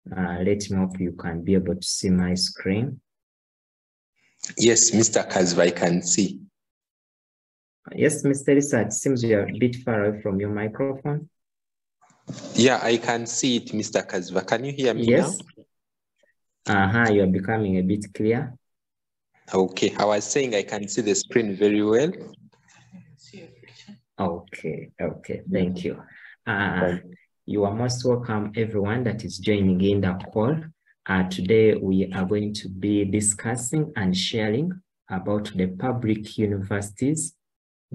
Let me know if you can be able to see my screen. Yes, Mr. Kaziva, I can see. Yes, Mr. Lisa, it seems you're a bit far away from your microphone. Yeah, I can see it, Mr. Kaziva. Can you hear me now? You're becoming a bit clear. Okay, I was saying I can see the screen very well. Okay, thank you. You are most welcome, everyone that is joining in the call. Today, we are going to be discussing and sharing about the public universities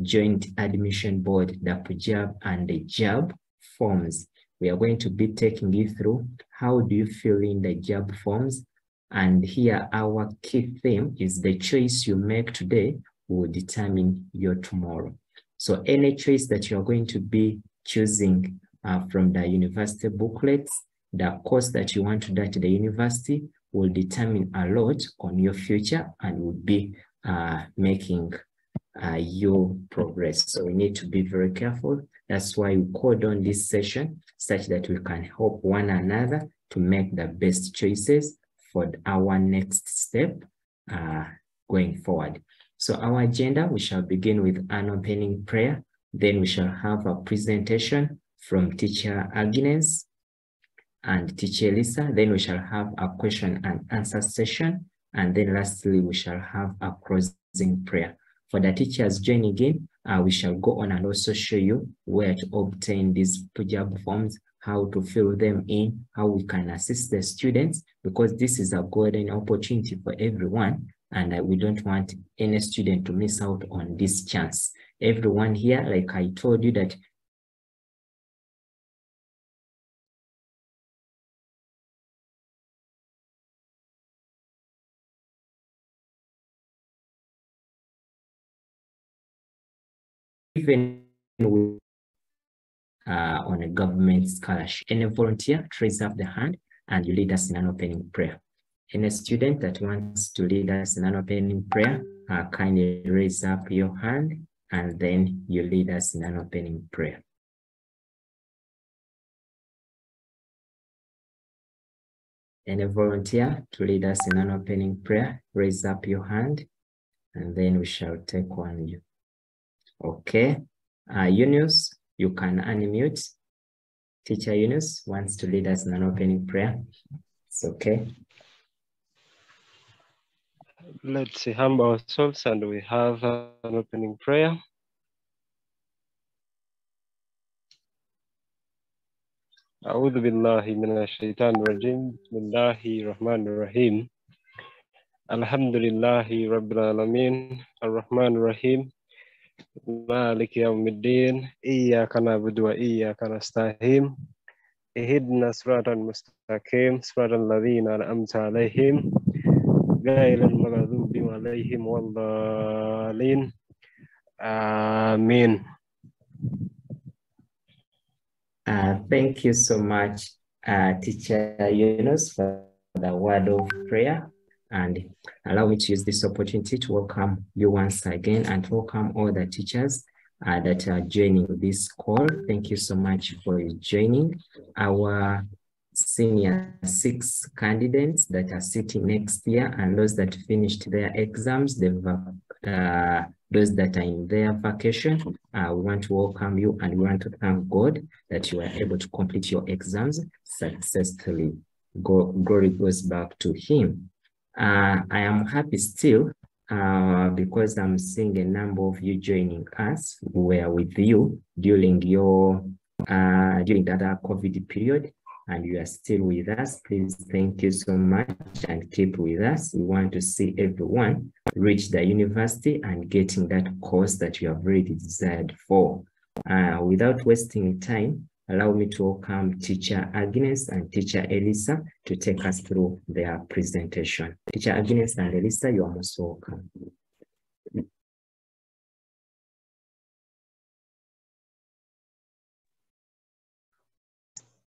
Joint Admission Board, the PUJAB and the JAB forms. We are going to be taking you through how do you fill in the JAB forms. And here our key theme is the choice you make today will determine your tomorrow. So any choice that you're going to be choosing from the university booklets, the course that you want to do at the university will determine a lot on your future and will be making your progress. So we need to be very careful. That's why we called on this session such that we can help one another to make the best choices for our next step going forward. So our agenda, we shall begin with an opening prayer. Then we shall have a presentation from Teacher Agnes and Teacher Elisa. Then we shall have a question and answer session. And then lastly, we shall have a closing prayer. For the teachers joining in, we shall go on and also show you where to obtain these PUJAB forms, how to fill them in, how we can assist the students, because this is a golden opportunity for everyone. And we don't want any student to miss out on this chance. Everyone here, like I told you that even with, on a government scholarship, any volunteer, raise up the hand and you lead us in an opening prayer. Any student that wants to lead us in an opening prayer, kindly raise up your hand and then you lead us in an opening prayer. Any volunteer to lead us in an opening prayer, raise up your hand and then we shall take on you. Okay. Yunus, you can unmute. Teacher Yunus wants to lead us in an opening prayer. It's okay. Let's humble ourselves and we have an opening prayer. أعوذ بالله من الشيطان الرجيم بسم الله الرحمن الرحيم الحمد لله رب العالمين الرحمن الرحيم مالك يوم الدين إياك نعبد وإياك نستعين اهدنا الصراط المستقيم صراط الذين أنعمت عليهم غير المغضوب عليهم ولا الضالين آمين. Thank you so much, Teacher Yunus, for the word of prayer. And allow me to use this opportunity to welcome you once again and welcome all the teachers that are joining this call. Thank you so much for joining. Our senior 6 candidates that are sitting next year and those that finished their exams, those that are in their vacation, we want to welcome you and we want to thank God that you are able to complete your exams successfully. Glory goes back to Him. I am happy still because I'm seeing a number of you joining us who were with you during your during the other COVID period, and you are still with us. Please, thank you so much and keep with us. We want to see everyone reach the university and getting that course that you have really desired for. Without wasting time, allow me to welcome Teacher Agnes and Teacher Elisa to take us through their presentation. Teacher Agnes and Elisa, you are most welcome.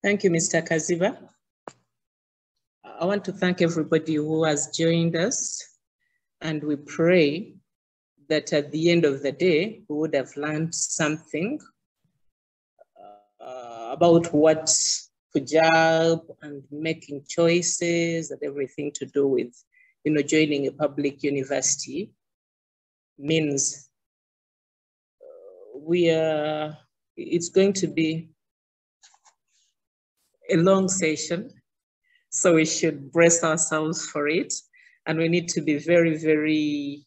Thank you, Mr. Kaziva. I want to thank everybody who has joined us, and we pray that at the end of the day, we would have learned something about what PUJAB and making choices and everything to do with, joining a public university means it's going to be a long session. So we should brace ourselves for it. And we need to be very, very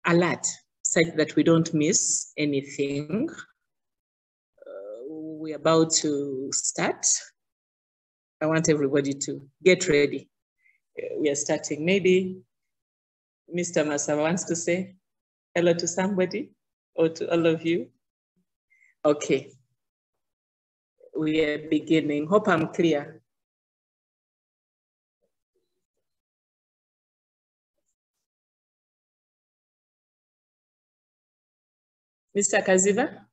alert, such that we don't miss anything. We're about to start. I want everybody to get ready. We are starting. Maybe Mr. Masaba wants to say hello to somebody or to all of you. Okay. We are beginning. Hope I'm clear. Mr. Kaziva,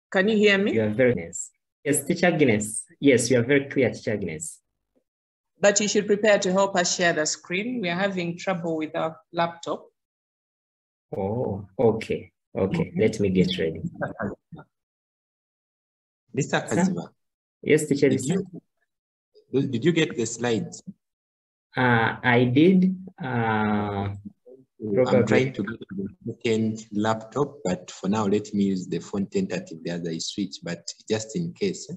can you hear me? You are very nice. Yes, Teacher Guinness. Yes, you are very clear, Teacher Guinness. But you should prepare to help us share the screen. We are having trouble with our laptop. Oh, okay. Okay, let me get ready. Mr. Kaziva. Yes, Teacher. Did you get the slides? I did. Probably. I'm trying to get the second laptop, but for now, let me use the phone tentative. The other is switch, but just in case.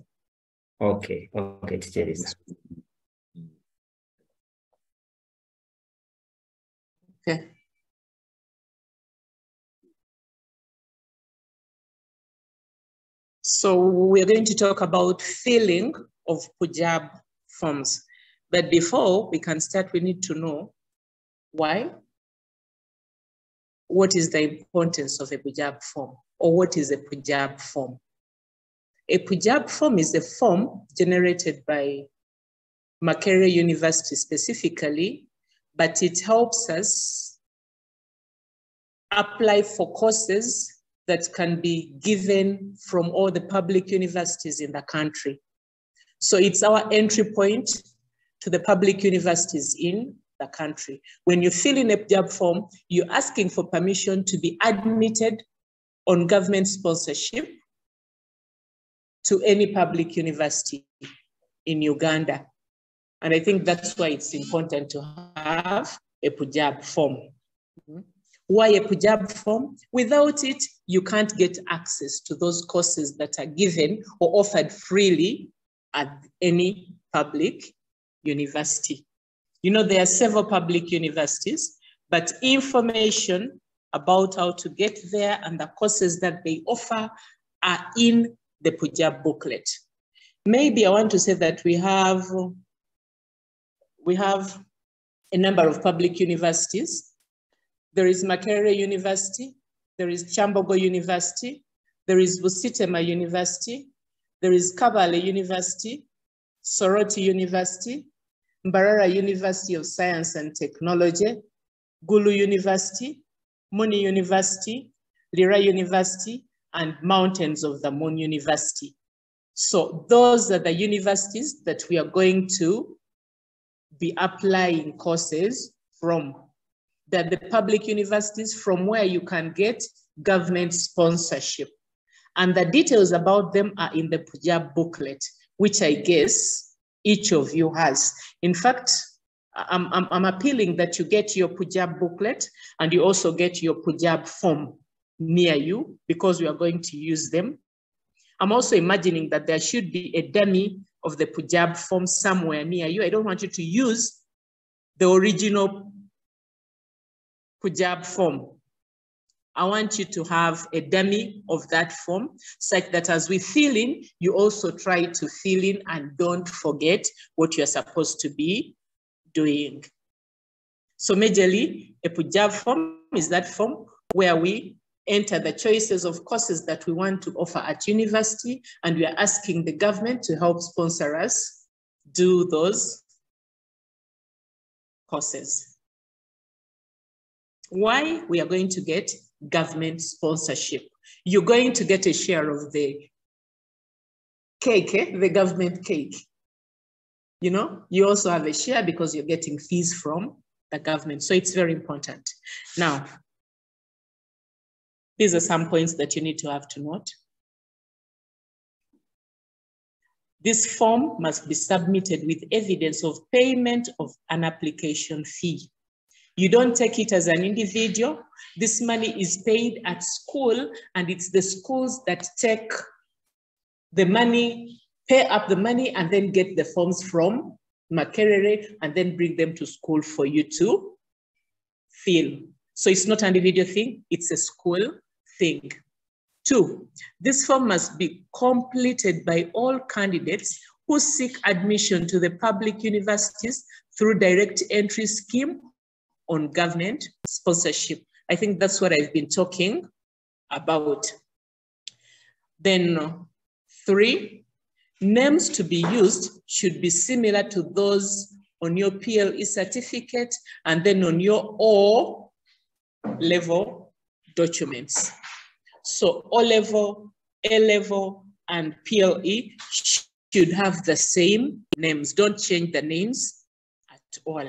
Okay, okay, Teacher. Okay. So we're going to talk about filling of PUJAB forms. But before we can start, we need to know why. What is the importance of a PUJAB form, or what is a PUJAB form? A PUJAB form is a form generated by Makerere University specifically, but it helps us apply for courses that can be given from all the public universities in the country. So it's our entry point to the public universities in the country. When you fill in a PUJAB form, you're asking for permission to be admitted on government sponsorship to any public university in Uganda. And I think that's why it's important to have a PUJAB form. Why a PUJAB form? Without it, you can't get access to those courses that are given or offered freely at any public university. There are several public universities, but information about how to get there and the courses that they offer are in the PUJAB booklet. Maybe I want to say that we have a number of public universities. There is Makerere University, there is Kyambogo University, there is Busitema University, there is Kabale University, Soroti University, Mbarara University of Science and Technology, Gulu University, Muni University, Lira University, and Mountains of the Moon University. So those are the universities that we are going to be applying courses from. They're the public universities from where you can get government sponsorship. And the details about them are in the PUJAB booklet, which I guess each of you has. In fact, I'm appealing that you get your PUJAB booklet and you also get your PUJAB form near you because we are going to use them. I'm also imagining that there should be a dummy of the PUJAB form somewhere near you. I don't want you to use the original PUJAB form. I want you to have a dummy of that form such that as we fill in, you also try to fill in and don't forget what you're supposed to be doing. So majorly, a PUJAB form is that form where we enter the choices of courses that we want to offer at university, and we are asking the government to help sponsor us do those courses. Why we are going to get government sponsorship? You're going to get a share of the cake, the government cake. You know, you also have a share because you're getting fees from the government. So it's very important. Now, these are some points that you need to have to note. This form must be submitted with evidence of payment of an application fee. You don't take it as an individual. This money is paid at school, and it's the schools that take the money, pay up the money, and then get the forms from Makerere and then bring them to school for you to fill. So it's not an individual thing, it's a school thing. 2, this form must be completed by all candidates who seek admission to the public universities through direct entry scheme on government sponsorship. I think that's what I've been talking about. Then 3, names to be used should be similar to those on your PLE certificate and then on your O-level documents. So O-level, A-level, and PLE should have the same names. Don't change the names at all.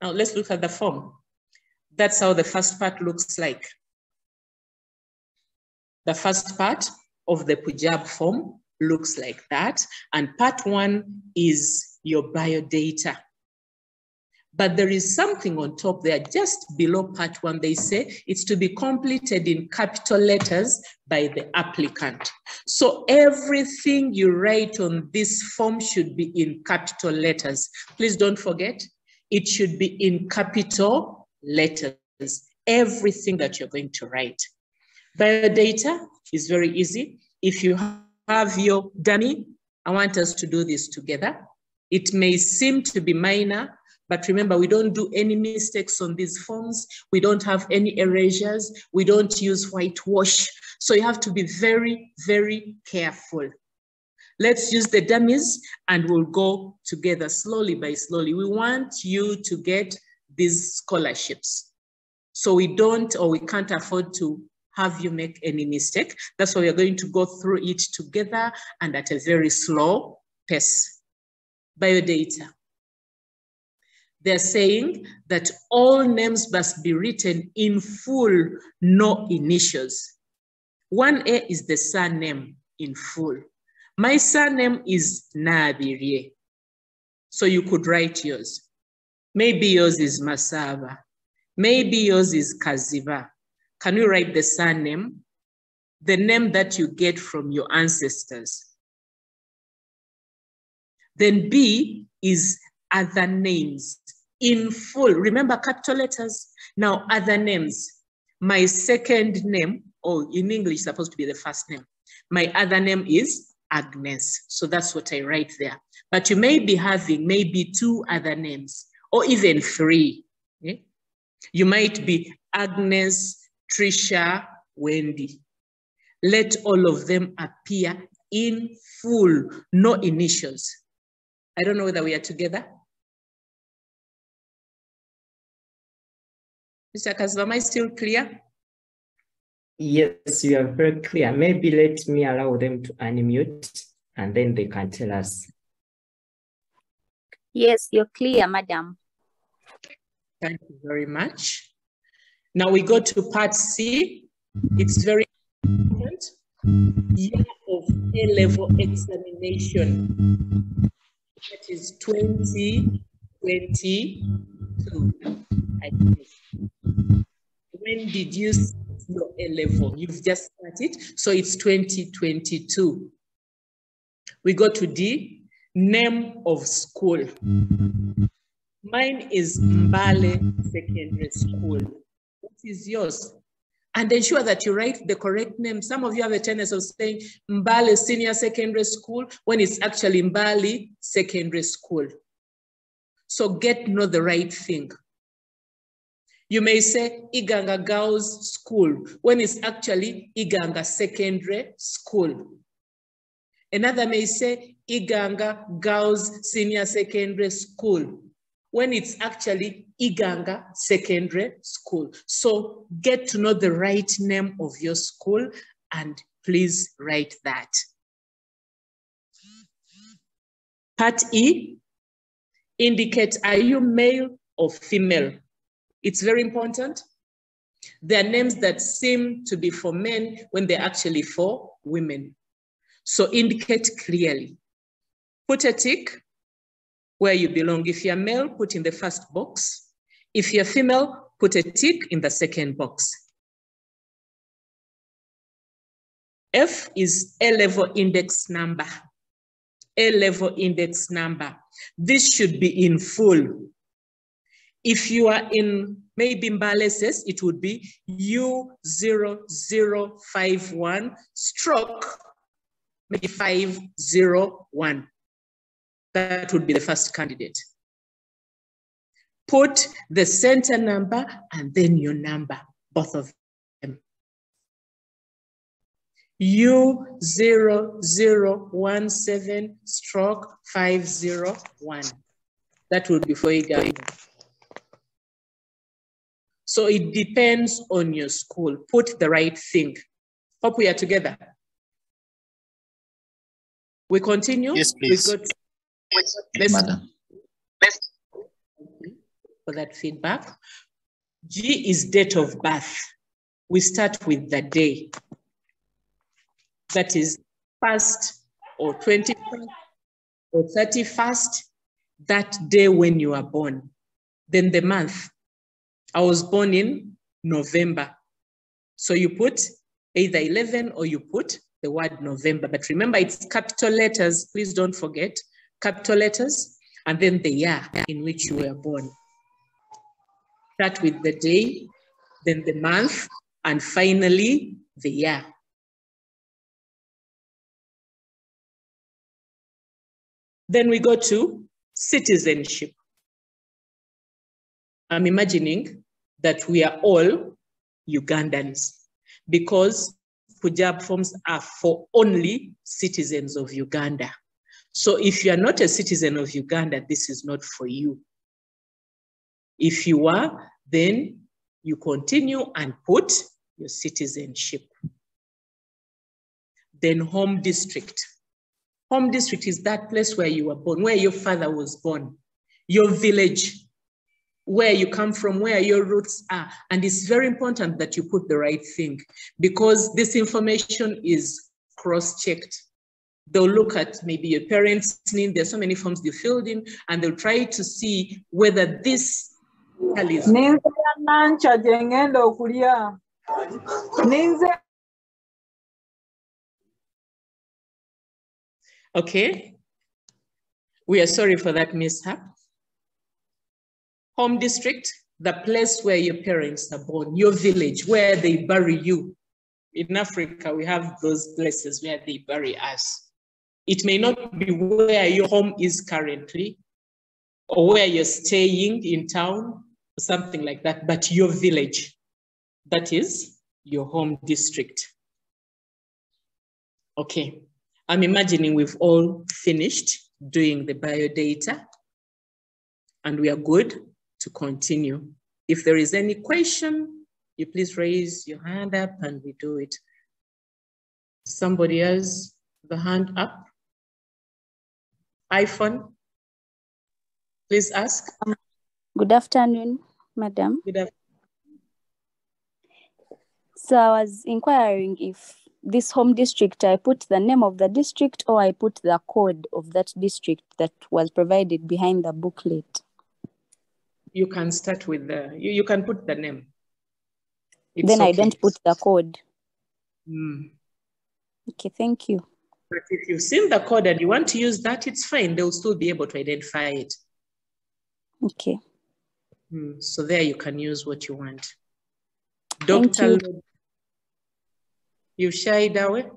Now let's look at the form. That's how the first part looks like. The first part of the PUJAB form looks like that. And part 1 is your biodata. But there is something on top there, just below part 1, they say it's to be completed in capital letters by the applicant. So everything you write on this form should be in capital letters. Please don't forget, it should be in capital letters, everything that you're going to write. Biodata is very easy. If you have your dummy, I want us to do this together. It may seem to be minor, but remember, we don't do any mistakes on these forms. We don't have any erasures. We don't use whitewash. So you have to be very, very careful. Let's use the dummies and we'll go together slowly by slowly. We want you to get these scholarships. So we don't, or we can't afford to have you make any mistake. That's why we're going to go through it together and at a very slow pace. Biodata. They're saying that all names must be written in full, no initials. 1A is the surname in full. My surname is Nabirie. So you could write yours. Maybe yours is Masaba. Maybe yours is Kaziba. Can you write the surname? The name that you get from your ancestors. Then B is other names in full. Remember capital letters. Now other names. My second name, or in English, supposed to be the first name. My other name is Agnes. So that's what I write there. But you may be having maybe 2 other names or even 3. Okay? You might be Agnes, Trisha, Wendy. Let all of them appear in full, no initials. I don't know whether we are together. Mr. Kaziba, am I still clear? Yes, you are very clear. Maybe let me allow them to unmute and then they can tell us. Yes, you're clear, madam. Thank you very much. Now we go to part C. It's very important. Year of A-level examination. That is 2022. I think. When did you start your A-level? You've just started, so it's 2022. We go to D, name of school. Mine is Mbale Secondary School. What is yours? And ensure that you write the correct name. Some of you have a tendency of saying Mbale Senior Secondary School when it's actually Mbale Secondary School. So get to know the right thing. You may say Iganga Girls School when it's actually Iganga Secondary School. Another may say Iganga Girls Senior Secondary School when it's actually Iganga Secondary School. So get to know the right name of your school and please write that. Part E, indicate are you male or female? It's very important. There are names that seem to be for men when they're actually for women. So indicate clearly. Put a tick where you belong. If you're male, put in the first box. If you're female, put a tick in the second box. F is A-level index number. A-level index number. This should be in full. If you are in maybe Mbaleses, it would be U0051 stroke maybe 501. That would be the first candidate. Put the center number and then your number, both of them. U0017 stroke 501. That would be for Uganda. So it depends on your school. Put the right thing. Hope we are together. We continue? Yes, please. For that feedback. G is date of birth. We start with the day. That is 1st or 21st or 31st, that day when you are born. Then the month. I was born in November. So you put either 11 or you put the word November. But remember, it's capital letters. Please don't forget capital letters and then the year in which you were born. Start with the day, then the month, and finally the year. Then we go to citizenship. I'm imagining that we are all Ugandans because PUJAB forms are for only citizens of Uganda. So if you are not a citizen of Uganda, this is not for you. If you are, then you continue and put your citizenship. Then home district. Home district is that place where you were born, where your father was born, your village, where you come from, where your roots are. And it's very important that you put the right thing because this information is cross-checked. They'll look at maybe your parents' name. There's so many forms they filled in, and they'll try to see whether this tallies. Okay. We are sorry for that mishap. Home district, the place where your parents are born, your village, where they bury you. In Africa, we have those places where they bury us. It may not be where your home is currently or where you're staying in town or something like that, but your village, that is your home district. Okay, I'm imagining we've all finished doing the biodata and we are good to continue. If there is any question, you please raise your hand up and we do it. Somebody has the hand up. iPhone, please ask. Good afternoon, Madam. Good afternoon. So I was inquiring if this home district, I put the name of the district or I put the code of that district that was provided behind the booklet. You can start with the, you can put the name. It's then okay. I don't put the code. Okay, thank you. But if you've seen the code and you want to use that, it's fine. They'll still be able to identify it. Okay. So there you can use what you want. Thank Dr. you. You shied away.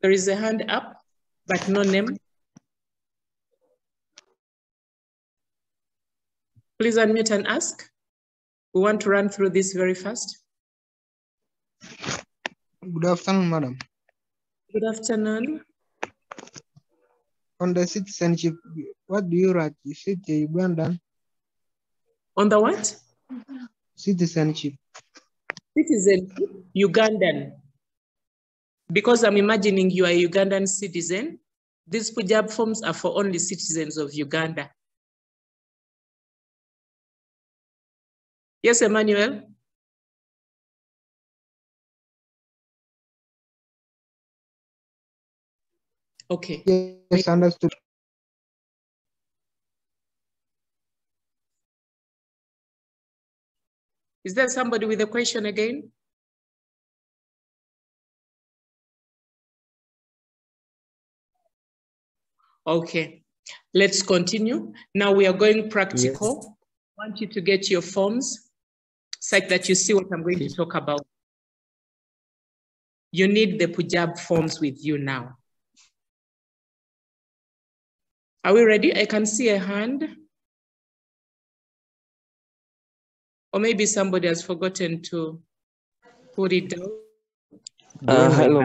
There is a hand up, but no name. Please unmute and ask. We want to run through this very fast. Good afternoon, madam. Good afternoon. On the citizenship, what do you write? Is it Ugandan? On the what? Citizenship. Citizenship, Ugandan. Because I'm imagining you are a Ugandan citizen, these PUJAB forms are for only citizens of Uganda. Yes, Emmanuel? Okay. Yes, understood. Is there somebody with a question again? Okay, let's continue. Now we are going practical. Yes. I want you to get your forms such that you see what I'm going to talk about. You need the PUJAB forms with you now. Are we ready? I can see a hand. Or maybe somebody has forgotten to put it down. Hello,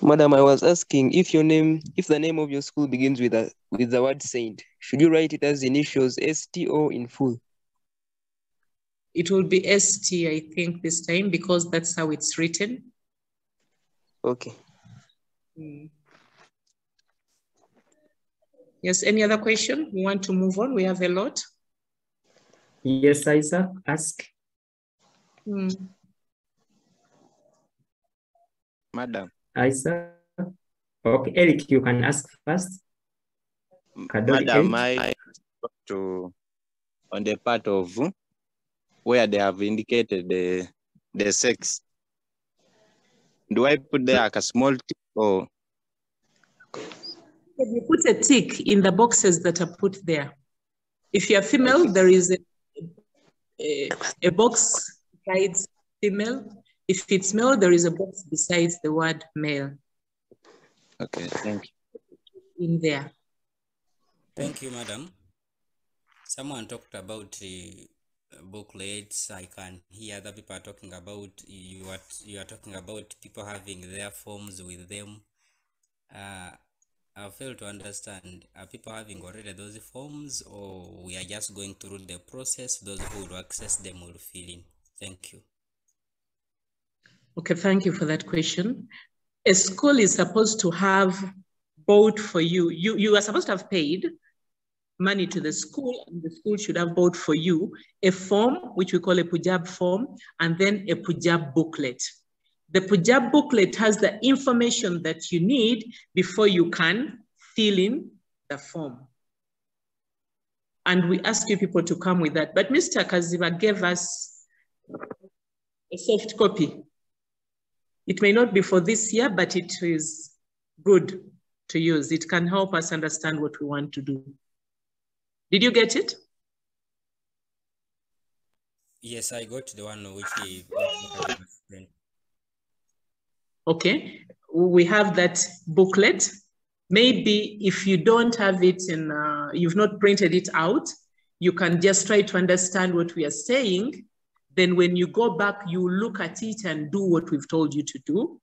Madam, I was asking if the name of your school begins with the word saint, should you write it as initials ST or in full? It will be ST, I think, this time, because that's how it's written. Okay. Yes, any other question? We want to move on. We have a lot. Yes, Isaac, ask. Madam. Isaac. Okay, Eric, you can ask first. Madam, I on the part of where they have indicated the sex. Do I put there like a small tick or? You put a tick in the boxes that are put there. If you're female, okay, there is a box besides female. If it's male, there is a box besides the word male. Okay, thank you. In there. Thank you, madam. Someone talked about booklets. I can hear other people are talking about, you are talking about people having their forms with them. I fail to understand, are people having already those forms, or we are just going through the process? Those who will access them will fill in. Thank you. Okay, thank you for that question. A school is supposed to have bought for you. You are supposed to have paid money to the school, and the school should have bought for you a form, which we call a PUJAB form, and then a PUJAB booklet. The PUJAB booklet has the information that you need before you can fill in the form. And we ask you people to come with that. But Mr. Kaziva gave us a soft copy. It may not be for this year, but it is good to use. It can help us understand what we want to do. Did you get it? Yes, I got the one which he... Okay, we have that booklet. Maybe if you don't have it in, you've not printed it out, you can just try to understand what we are saying. Then when you go back, you look at it and do what we've told you to do.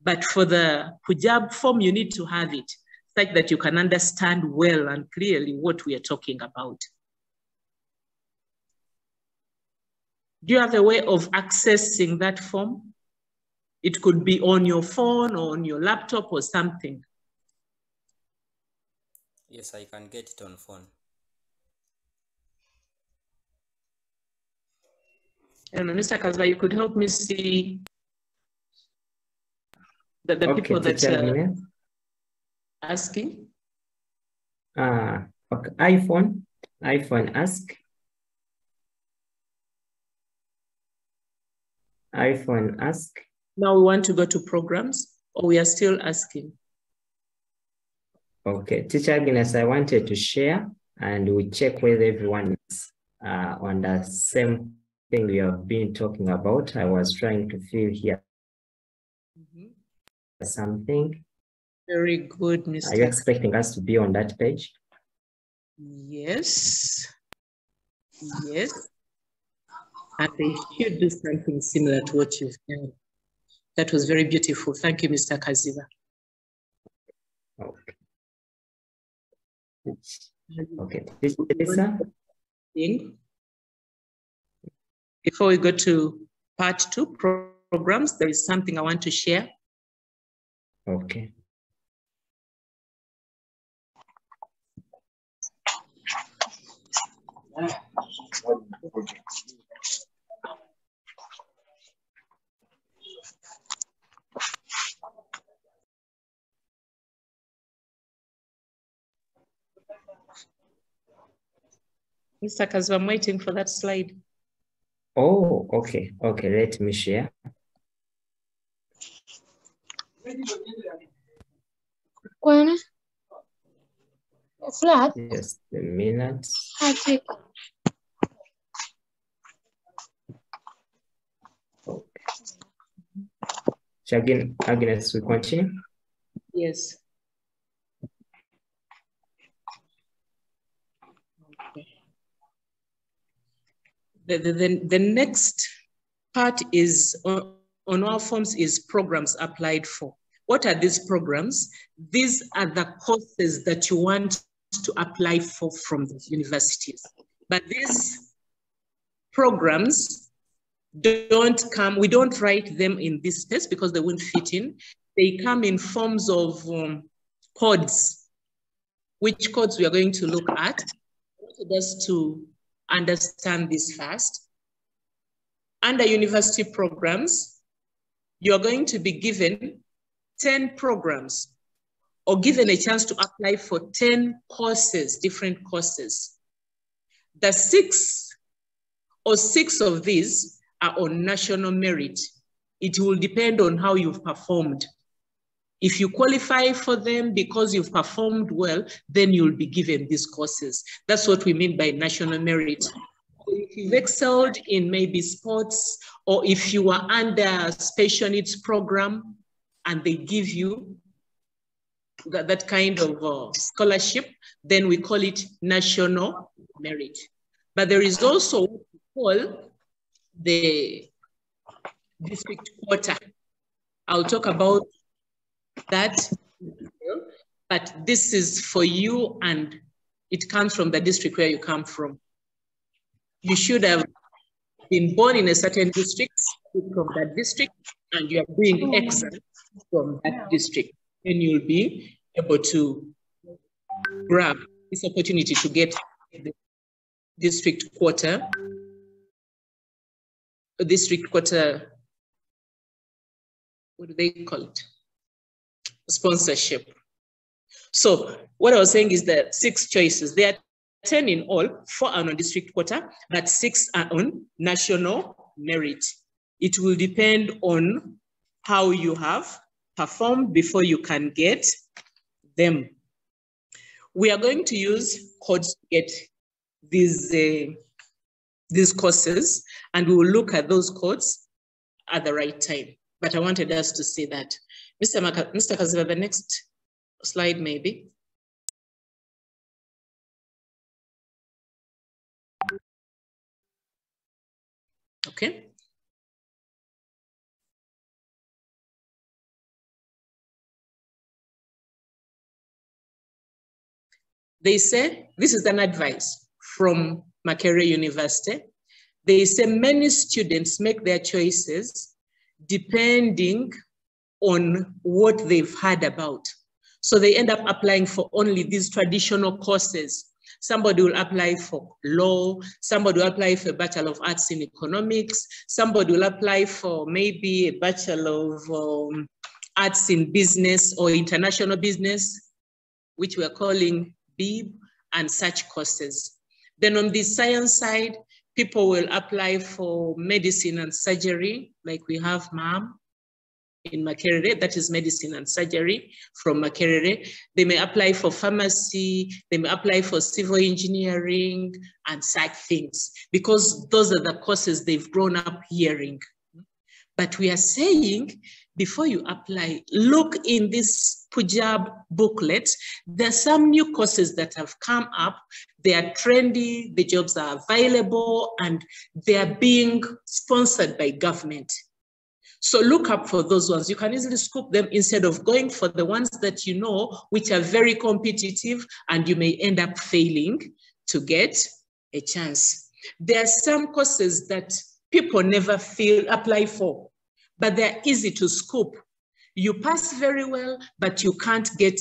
But for the PUJAB form, you need to have it such that you can understand well and clearly what we are talking about. Do you have a way of accessing that form? It could be on your phone or on your laptop or something. Yes, I can get it on phone. And Mr. Kazva, you could help me see the okay, people that are asking. Okay. iPhone, ask. iPhone, ask. Now we want to go to programs, or we are still asking? Okay, Teacher Agnes, I wanted to share and we check whether everyone is on the same thing we have been talking about. I was trying to feel here something. Very good, Mr. Are you expecting us to be on that page? Yes. Yes. And they should do something similar to what you've done. That was very beautiful. Thank you, Mr. Kaziva. Okay. Okay. Lisa? Before we go to part 2, programs, there is something I want to share. Okay. Mr. Kazu, I'm waiting for that slide. Oh, okay. Okay, let me share. Flat. Just a minute. Okay. Agnes, we continue? Yes. Okay. The next part is on our forms is programs applied for. What are these programs? These are the courses that you want to apply for from the universities. But these programs don't come, we don't write them in this space because they won't fit in. They come in forms of codes. Which codes we are going to look at? Just to understand this first. Under university programs, you're going to be given 10 programs or given a chance to apply for 10 courses, different courses. The 6 of these are on national merit. It will depend on how you've performed. If you qualify for them because you've performed well, then you'll be given these courses. That's what we mean by national merit. If you've excelled in maybe sports, or if you are under a special needs program and they give you that kind of scholarship, then we call it national merit. But there is also what we call the district quota. I'll talk about that, but this is for you and it comes from the district where you come from. You should have been born in a certain district, from that district, and you are doing exams from that district. Then you'll be able to grab this opportunity to get the district quota, what do they call it? Sponsorship. So what I was saying is that 6 choices. There are 10 in all, 4 are on district quota, but 6 are on national merit. It will depend on how you have performed before you can get them. We are going to use codes to get these courses, and we will look at those codes at the right time. But I wanted us to see that. Mr. Kaziva, the next slide maybe. Okay. They say, this is an advice from Makerere University. They say many students make their choices depending on what they've heard about. So they end up applying for only these traditional courses. Somebody will apply for law, somebody will apply for a Bachelor of Arts in Economics, somebody will apply for maybe a Bachelor of Arts in Business or International Business, which we're calling BIB, and such courses. Then on the science side, people will apply for medicine and surgery, like we have MAM in Makerere, that is medicine and surgery from Makerere. They may apply for pharmacy, they may apply for civil engineering and such things, because those are the courses they've grown up hearing. But we are saying, before you apply, look in this PUJAB booklet. There's some new courses that have come up. They are trendy, the jobs are available, and they are being sponsored by government. So look up for those ones. You can easily scoop them instead of going for the ones that you know, which are very competitive, and you may end up failing to get a chance. There are some courses that people never apply for, but they're easy to scoop. You pass very well, but you can't get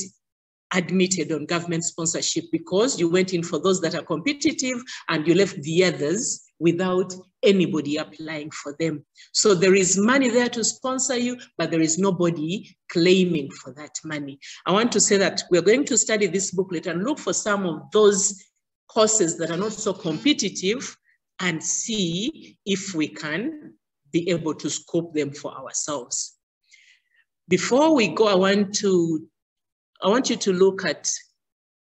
admitted on government sponsorship because you went in for those that are competitive and you left the others without anybody applying for them. So there is money there to sponsor you, but there is nobody claiming for that money. I want to say that we're going to study this booklet and look for some of those courses that are not so competitive and see if we can be able to scope them for ourselves. Before we go, I want you to look at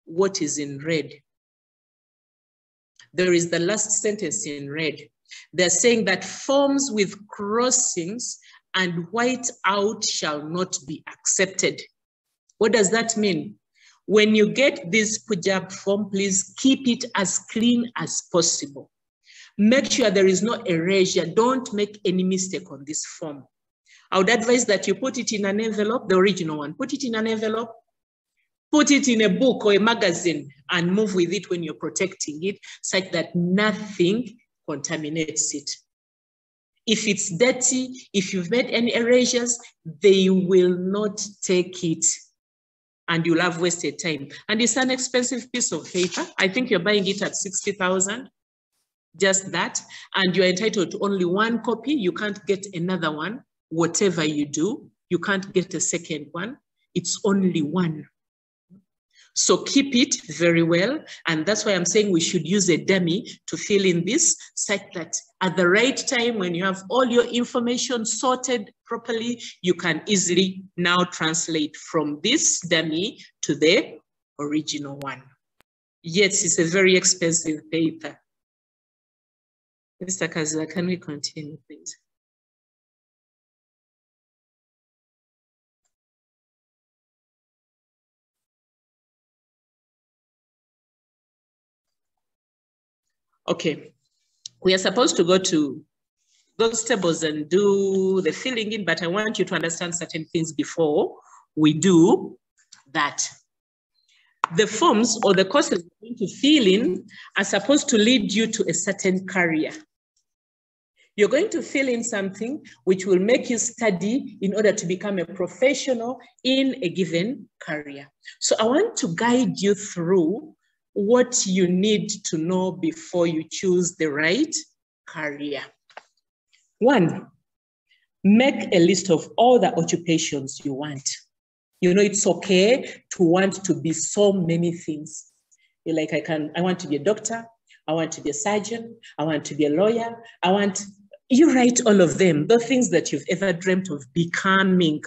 what is in red. There is the last sentence in red. They're saying that forms with crossings and white out shall not be accepted. What does that mean? When you get this PUJAB form, please keep it as clean as possible. Make sure there is no erasure. Don't make any mistake on this form. I would advise that you put it in an envelope, the original one. Put it in an envelope, put it in a book or a magazine, and move with it when you're protecting it, such that nothing contaminates it. If it's dirty, if you've made any erasures, they will not take it, and you'll have wasted time. And it's an expensive piece of paper. I think you're buying it at 60,000, just that. And you're entitled to only one copy. You can't get another one. Whatever you do, you can't get a second one. It's only one. So keep it very well. And that's why I'm saying we should use a dummy to fill in this, such that at the right time, when you have all your information sorted properly, you can easily now translate from this dummy to the original one. Yes, it's a very expensive paper. Mr. Kazula, can we continue, please? Okay, we are supposed to go to those tables and do the filling in, but I want you to understand certain things before we do that. The forms or the courses you're going to fill in are supposed to lead you to a certain career. You're going to fill in something which will make you study in order to become a professional in a given career. So I want to guide you through what you need to know before you choose the right career. One, make a list of all the occupations you want. You know, it's okay to want to be so many things. You're like, I want to be a doctor, I want to be a surgeon, I want to be a lawyer, you write all of them, the things that you've ever dreamt of becoming.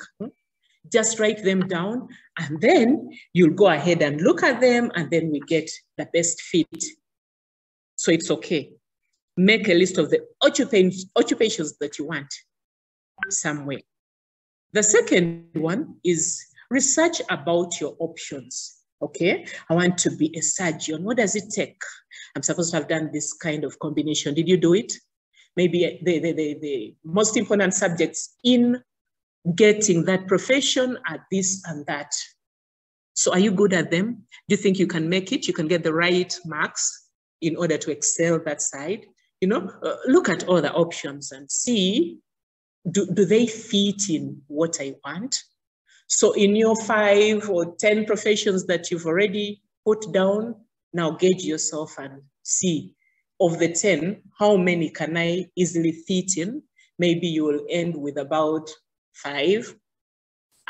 Just write them down, and then you'll go ahead and look at them, and then we get the best fit. So it's okay. Make a list of the occupations that you want somewhere. The second one is research about your options. Okay, I want to be a surgeon. What does it take? I'm supposed to have done this kind of combination. Did you do it? Maybe the most important subjects in getting that profession are this and that. So are you good at them? Do you think you can make it? You can get the right marks in order to excel that side? You know, look at all the options and see, do they fit in what I want? So in your 5 or 10 professions that you've already put down, now gauge yourself and see, of the 10, how many can I easily fit in? Maybe you will end with about 5,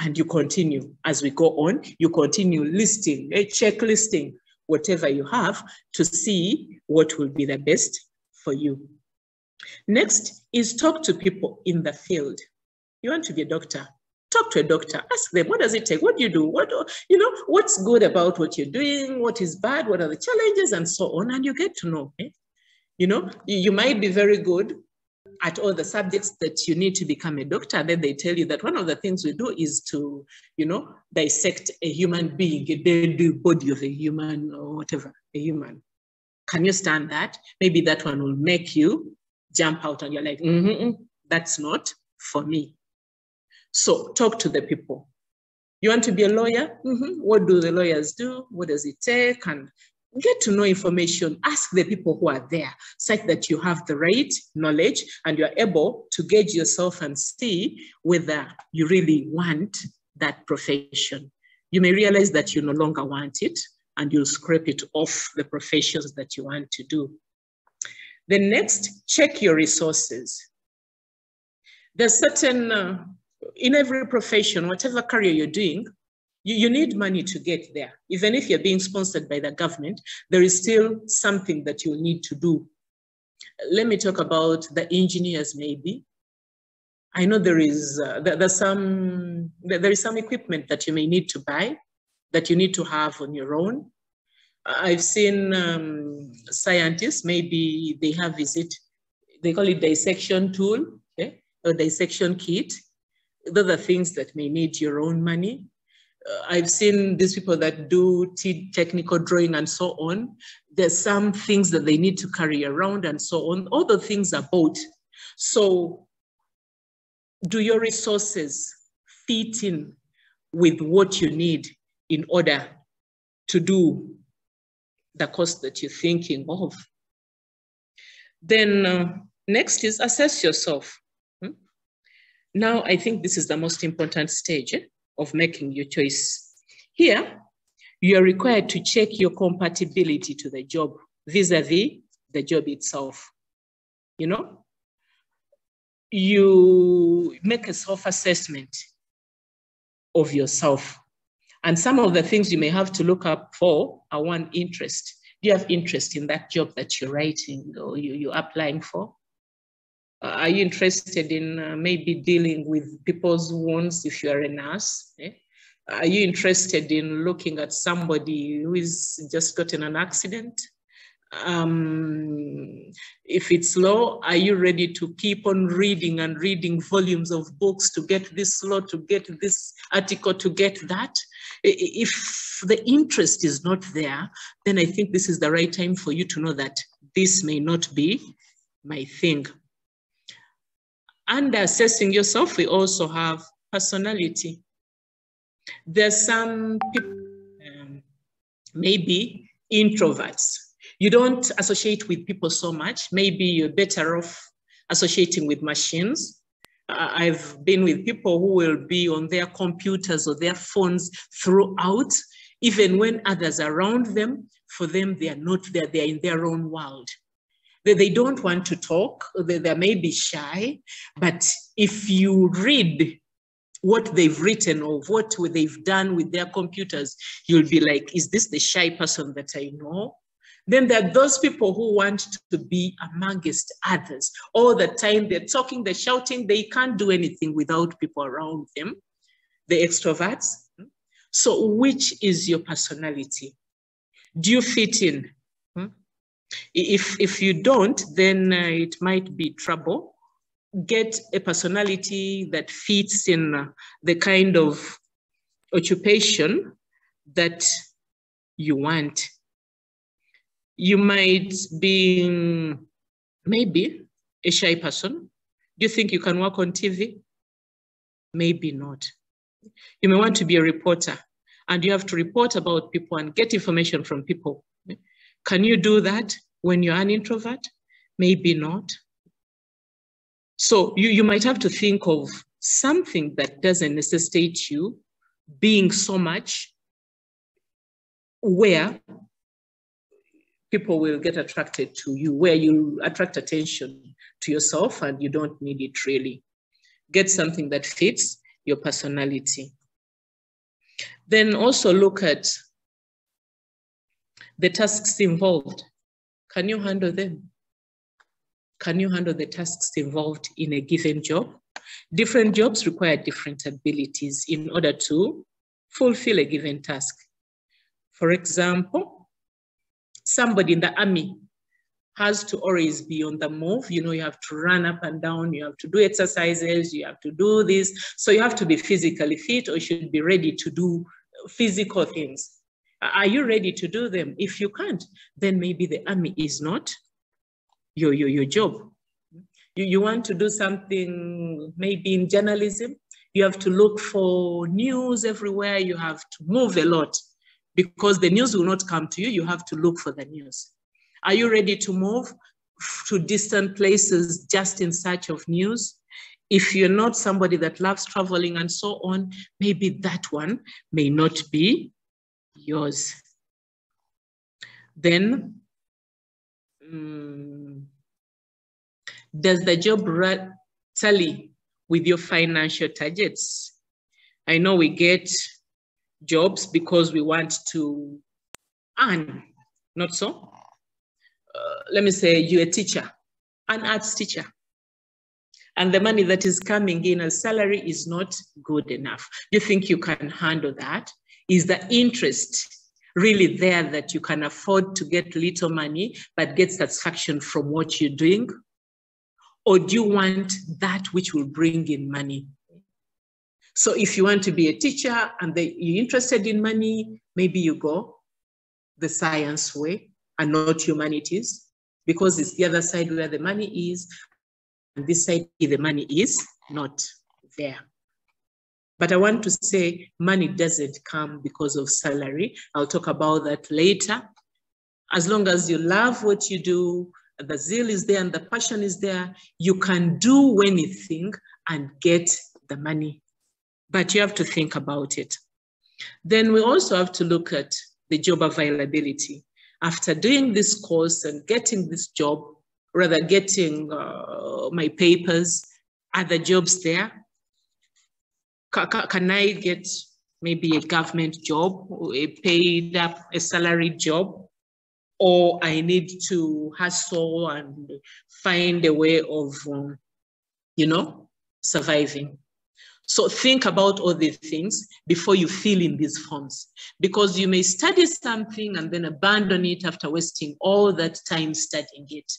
and you continue. As we go on, you continue listing, checklisting, whatever you have to see what will be the best for you. Next is talk to people in the field. You want to be a doctor? Talk to a doctor, ask them, what does it take? What do you do? What's good about what you're doing? What is bad? What are the challenges? And so on, and you get to know. You know, you might be very good at all the subjects that you need to become a doctor. And then they tell you that one of the things we do is to, dissect a human being, a dead body of a human or whatever, a human. Can you stand that? Maybe that one will make you jump out and you're like, that's not for me. So talk to the people. You want to be a lawyer? What do the lawyers do? What does it take? And get to know information. Ask the people who are there, such that you have the right knowledge and you're able to gauge yourself and see whether you really want that profession. You may realize that you no longer want it, and you'll scrape it off the professions that you want to do. Then next, check your resources. There's certain, in every profession, whatever career you're doing, you need money to get there. Even if you're being sponsored by the government, there is still something that you'll need to do. Let me talk about the engineers maybe. I know there is some equipment that you may need to buy, that you need to have on your own. I've seen scientists, maybe they have they call it dissection tool, okay? Or dissection kit. Those are things that may need your own money. I've seen these people that do technical drawing and so on. There's some things that they need to carry around and so on. All the things are bought. So do your resources fit in with what you need in order to do the course that you're thinking of? Then next is assess yourself. Now, I think this is the most important stage of making your choice. Here, you are required to check your compatibility to the job vis-a-vis the job itself. You know, you make a self-assessment of yourself. And some of the things you may have to look up for are one, interest. Do you have interest in that job that you're writing or you're applying for? Are you interested in maybe dealing with people's wounds if you're a nurse? Are you interested in looking at somebody who is just gotten an accident? If it's law, are you ready to keep on reading and reading volumes of books to get this law, to get this article, to get that? If the interest is not there, then I think this is the right time for you to know that this may not be my thing. Under assessing yourself, we also have personality. There's some people, maybe introverts. You don't associate with people so much. Maybe you're better off associating with machines. I've been with people who will be on their computers or their phones throughout, even when others are around them. For them, they are not there, they're in their own world. They don't want to talk, they may be shy, but if you read what they've written or what they've done with their computers, you'll be like, is this the shy person that I know? Then there are those people who want to be amongst others. All the time they're talking, they're shouting, they can't do anything without people around them, the extroverts. So which is your personality? Do you fit in? If you don't, then it might be trouble. Get a personality that fits in the kind of occupation that you want. You might be maybe a shy person. Do you think you can work on TV? Maybe not. You may want to be a reporter and you have to report about people and get information from people. Can you do that when you're an introvert? Maybe not. So you might have to think of something that doesn't necessitate you being so much where people will get attracted to you, where you attract attention to yourself and you don't need it really. Get something that fits your personality. Then also look at the tasks involved. Can you handle them? Can you handle the tasks involved in a given job? Different jobs require different abilities in order to fulfill a given task. For example, somebody in the army has to always be on the move. You know, you have to run up and down, you have to do exercises, you have to do this. So you have to be physically fit or you should be ready to do physical things. Are you ready to do them? If you can't, then maybe the army is not your job. You want to do something maybe in journalism, you have to look for news everywhere, you have to move a lot because the news will not come to you, you have to look for the news. Are you ready to move to distant places just in search of news? If you're not somebody that loves traveling and so on, maybe that one may not be yours. Then Does the job tally with your financial targets? I know we get jobs because we want to earn, not so? Let me say you're a teacher, an arts teacher, and the money that is coming in as salary is not good enough. You think you can handle that? Is the interest really there that you can afford to get little money, but get satisfaction from what you're doing? Or do you want that which will bring in money? So if you want to be a teacher and you're interested in money, maybe you go the science way and not humanities, because it's the other side where the money is, and this side the money is not there. But I want to say money doesn't come because of salary. I'll talk about that later. As long as you love what you do, the zeal is there and the passion is there, you can do anything and get the money. But you have to think about it. Then we also have to look at the job availability. After doing this course and getting this job, rather getting my papers, are the jobs there? Can I get maybe a government job, or a paid up, a salaried job? Or I need to hustle and find a way of, surviving. So think about all these things before you fill in these forms, because you may study something and then abandon it after wasting all that time studying it.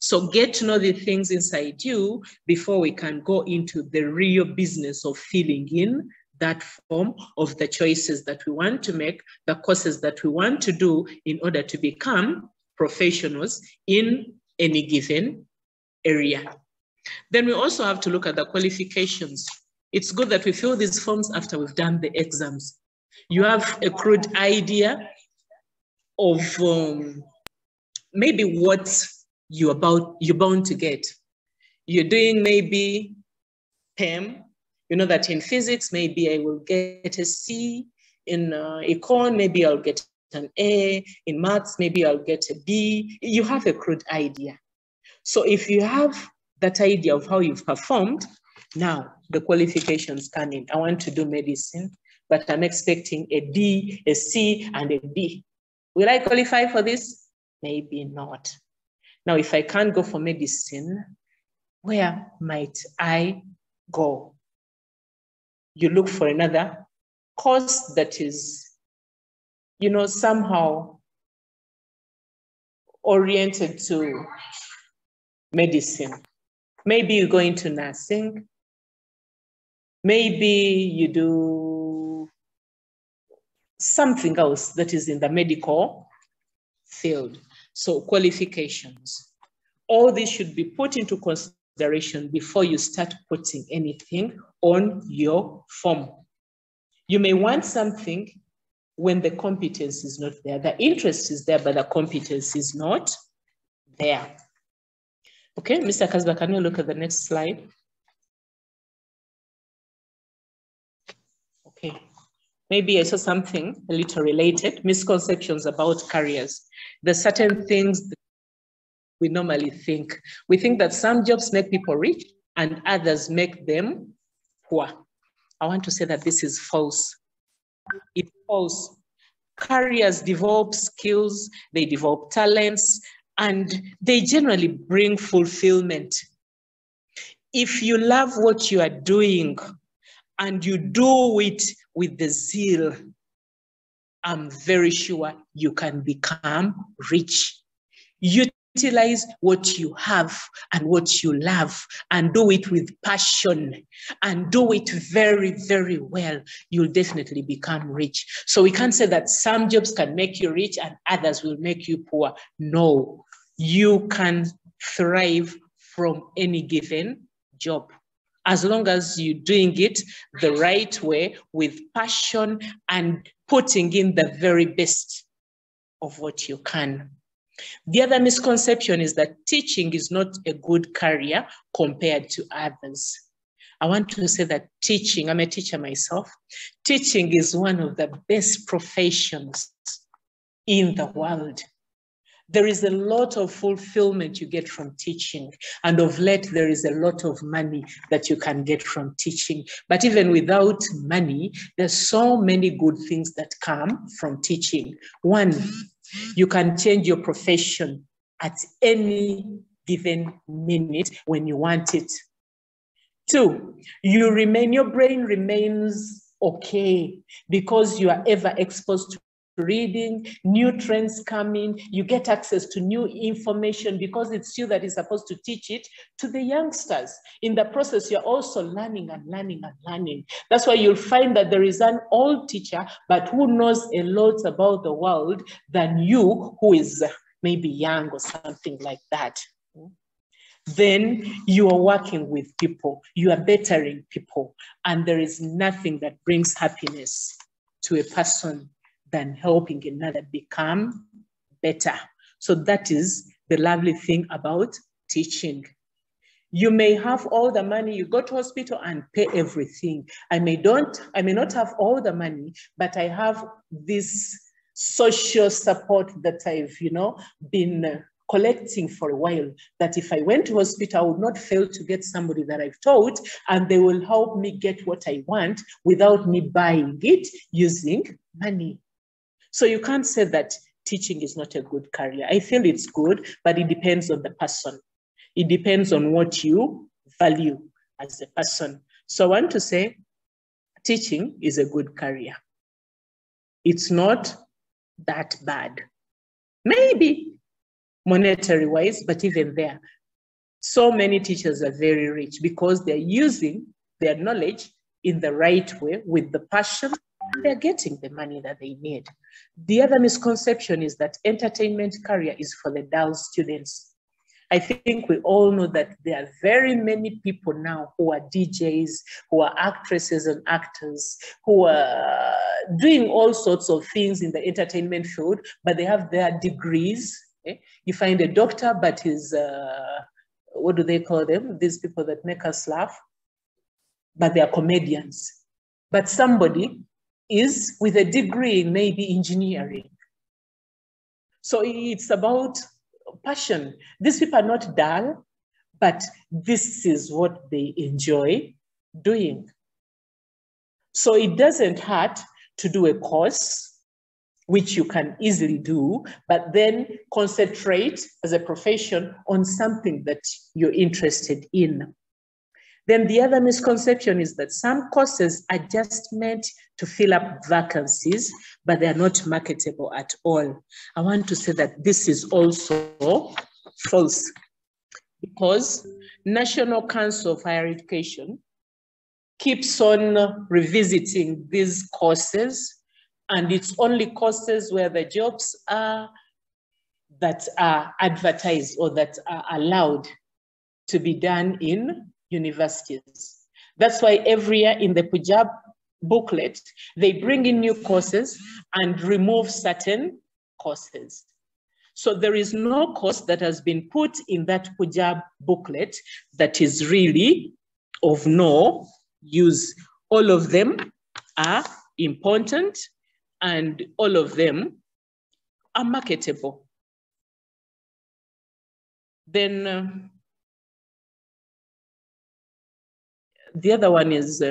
So get to know the things inside you before we can go into the real business of filling in that form of the choices that we want to make, the courses that we want to do in order to become professionals in any given area. Then we also have to look at the qualifications. It's good that we fill these forms after we've done the exams. You have a crude idea of maybe what you're bound to get. You're doing maybe PEM. You know that in physics, maybe I will get a C. In econ, maybe I'll get an A. In maths, maybe I'll get a B. You have a crude idea. So if you have that idea of how you've performed, now the qualifications come in. I want to do medicine, but I'm expecting a D, a C, and a D. Will I qualify for this? Maybe not. Now, if I can't go for medicine, where might I go? You look for another course that is, somehow oriented to medicine. Maybe you go into nursing. Maybe you do something else that is in the medical field. So qualifications. All this should be put into consideration before you start putting anything on your form. You may want something when the competence is not there. The interest is there, but the competence is not there. Okay, Mr. Kazba, can you look at the next slide? Okay, maybe I saw something a little related, misconceptions about careers. There's certain things that we normally think. We think that some jobs make people rich and others make them poor. I want to say that this is false. It's false. Careers develop skills, they develop talents, and they generally bring fulfillment. If you love what you are doing and you do it with the zeal, I'm very sure you can become rich. Utilize what you have and what you love and do it with passion and do it very, very well. You'll definitely become rich. So we can't say that some jobs can make you rich and others will make you poor. No, you can thrive from any given job, as long as you're doing it the right way with passion and putting in the very best of what you can. The other misconception is that teaching is not a good career compared to others. I want to say that teaching, I'm a teacher myself, teaching is one of the best professions in the world. There is a lot of fulfillment you get from teaching. And of late, there is a lot of money that you can get from teaching. But even without money, there's so many good things that come from teaching. One, you can change your profession at any given minute when you want it. Two, your brain remains okay because you are ever exposed to reading, new trends come in, you get access to new information because it's you that is supposed to teach it to the youngsters. In the process, you're also learning and learning and learning. That's why you'll find that there is an old teacher, but who knows a lot about the world than you, who is maybe young or something like that. Then you are working with people, you are bettering people, and there is nothing that brings happiness to a person than helping another become better. So that is the lovely thing about teaching. You may have all the money, you go to hospital and pay everything. I may not have all the money, but I have this social support that I've, been collecting for a while, that if I went to hospital, I would not fail to get somebody that I've taught, and they will help me get what I want without me buying it using money. So you can't say that teaching is not a good career. I feel it's good, but it depends on the person. It depends on what you value as a person. So I want to say teaching is a good career. It's not that bad. Maybe monetary wise, but even there, so many teachers are very rich because they're using their knowledge in the right way with the passion, and they're getting the money that they need. The other misconception is that entertainment career is for the dull students. I think we all know that there are very many people now who are DJs, who are actresses and actors, who are doing all sorts of things in the entertainment field, but they have their degrees. Okay? You find a doctor, but he's, what do they call them? These people that make us laugh, but they are comedians. But somebody is with a degree in maybe engineering. So it's about passion. These people are not dull, but this is what they enjoy doing. So it doesn't hurt to do a course, which you can easily do, but then concentrate as a profession on something that you're interested in. Then the other misconception is that some courses are just meant to fill up vacancies, but they're not marketable at all. I want to say that this is also false, because National Council of Higher Education keeps on revisiting these courses, and it's only courses where the jobs are that are advertised or that are allowed to be done in universities. That's why every year in the PUJAB booklet, they bring in new courses and remove certain courses. So there is no course that has been put in that PUJAB booklet that is really of no use. All of them are important and all of them are marketable. Then the other one is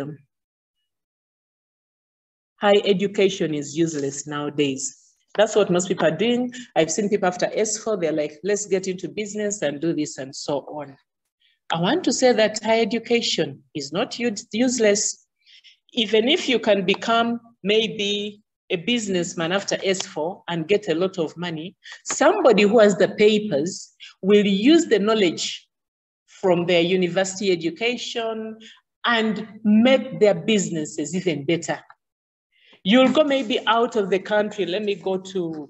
high education is useless nowadays. That's what most people are doing. I've seen people after S4, they're like, let's get into business and do this and so on. I want to say that higher education is not useless. Even if you can become maybe a businessman after S4 and get a lot of money, somebody who has the papers will use the knowledge from their university education and make their businesses even better. You'll go maybe out of the country. Let me go to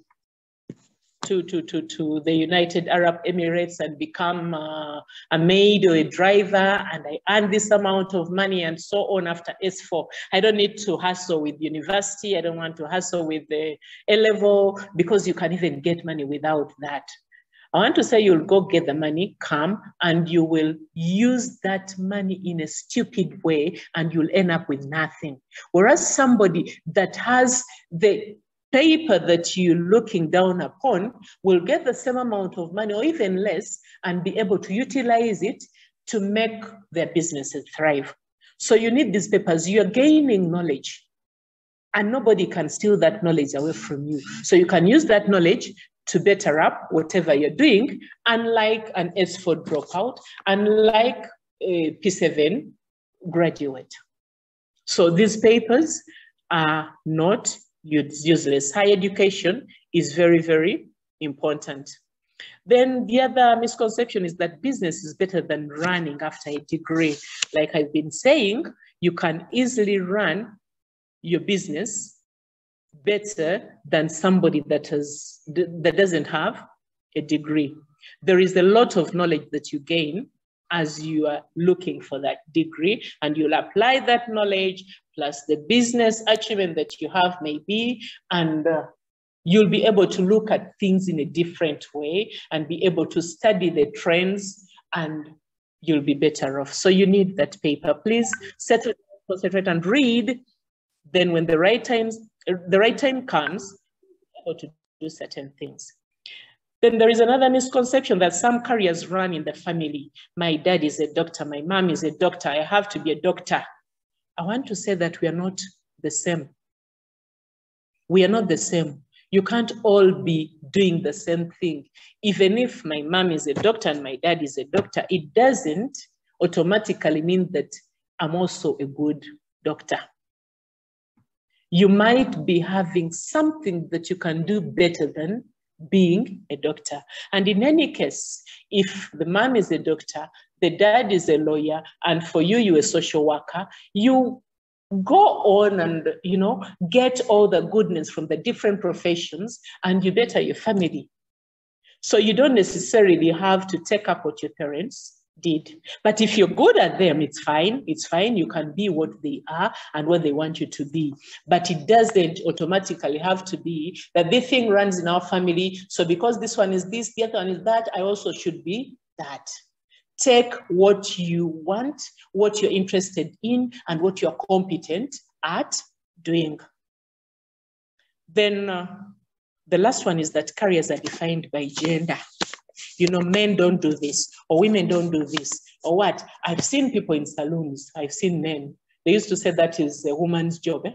the United Arab Emirates and become a maid or a driver, and I earn this amount of money and so on after S4. I don't need to hustle with university. I don't want to hustle with the A-level, because you can even get money without that. I want to say you'll go get the money, come, and you will use that money in a stupid way and you'll end up with nothing. Whereas somebody that has the paper that you're looking down upon will get the same amount of money or even less and be able to utilize it to make their businesses thrive. So you need these papers. You're gaining knowledge and nobody can steal that knowledge away from you. So you can use that knowledge to better up whatever you're doing, unlike an S4 dropout, unlike a P7 graduate. So these papers are not useless. Higher education is very, very important. Then the other misconception is that business is better than running after a degree. Like I've been saying, you can easily run your business better than somebody that doesn't have a degree. There is a lot of knowledge that you gain as you are looking for that degree, and you'll apply that knowledge plus the business achievement that you have maybe, and you'll be able to look at things in a different way and be able to study the trends, and you'll be better off. So you need that paper. Please settle, concentrate and read. Then when the right time comes, you're able to do certain things. Then there is another misconception that some careers run in the family. My dad is a doctor, my mom is a doctor, I have to be a doctor. I want to say that we are not the same. We are not the same. You can't all be doing the same thing. Even if my mom is a doctor and my dad is a doctor, it doesn't automatically mean that I'm also a good doctor. You might be having something that you can do better than being a doctor. And in any case, if the mom is a doctor, the dad is a lawyer, and for you, you're a social worker, you go on and, get all the goodness from the different professions and you better your family. So you don't necessarily have to take up what your parents did. But if you're good at them, it's fine. It's fine. You can be what they are and what they want you to be. But it doesn't automatically have to be that this thing runs in our family. So because this one is this, the other one is that, I also should be that. Take what you want, what you're interested in, and what you're competent at doing. Then the last one is that careers are defined by gender. Men don't do this, or women don't do this, or what? I've seen people in saloons, I've seen men. They used to say that is a woman's job,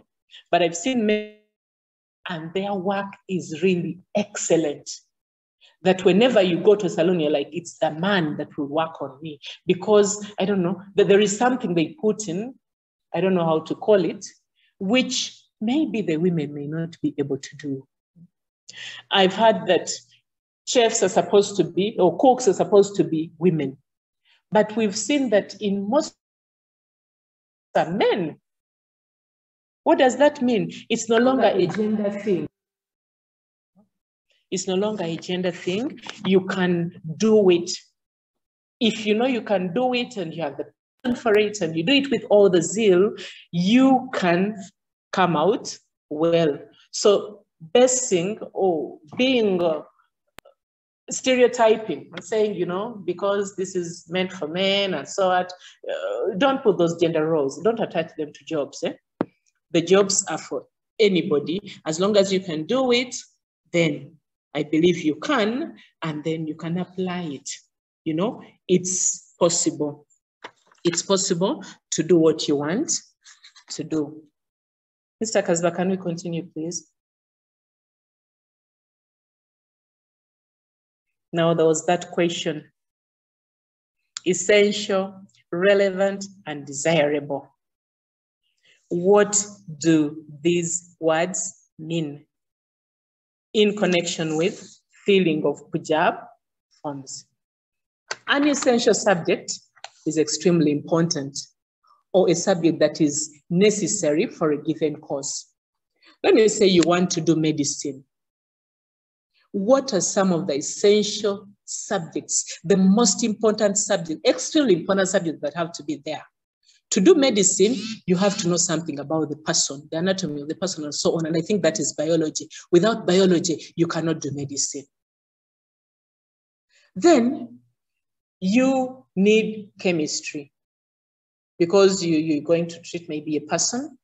but I've seen men and their work is really excellent. That whenever you go to a salon, you're like, it's the man that will work on me. Because, I don't know, that there is something they put in, I don't know how to call it, which maybe the women may not be able to do. I've heard that chefs are supposed to be, or cooks are supposed to be women. But we've seen that in most men. What does that mean? It's no longer a gender thing. It's no longer a gender thing. You can do it. If you know you can do it and you have the passion for it and you do it with all the zeal, you can come out well. So basing or being stereotyping and saying, because this is meant for men and so on, don't put those gender roles, don't attach them to jobs. The jobs are for anybody. As long as you can do it, then I believe you can, and then you can apply it. It's possible. It's possible to do what you want to do. Mr. Kasba, can we continue, please? Now, there was that question. Essential, relevant, and desirable. What do these words mean in connection with filling of PUJAB forms? An essential subject is extremely important, or a subject that is necessary for a given course. Let me say you want to do medicine. What are some of the essential subjects, the most important subject, extremely important subjects that have to be there? To do medicine, you have to know something about the person, the anatomy of the person, and so on. And I think that is biology. Without biology, you cannot do medicine. Then you need chemistry because you're going to treat maybe a person.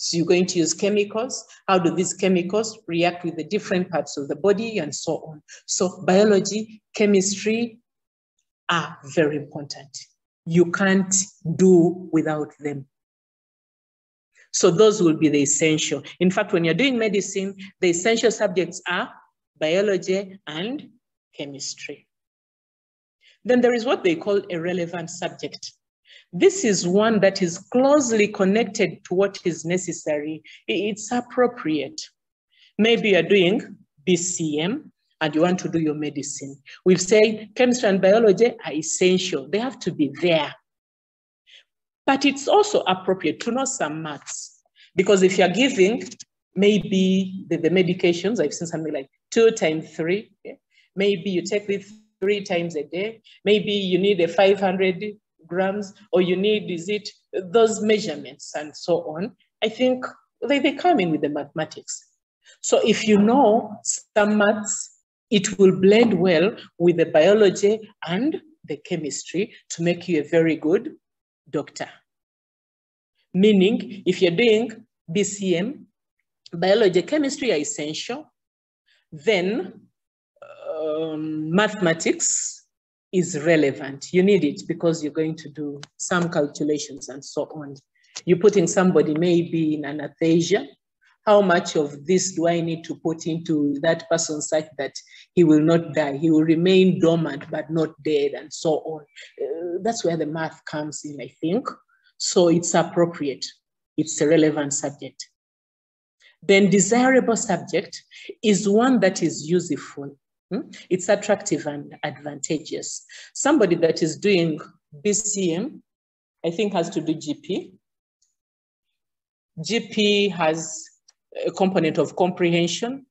So you're going to use chemicals. How do these chemicals react with the different parts of the body and so on? So biology, chemistry are very important. You can't do without them. So those will be the essential. In fact, when you're doing medicine, the essential subjects are biology and chemistry. Then there is what they call a relevant subject. This is one that is closely connected to what is necessary. It's appropriate. Maybe you're doing BCM and you want to do your medicine. We've said chemistry and biology are essential. They have to be there. But it's also appropriate to know some maths, because if you're giving maybe the medications, I've seen something like 2 times 3, yeah? Maybe you take this 3 times a day, maybe you need a 500 grams, or you need, is it those measurements and so on. I think they come in with the mathematics. So if you know some maths, it will blend well with the biology and the chemistry to make you a very good doctor. Meaning, if you're doing BCM, biology, chemistry are essential, then mathematics is relevant. You need it because you're going to do some calculations and so on. You're putting somebody maybe in anesthesia. How much of this do I need to put into that person such that he will not die? He will remain dormant but not dead and so on. That's where the math comes in, I think. So it's appropriate. It's a relevant subject. Then desirable subject is one that is useful. It's attractive and advantageous. Somebody that is doing BCM, I think, has to do GP. GP has a component of comprehension.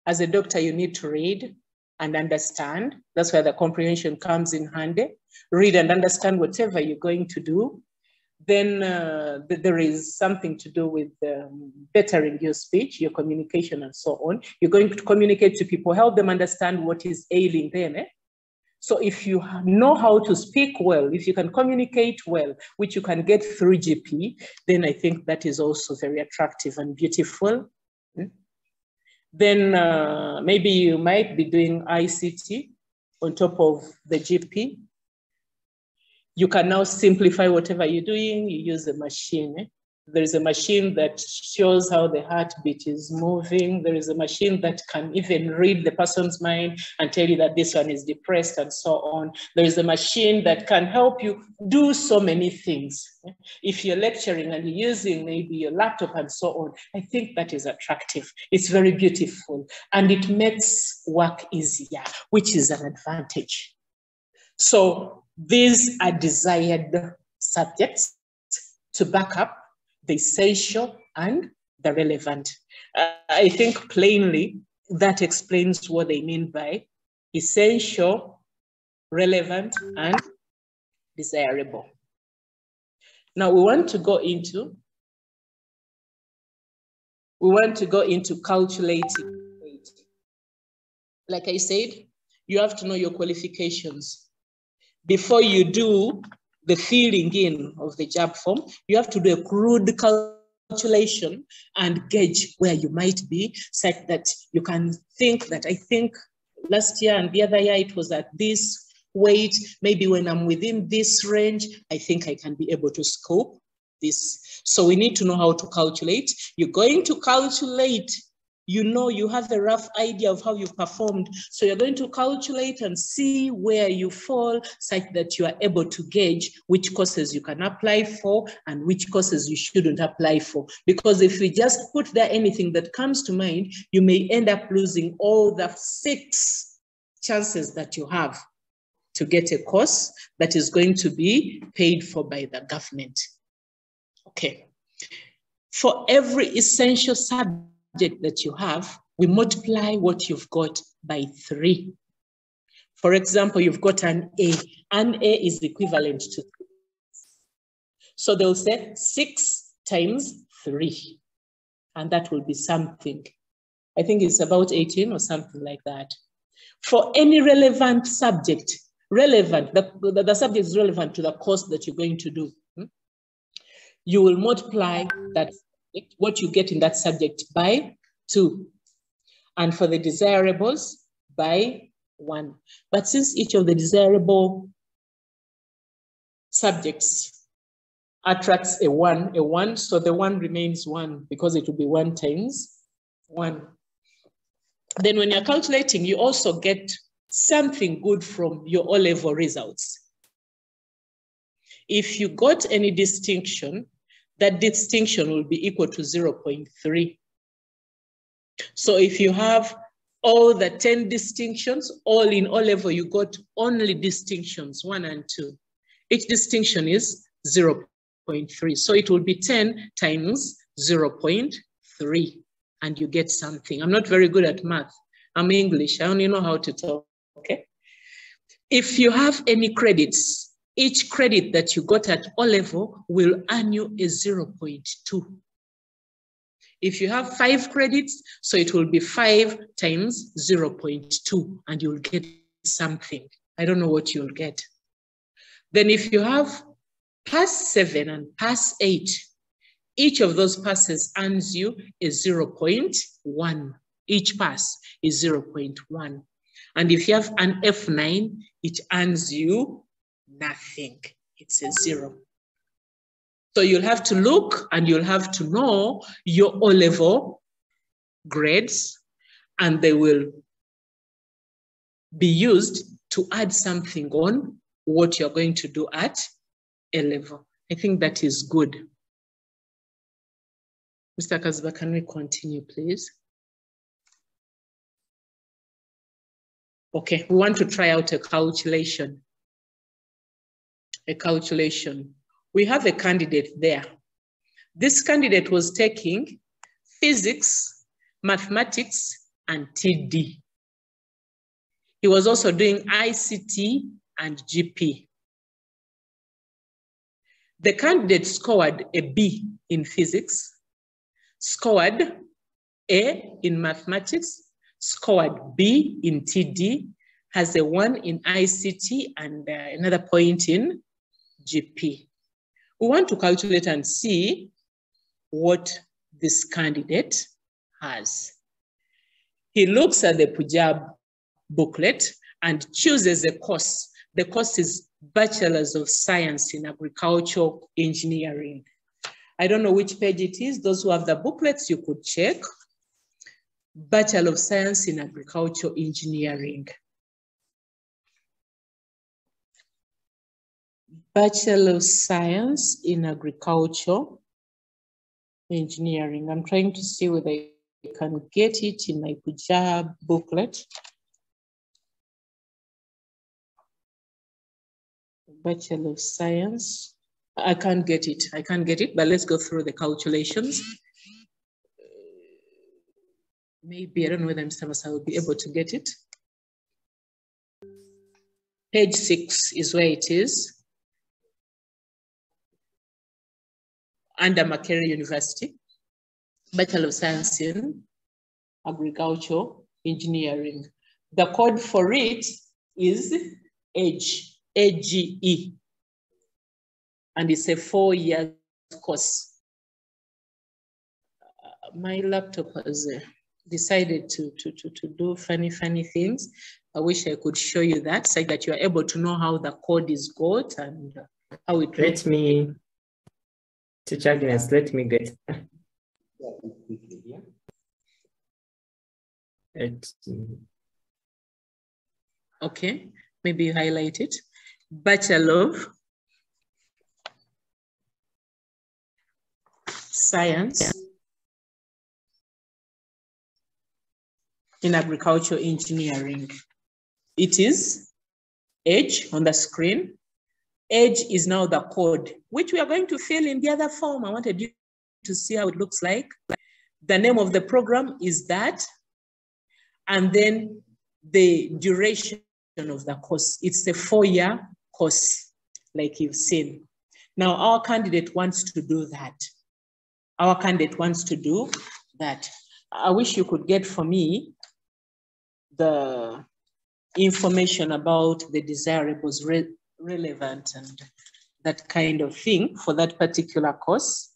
As a doctor, you need to read and understand. That's where the comprehension comes in handy. Read and understand whatever you're going to do. Then there is something to do with bettering your speech, your communication, and so on. You're going to communicate to people, help them understand what is ailing them. So if you know how to speak well, if you can communicate well, which you can get through GP, then I think that is also very attractive and beautiful. Then maybe you might be doing ICT on top of the GP. You can now simplify whatever you're doing. You use a machine. There is a machine that shows how the heartbeat is moving. There is a machine that can even read the person's mind and tell you that this one is depressed and so on. There is a machine that can help you do so many things. If you're lecturing and you're using maybe your laptop and so on, I think that is attractive. It's very beautiful and it makes work easier, which is an advantage. So these are desired subjects to back up the essential and the relevant. I think plainly that explains what they mean by essential, relevant, and desirable. Now we want to go into calculating. Like I said, you have to know your qualifications. Before you do the filling in of the JAB form, you have to do a crude calculation and gauge where you might be, such that you can think that I think last year and the other year it was at this weight. Maybe when I'm within this range, I think I can be able to scope this. So we need to know how to calculate. You're going to calculate. You know, you have a rough idea of how you performed. So you're going to calculate and see where you fall such that you are able to gauge which courses you can apply for and which courses you shouldn't apply for. Because if you just put there anything that comes to mind, you may end up losing all the 6 chances that you have to get a course that is going to be paid for by the government. Okay. For every essential subject that you have, we multiply what you've got by 3. For example, you've got an A. An A is equivalent to 6. So they'll say 6 times 3. And that will be something. I think it's about 18 or something like that. For any relevant subject, the subject is relevant to the course that you're going to do. You will multiply that what you get in that subject by 2. And for the desirables, by 1. But since each of the desirable subjects attracts a 1, so the 1 remains 1 because it will be 1 times 1. Then when you're calculating, you also get something good from your O-level results. If you got any distinction, that distinction will be equal to 0.3. So if you have all the 10 distinctions, all in O-level, you got only distinctions 1 and 2. Each distinction is 0.3. So it will be 10 times 0.3, and you get something. I'm not very good at math. I'm English. I only know how to talk, okay? If you have any credits, each credit that you got at O-level will earn you a 0.2. If you have 5 credits, so it will be 5 times 0.2, and you'll get something. I don't know what you'll get. Then if you have pass 7 and pass 8, each of those passes earns you a 0.1. Each pass is 0.1. And if you have an F9, it earns you nothing. It's a 0. So you'll have to look and you'll have to know your O-level grades, and they will be used to add something on what you're going to do at A-level. I think that is good. Mr. Kazuba, can we continue, please? Okay, we want to try out a calculation. We have a candidate there. This candidate was taking physics, mathematics, and TD. He was also doing ICT and GP. The candidate scored a B in physics, scored A in mathematics, scored B in TD, has a 1 in ICT and another point in GP. We want to calculate and see what this candidate has. He looks at the PUJAB booklet and chooses a course. The course is Bachelor's of Science in Agricultural Engineering. I don't know which page it is. Those who have the booklets, you could check. Bachelor of Science in Agricultural Engineering. Bachelor of Science in Agricultural Engineering. I'm trying to see whether I can get it in my PUJAB booklet. Bachelor of Science. I can't get it, but let's go through the calculations. Maybe, I don't know whether Mr. Masa will be able to get it. Page 6 is where it is. Under Makerere University, Bachelor of Science in Agricultural Engineering. The code for it is AGE, AGE, and it's a 4-year course. My laptop has decided to do funny things. I wish I could show you that so that you are able to know how the code is got and how it looks. Teacher Agnes, let me get it. Okay, maybe you highlight it. Bachelor of Science in Agricultural Engineering. It is H on the screen. Age is now the code, which we are going to fill in the other form. I wanted you to see how it looks like. The name of the program is that, and then the duration of the course. It's a 4-year course, like you've seen. Now, our candidate wants to do that. I wish you could get for me the information about the desirables relevant and that kind of thing for that particular course.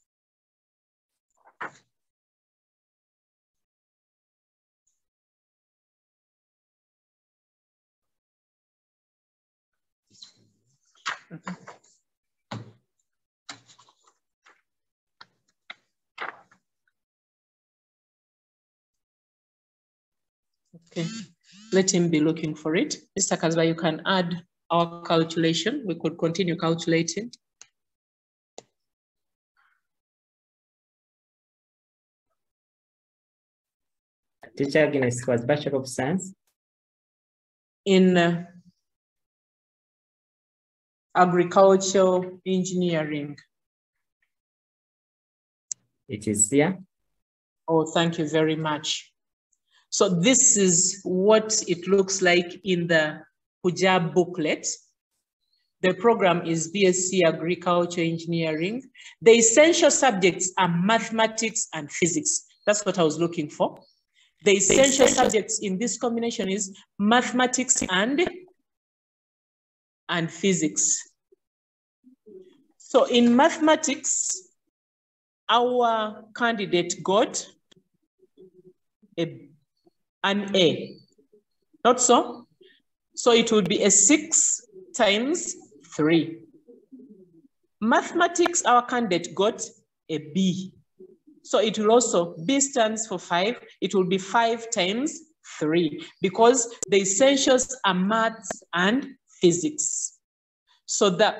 Okay, let him be looking for it. Mr. Kazba, you can add our calculation. We could continue calculating. Teacher Agnes was Bachelor of Science in agricultural engineering. It is here. Oh, thank you very much. So this is what it looks like in the PUJAB booklet. The program is BSc Agriculture Engineering. The essential subjects are mathematics and physics. That's what I was looking for. The essential subjects in this combination is mathematics and physics. So in mathematics, our candidate got an A, not so? So it would be a 6 times 3. Mathematics, our candidate got a B. So it will also, B stands for 5. It will be 5 times 3 because the essentials are maths and physics. So the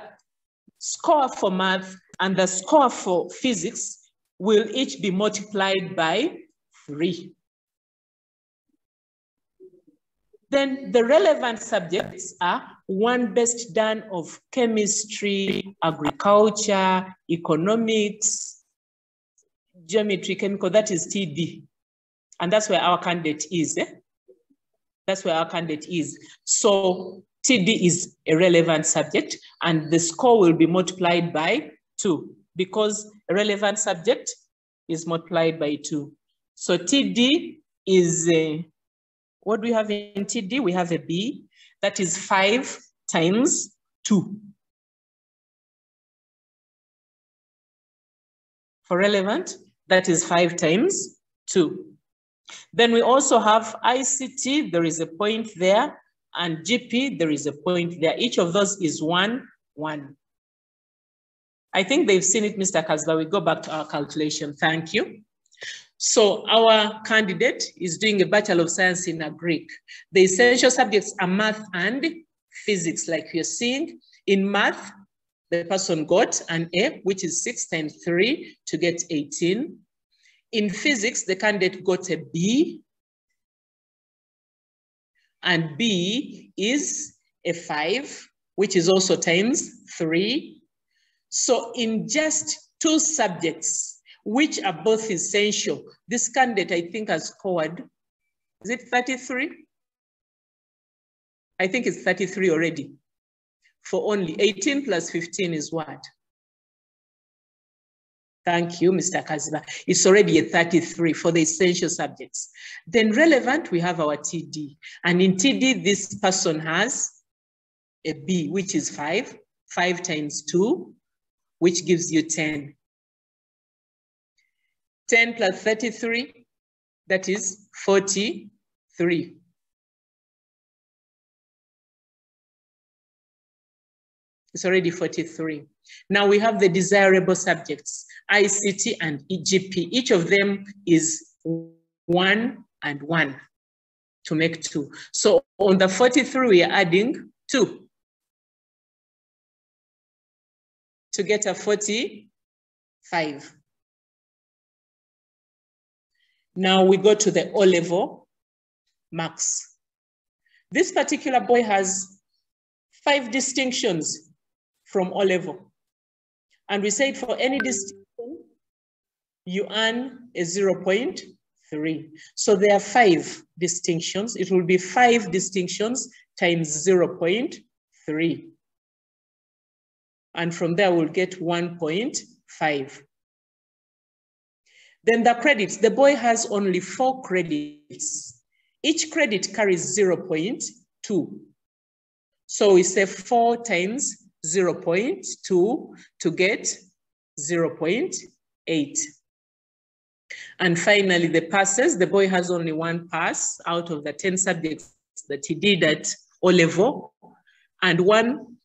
score for math and the score for physics will each be multiplied by 3. Then the relevant subjects are one best done of chemistry, agriculture, economics, geometry, chemical, that is TD. And that's where our candidate is. That's where our candidate is. So TD is a relevant subject and the score will be multiplied by 2 because a relevant subject is multiplied by 2. So TD is what do we have in TD? We have a B, that is 5 times 2. For relevant, that is 5 times 2. Then we also have ICT, there is a point there, and GP, there is a point there. Each of those is 1, 1. I think they've seen it, Mr. Kazba. We go back to our calculation. Thank you. So our candidate is doing a Bachelor of Science in Agric. The essential subjects are math and physics, like you're seeing. In math, the person got an A, which is 6 times 3 to get 18. In physics, the candidate got a B, and B is a 5, which is also times 3. So in just 2 subjects, which are both essential, this candidate, I think, has scored, is it 33? I think it's 33 already. For only 18 plus 15 is what? Thank you, Mr. Kaziba. It's already a 33 for the essential subjects. Then relevant, we have our TD. And in TD, this person has a B, which is 5. 5 times 2, which gives you 10. 10 plus 33, that is 43. It's already 43. Now we have the desirable subjects, ICT and EGP. Each of them is 1 and 1 to make 2. So on the 43, we are adding 2 to get a 45. Now we go to the O-level marks. This particular boy has 5 distinctions from O-level. And we said for any distinction, you earn a 0.3. So there are 5 distinctions. It will be 5 distinctions times 0.3. And from there, we'll get 1.5. Then the credits, the boy has only 4 credits. Each credit carries 0.2. So we say 4 times 0.2 to get 0.8. And finally, the passes, the boy has only 1 pass out of the 10 subjects that he did at O-level, and 1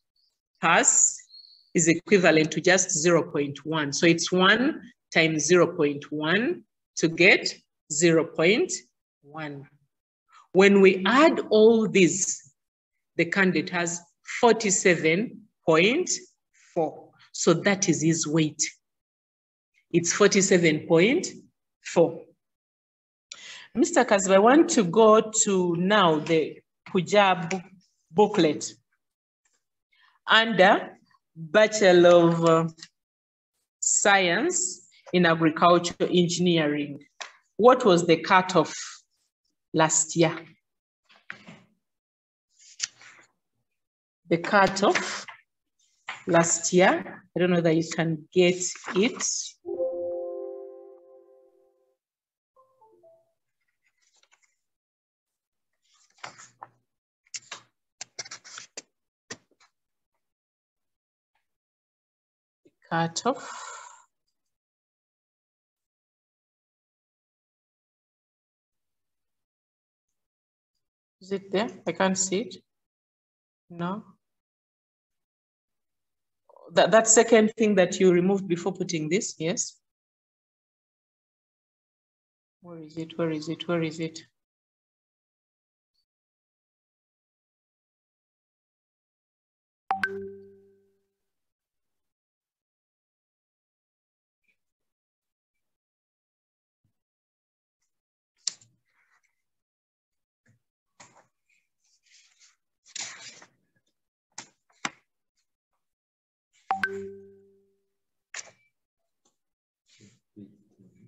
pass is equivalent to just 0.1. So it's 1 times 0.1 to get 0.1. When we add all these, the candidate has 47.4. So that is his weight. It's 47.4. Mr. Kaziba, I want to go to now the PUJAB booklet. Under Bachelor of Science in Agricultural Engineering, what was the cutoff last year? The cutoff last year, I don't know that you can get it. Cutoff. Is it there? I can't see it. No. That second thing that you removed before putting this, yes? Where is it? Where is it? Where is it?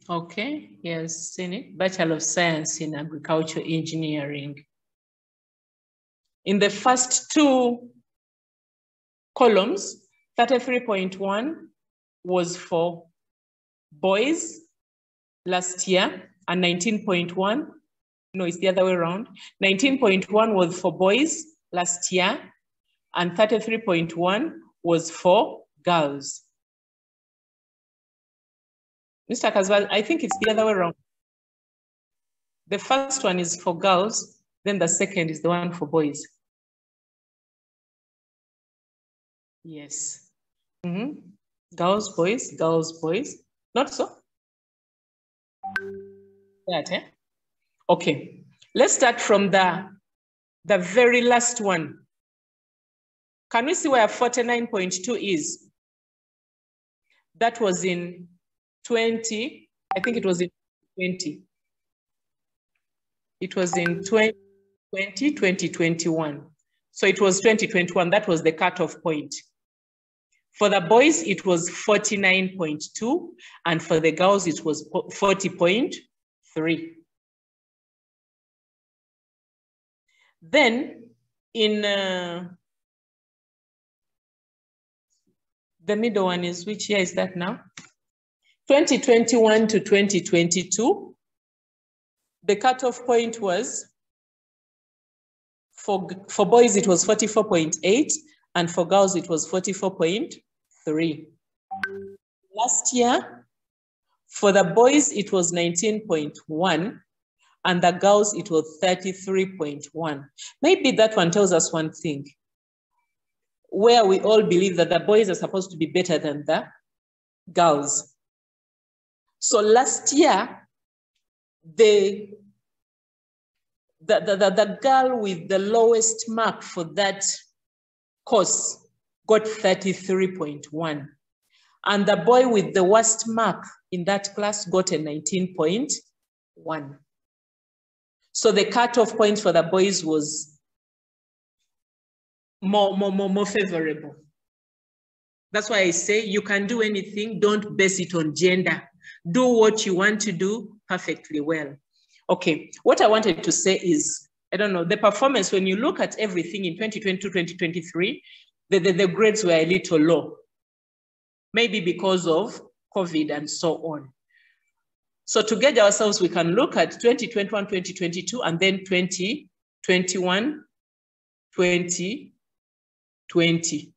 Okay, yes, seen it. Bachelor of Science in Agricultural Engineering. In the first two columns, 33.1 was for boys last year, and 19.1, no, it's the other way around. 19.1 was for boys last year, and 33.1 was for girls. Mr. Kaziba, I think it's the other way around. The first one is for girls, then the second is the one for boys. Yes. Girls, boys, not so? That, eh? Okay, let's start from the very last one. Can we see where 49.2 is? That was in 20, I think it was in 20. It was in 2021. So it was 2021, that was the cutoff point. For the boys, it was 49.2, and for the girls, it was 40.3. Then in the middle one is, which year is that now? 2021 to 2022, the cutoff point was, for boys, it was 44.8, and for girls, it was 44.3. Last year, for the boys, it was 19.1, and the girls, it was 33.1. Maybe that one tells us one thing, where we all believe that the boys are supposed to be better than the girls. So last year, the girl with the lowest mark for that course got 33.1. And the boy with the worst mark in that class got a 19.1. So the cutoff point for the boys was more favorable. That's why I say you can do anything, don't base it on gender. Do what you want to do perfectly well. Okay, what I wanted to say is, I don't know, the performance, when you look at everything in 2022, 2023, the grades were a little low. Maybe because of COVID and so on. So to gauge ourselves, we can look at 2021, 2022, and then 2021, 2020.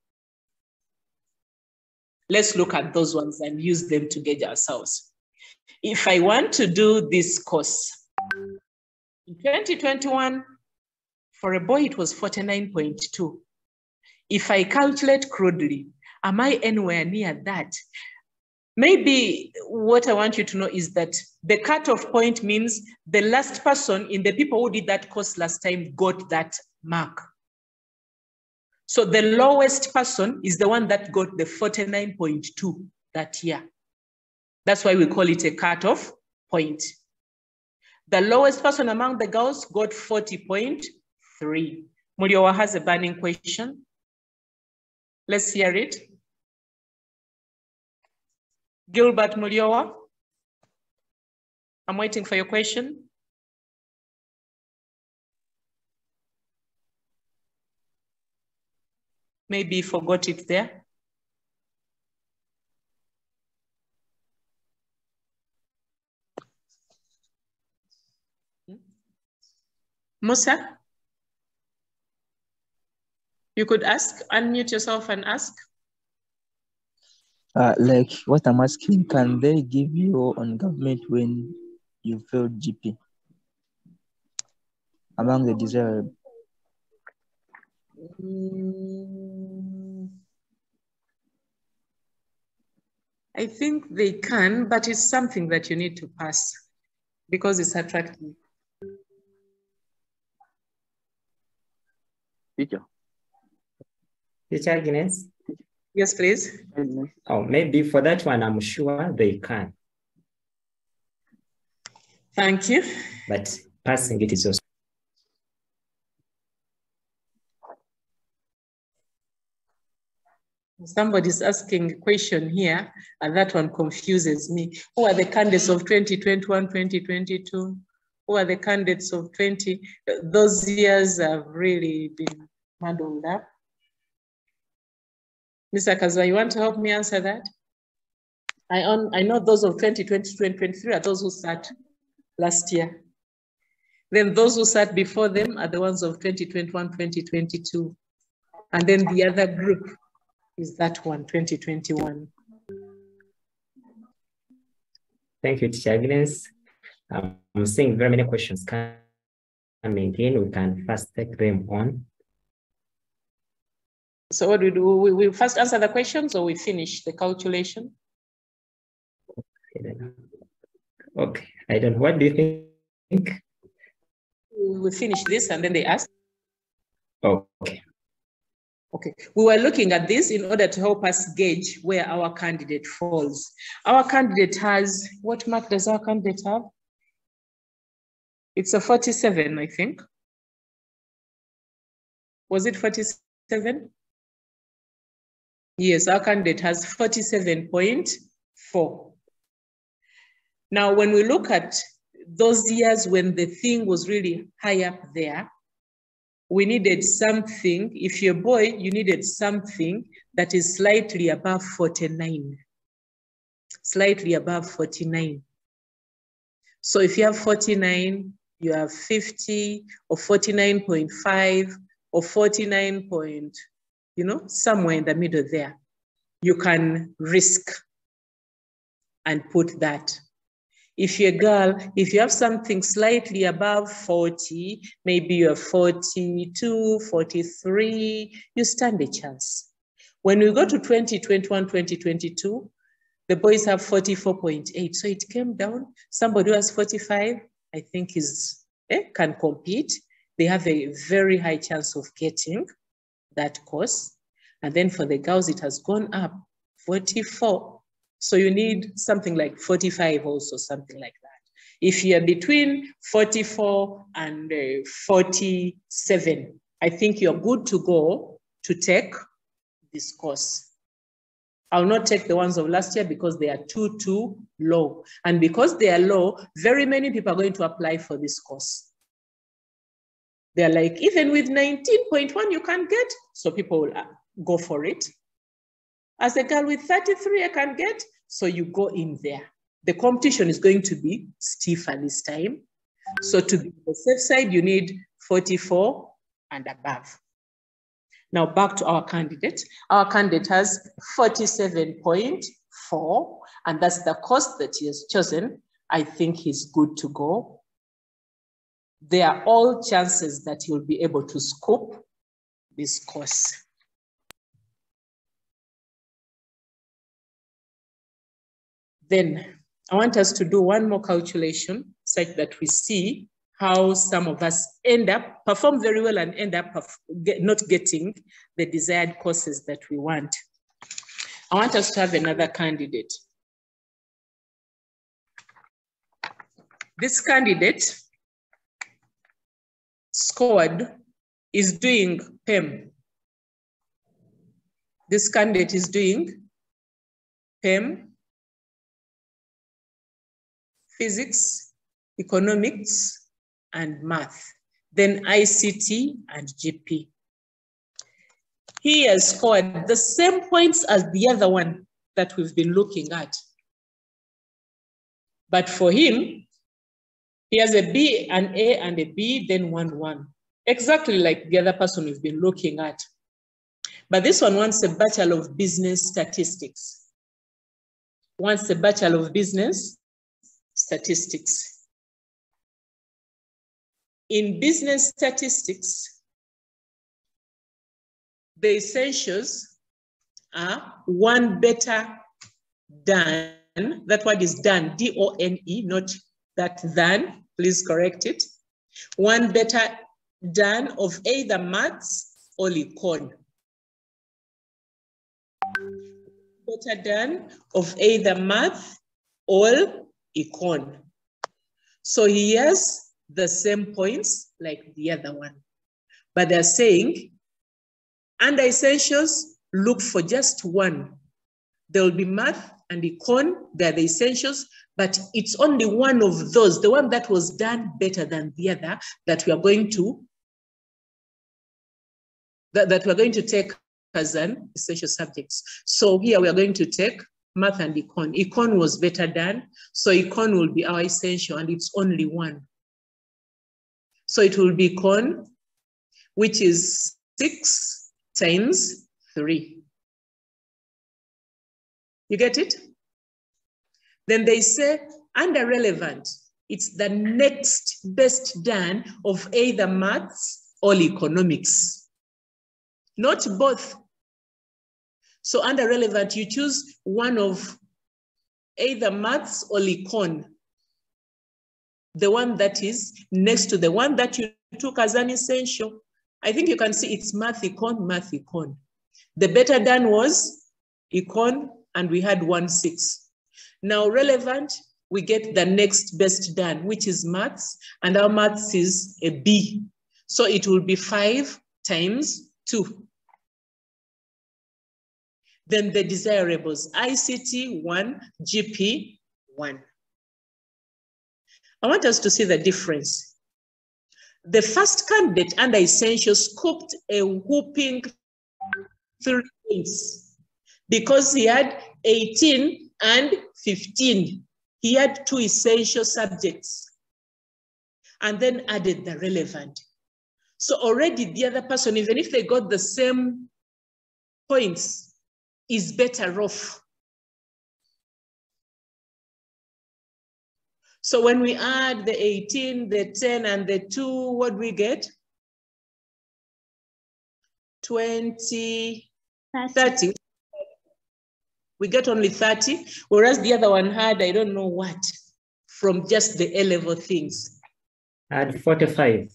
Let's look at those ones and use them to gauge ourselves. If I want to do this course, in 2021, for a boy, it was 49.2. If I calculate crudely, Am I anywhere near that? Maybe what I want you to know is that the cutoff point means the last person in the people who did that course last time got that mark. So the lowest person is the one that got the 49.2 that year. That's why we call it a cutoff point. The lowest person among the girls got 40.3. Muliowa has a burning question. Let's hear it. Gilbert Muliowa, I'm waiting for your question. Maybe you forgot it there. Musa, you could ask, unmute yourself and ask. Like what I'm asking, can they give you on government when you failed GP among the desirable? I think they can, but it's something that you need to pass because it's attractive. Teacher Agnes? Yes, please. Oh, maybe for that one, I'm sure they can. Thank you. But passing it is also. Somebody's asking a question here, and that one confuses me. Who are the candidates of 2021, 2022? Who are the candidates of 20? Those years have really been muddled up. Mr. Kazwa, you want to help me answer that? I know those of 2020, 2023 are those who sat last year. Then those who sat before them are the ones of 2021, 2022. And then the other group is that one, 2021. Thank you, Teacher Agnes. I'm seeing very many questions coming in. We can first take them on. So what do we do? We first answer the questions or we finish the calculation? Okay, I don't know. What do you think? We finish this and then they ask. Okay. Okay, we were looking at this in order to help us gauge where our candidate falls. Our candidate has, what mark does our candidate have? It's a 47, I think. Was it 47? Yes, our candidate has 47.4. Now, when we look at those years when the thing was really high up there, we needed something. If you're a boy, you needed something that is slightly above 49. Slightly above 49. So if you have 49, you have 50 or 49.5 or 49 point, somewhere in the middle there. You can risk and put that. If you're a girl, if you have something slightly above 40, maybe you're 42, 43, you stand a chance. When we go to 2021, 2022, the boys have 44.8. So it came down. Somebody who has 45, I think can compete. They have a very high chance of getting that course. And then for the girls, it has gone up 44. So you need something like 45 also, something like that. If you're between 44 and 47, I think you're good to go to take this course. I'll not take the ones of last year because they are too low. And because they are low, very many people are going to apply for this course. They're like, even with 19.1, you can't get, so people will go for it. As a girl with 33, I can get, so you go in there. The competition is going to be stiffer this time. So to be on the safe side, you need 44 and above. Now back to our candidate. Our candidate has 47.4, and that's the course that he has chosen. I think he's good to go. There are all chances that he'll be able to scope this course. Then I want us to do one more calculation such that we see how some of us perform very well and end up not getting the desired courses that we want. I want us to have another candidate. This candidate is doing PEM. This candidate is doing PEM, physics, economics, and math, then ICT and GP. He has scored the same points as the other one that we've been looking at. But for him, he has a B, an A, and a B, then 1-1. Exactly like the other person we've been looking at. But this one wants a Bachelor of Business Statistics. Wants a Bachelor of Business Statistics. In business statistics, the essentials are one better than, that word is done, D-O-N-E, not that than, please correct it. One better than of either maths or econ. Better than of either math or econ. So he has the same points like the other one. But they're saying, under essentials, look for just one. There will be math and econ, they're the essentials, but it's only one of those, the one that was done better than the other, that we are going to take as an essential subjects. So here we are going to take math and econ. Econ was better done, so econ will be our essential, and it's only one. So it will be econ, which is 6 times 3. You get it? Then they say, under relevant, it's the next best done of either maths or economics. Not both. So under relevant, you choose one of either maths or econ. The one that is next to the one that you took as an essential. I think you can see it's math, econ, math, econ. The better done was econ, and we had 1-6. Now relevant, we get the next best done, which is maths, and our maths is a B. So it will be 5 times 2. Then the desirables, ICT 1, GP 1. I want us to see the difference. The first candidate under essentials scooped a whooping 3 points because he had 18 and 15. He had 2 essential subjects and then added the relevant. So already the other person, even if they got the same points, is better off. So when we add the 18, the 10, and the 2, what do we get? 20, 30. We get only 30, whereas the other one had, I don't know what, from just the A-level things. Had 45.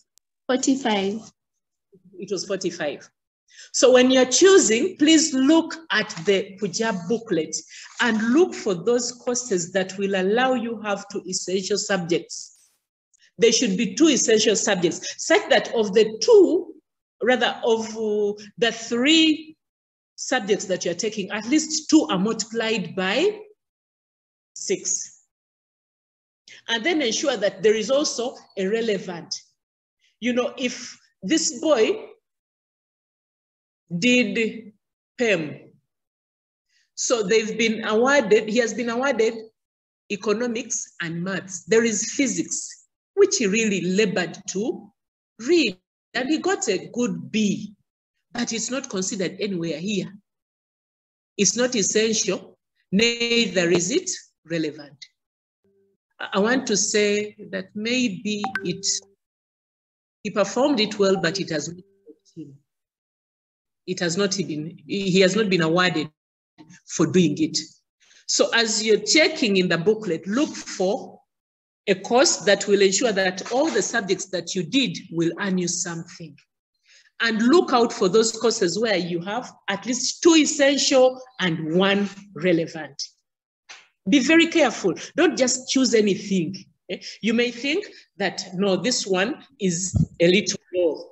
45. It was 45. So when you're choosing, please look at the PUJAB booklet and look for those courses that will allow you have 2 essential subjects. There should be 2 essential subjects, such that of the 3 subjects that you're taking, at least 2 are multiplied by 6. And then ensure that there is also a relevant. You know, if this boy did PEM, so they've been awarded, he has been awarded economics and maths. There is physics, which he really labored to read, and he got a good B, but it's not considered anywhere here. It's not essential, neither is it relevant. I want to say that maybe he performed it well, but it has not helped him. He has not been awarded for doing it. So as you're checking in the booklet, look for a course that will ensure that all the subjects that you did will earn you something. And look out for those courses where you have at least 2 essential and 1 relevant. Be very careful. Don't just choose anything. You may think that, no, this one is a little low.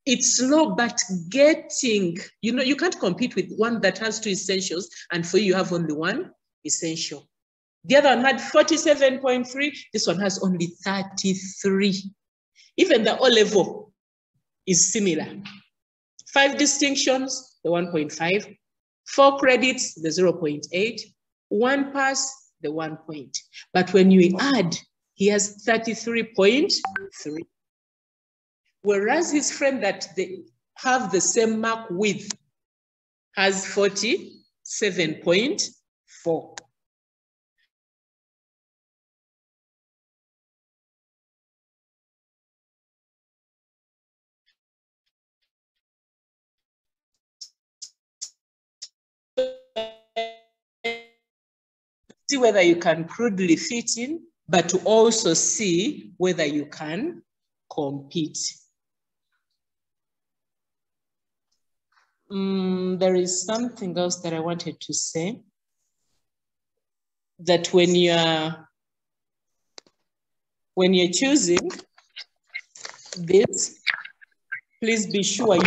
It's low, but getting, you can't compete with one that has 2 essentials and for you have only 1 essential. The other one had 47.3. This one has only 33. Even the O-level is similar. 5 distinctions, the 1.5. 4 credits, the 0.8. 1 pass, the 1 point. But when you add, he has 33.3. Whereas his friend that they have the same mark with has 47.4. See whether you can crudely fit in, but to also see whether you can compete. There is something else that I wanted to say, that when you're choosing this, please be sure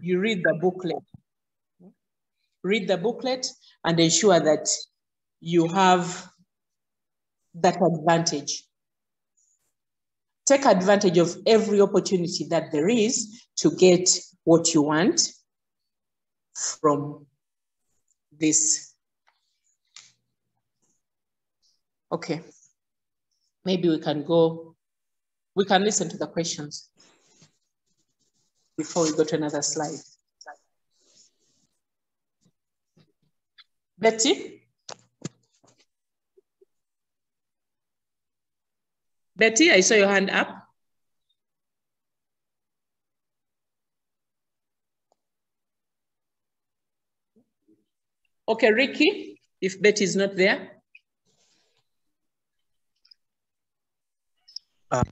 you read the booklet. Read the booklet and ensure that you have that advantage. Take advantage of every opportunity that there is to get what you want from this. Okay, maybe we can listen to the questions before we go to another slide. Betty? Betty, I saw your hand up. Okay, Ricky, if Betty is not there.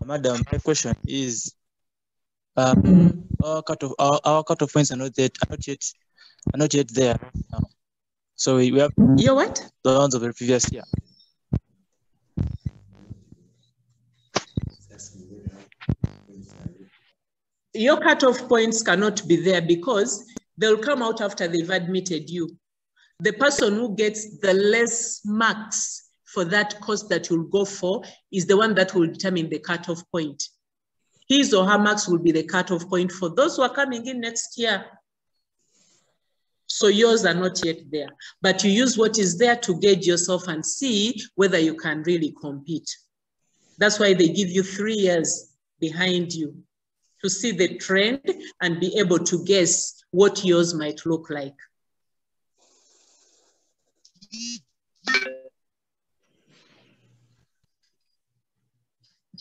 Madam, my question is, our cutoff points are not yet there now. So we have your what? The ones of the previous year. Your cutoff points cannot be there because they'll come out after they've admitted you. The person who gets the less marks for that course that you'll go for is the one that will determine the cutoff point. His or her marks will be the cutoff point for those who are coming in next year. So yours are not yet there, but you use what is there to gauge yourself and see whether you can really compete. That's why they give you 3 years behind you to see the trend and be able to guess what yours might look like.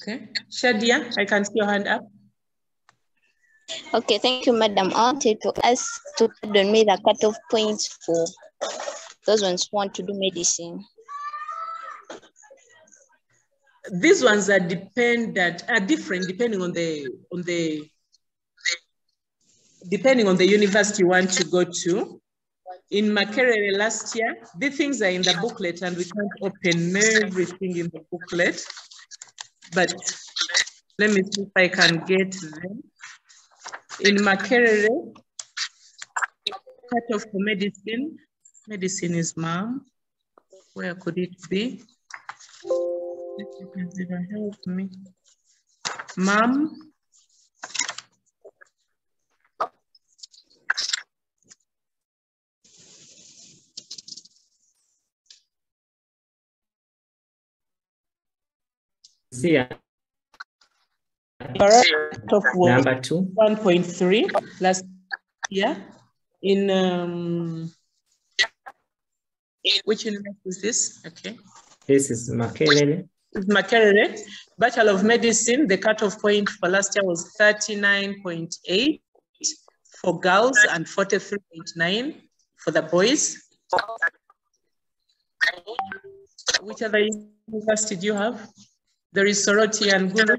Okay, Shadia, I can see your hand up. Okay, thank you, Madam. I wanted to ask to pardon me the cutoff points for those ones who want to do medicine. These ones are different depending on the university you want to go to. In Makerere last year, these things are in the booklet and we can't open everything in the booklet. But let me see if I can get them. In Makerere, cutoff for medicine. Medicine is mom. Where could it be? Help me. Mom. Yeah. Number 2, 1.3 last year. In which university is this? Okay. This is Makerere. It's Makerere. Bachelor of Medicine, the cutoff point for last year was 39.8 for girls and 43.9 for the boys. Which other university do you have? There is Soroti and Gulu.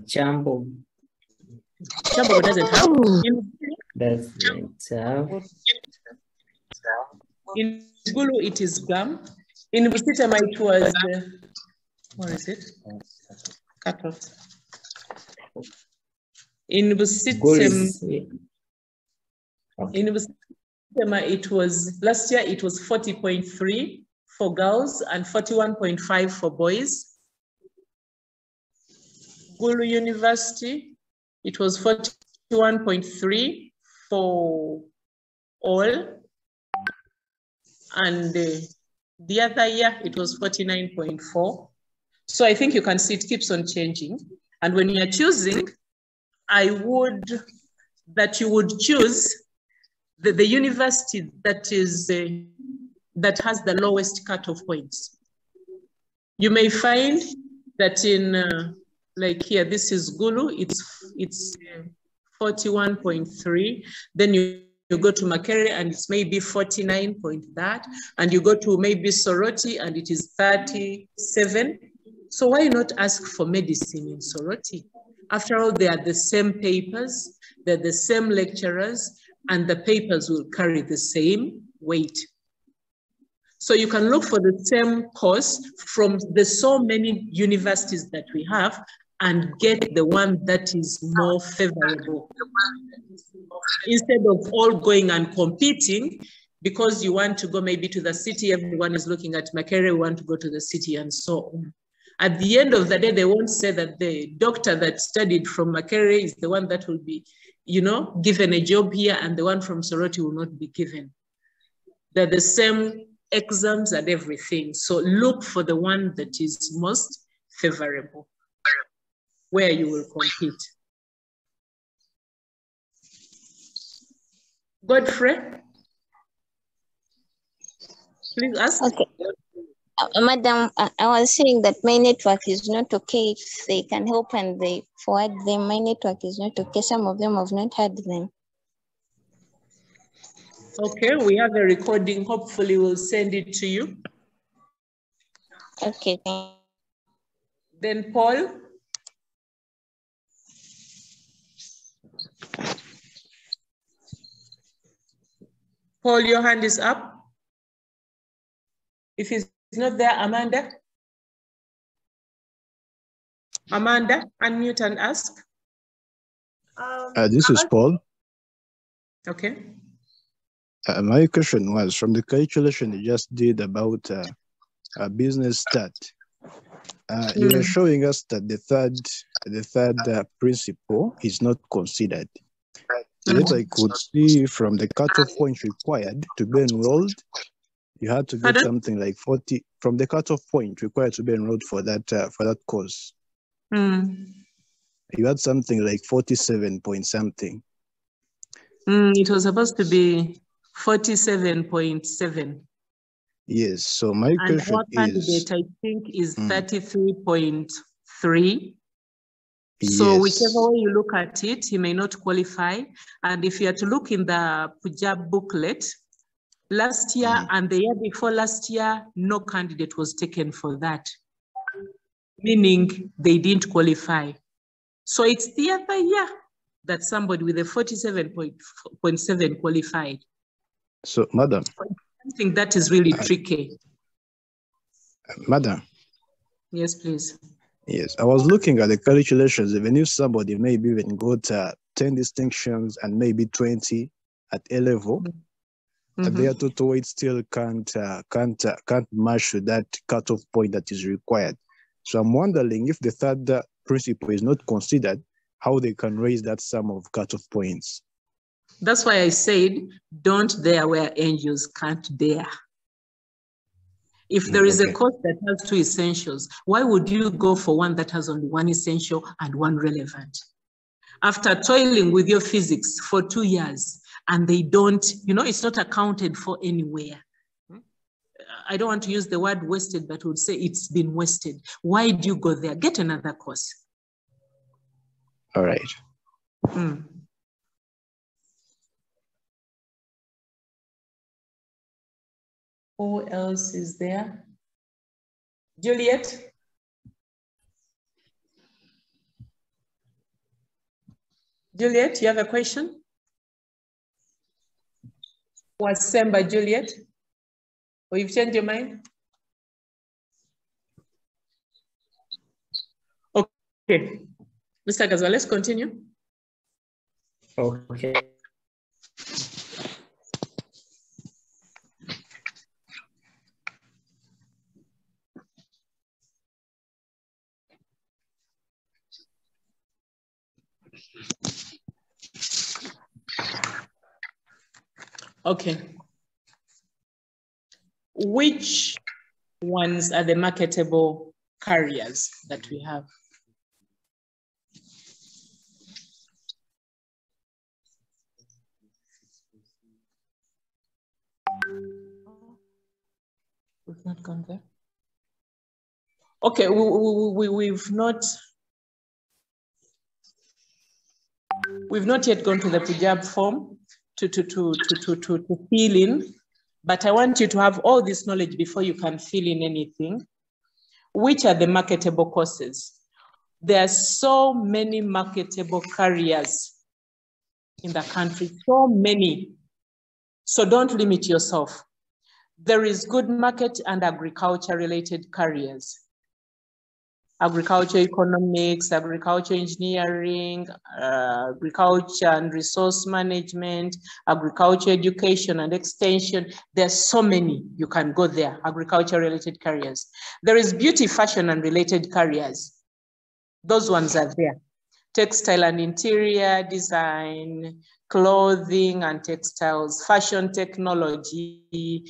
Jambo. Jambo doesn't have. Doesn't have. In Gulu, it is GAM. In Busitama, it was, what is it? Cutoff. In Busitama, it was, last year, it was 40.3 for girls and 41.5 for boys. Gulu University, it was 41.3 for all. And the other year, it was 49.4. So I think you can see it keeps on changing. And when you're choosing, that you would choose the university that is, that has the lowest cutoff points. You may find that in, like here, this is Gulu, it's 41.3. Then you go to Makerere and it's maybe 49 point that, and you go to maybe Soroti and it is 37. So why not ask for medicine in Soroti? After all, they are the same papers, they're the same lecturers, and the papers will carry the same weight. So you can look for the same course from the so many universities that we have and get the one that is more favorable. Instead of all going and competing, because you want to go maybe to the city, everyone is looking at Makerere, we want to go to the city and so on. At the end of the day, they won't say that the doctor that studied from Makerere is the one that will be, you know, given a job here, and the one from Soroti will not be given. They're the same exams and everything. So look for the one that is most favorable, where you will compete. Godfrey, please ask. Okay. Madam, I was saying that my network is not okay. If they can help and they forward them, my network is not okay. Some of them have not had them. Okay, we have a recording. Hopefully we'll send it to you. Okay. Then Paul. Paul, your hand is up. If it's not there, Amanda. Amanda, unmute and ask. This is Paul. Okay. My question was from the calculation you just did about a business stat. You were showing us that the third principle is not considered. Yet I could see from the cutoff point required to be enrolled, you had to get something like 40 from the cutoff point required to be enrolled for that course. You had something like 47 point something. It was supposed to be 47.7. Yes. So my question our candidate, I think, is 33.3. So whichever way you look at it, he may not qualify. And if you are to look in the PUJAB booklet, last year and the year before last year, no candidate was taken for that, meaning they didn't qualify. So it's the other year that somebody with a 47.7 qualified. So, madam. I think that is really tricky. Madam. Yes, please. Yes, I was looking at the calculations. Even if somebody maybe even got 10 distinctions and maybe 20 at A level, their total weight still can't match to that cutoff point that is required. So I'm wondering if the third principle is not considered, how they can raise that sum of cutoff points. That's why I said, don't dare where angels can't dare. If there is a course that has 2 essentials, why would you go for one that has only 1 essential and 1 relevant? After toiling with your physics for 2 years and they don't, you know, it's not accounted for anywhere. I don't want to use the word wasted, but would say it's been wasted. Why do you go there? Get another course. All right. Who else is there? Juliet? Juliet, you have a question? Was sent by Juliet? Or you've changed your mind? Okay. Mr. Gazwa, let's continue. Okay. Okay. Which ones are the marketable carriers that we have? We've not gone there. Okay, we've not yet gone to the PUJAB form to fill in, but I want you to have all this knowledge before you can fill in anything. Which are the marketable courses? There are so many marketable carriers in the country, so many. So don't limit yourself. There is good market and agriculture related carriers. Agriculture economics, agriculture engineering, agriculture and resource management, agriculture education and extension. There's so many, you can go there, agriculture related carriers. There is beauty, fashion and related carriers. Those ones are there. Textile and interior design, clothing and textiles, fashion technology.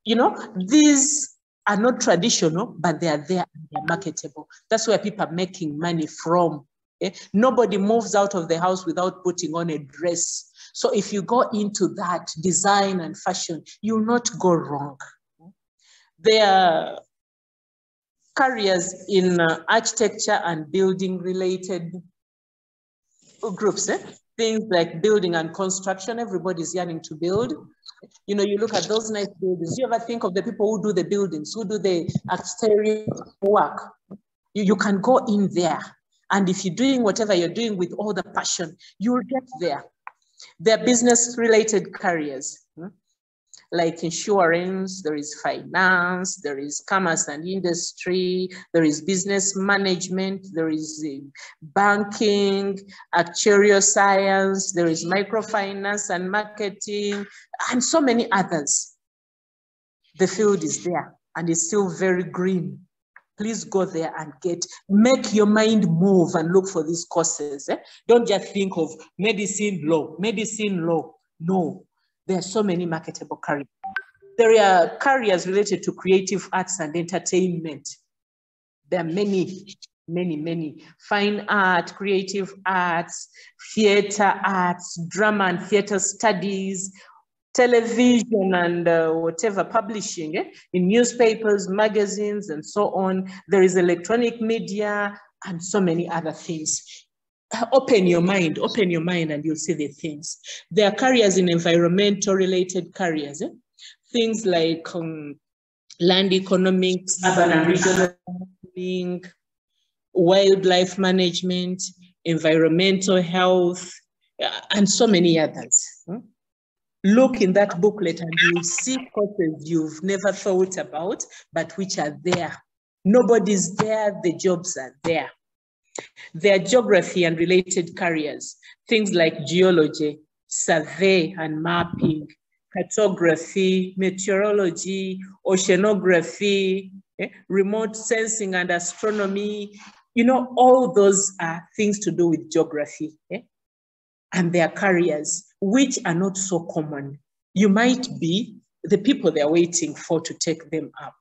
You know, these are not traditional, but they are there and they're marketable. That's where people are making money from. Okay? Nobody moves out of the house without putting on a dress. So if you go into that design and fashion, you'll not go wrong. There are carriers in architecture and building related groups. Things like building and construction, everybody's yearning to build. You know, you look at those nice buildings. You ever think of the people who do the buildings, who do the exterior work? You can go in there. And if you're doing whatever you're doing with all the passion, you'll get there. There are business-related careers, like insurance, there is finance, there is commerce and industry, there is business management, there is banking, actuarial science, there is microfinance and marketing, and so many others. The field is there and it's still very green. Please go there and make your mind move and look for these courses. Don't just think of medicine law. No. There are so many marketable careers. There are careers related to creative arts and entertainment. There are many. Fine art, creative arts, theater arts, drama and theater studies, television and whatever, publishing, in newspapers, magazines, and so on. There is electronic media and so many other things. Open your mind and you'll see the things. There are careers in environmental related careers. Things like land economics, urban and regional planning, wildlife management, environmental health, and so many others. Look in that booklet and you'll see courses you've never thought about, but which are there. Nobody's there, the jobs are there. There are geography and related careers, things like geology, survey and mapping, cartography, meteorology, oceanography, remote sensing and astronomy. You know, all those are things to do with geography. And there are careers which are not so common. You might be the people they're waiting for to take them up.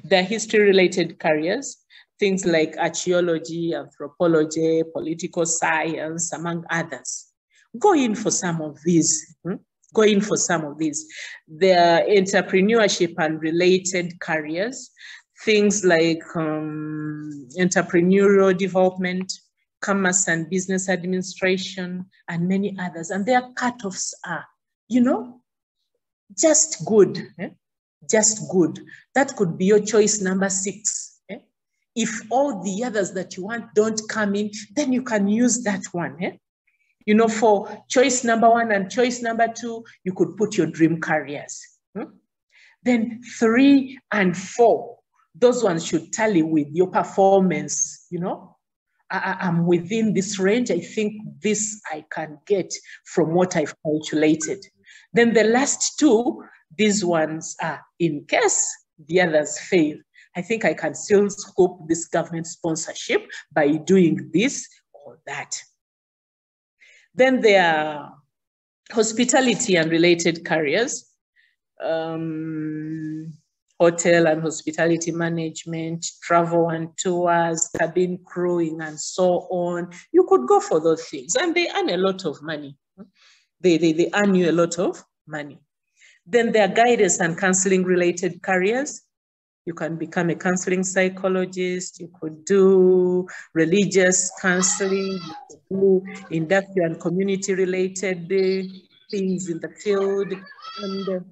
There are history-related careers, things like archaeology, anthropology, political science, among others. Go in for some of these. Go in for some of these. There are entrepreneurship and related careers, things like entrepreneurial development, commerce and business administration, and many others. And their cutoffs are, you know, just good, just good. That could be your choice number 6. If all the others that you want don't come in, then you can use that one. You know, for choice number 1 and choice number 2, you could put your dream careers. Then 3 and 4, those ones should tally with your performance. You know, I'm within this range. I think this I can get from what I've calculated. Then the last 2, these ones are in case the others fail. I think I can still scope this government sponsorship by doing this or that. Then there are hospitality and related careers, hotel and hospitality management, travel and tours, cabin crewing, and so on. You could go for those things, and they earn a lot of money. They earn you a lot of money. Then there are guidance and counseling related careers. You can become a counseling psychologist. You could do religious counseling. You could do industrial and community related things in the field, and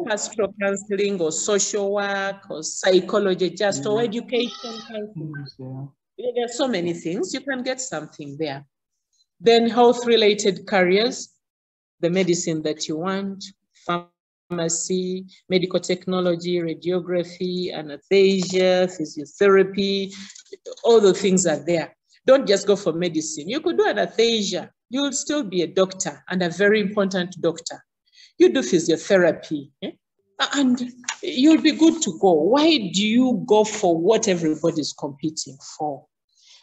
pastoral counseling or social work or psychology, just or education counseling. There are so many things. You can get something there. Then health related careers, the medicine that you want, pharmacy, medical technology, radiography, anesthesia, physiotherapy, all the things are there. Don't just go for medicine. You could do anesthesia. You'll still be a doctor, and a very important doctor. You do physiotherapy, and you'll be good to go. Why do you go for what everybody's competing for?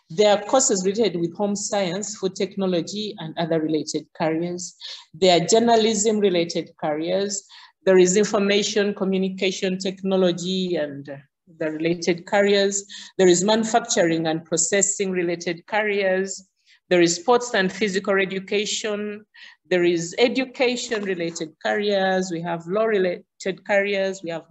There are courses related with home science, food technology, and other related careers. There are journalism related careers. There is information communication technology and the related careers. There is manufacturing and processing related careers. There is sports and physical education. There is education related careers. We have law related careers. We have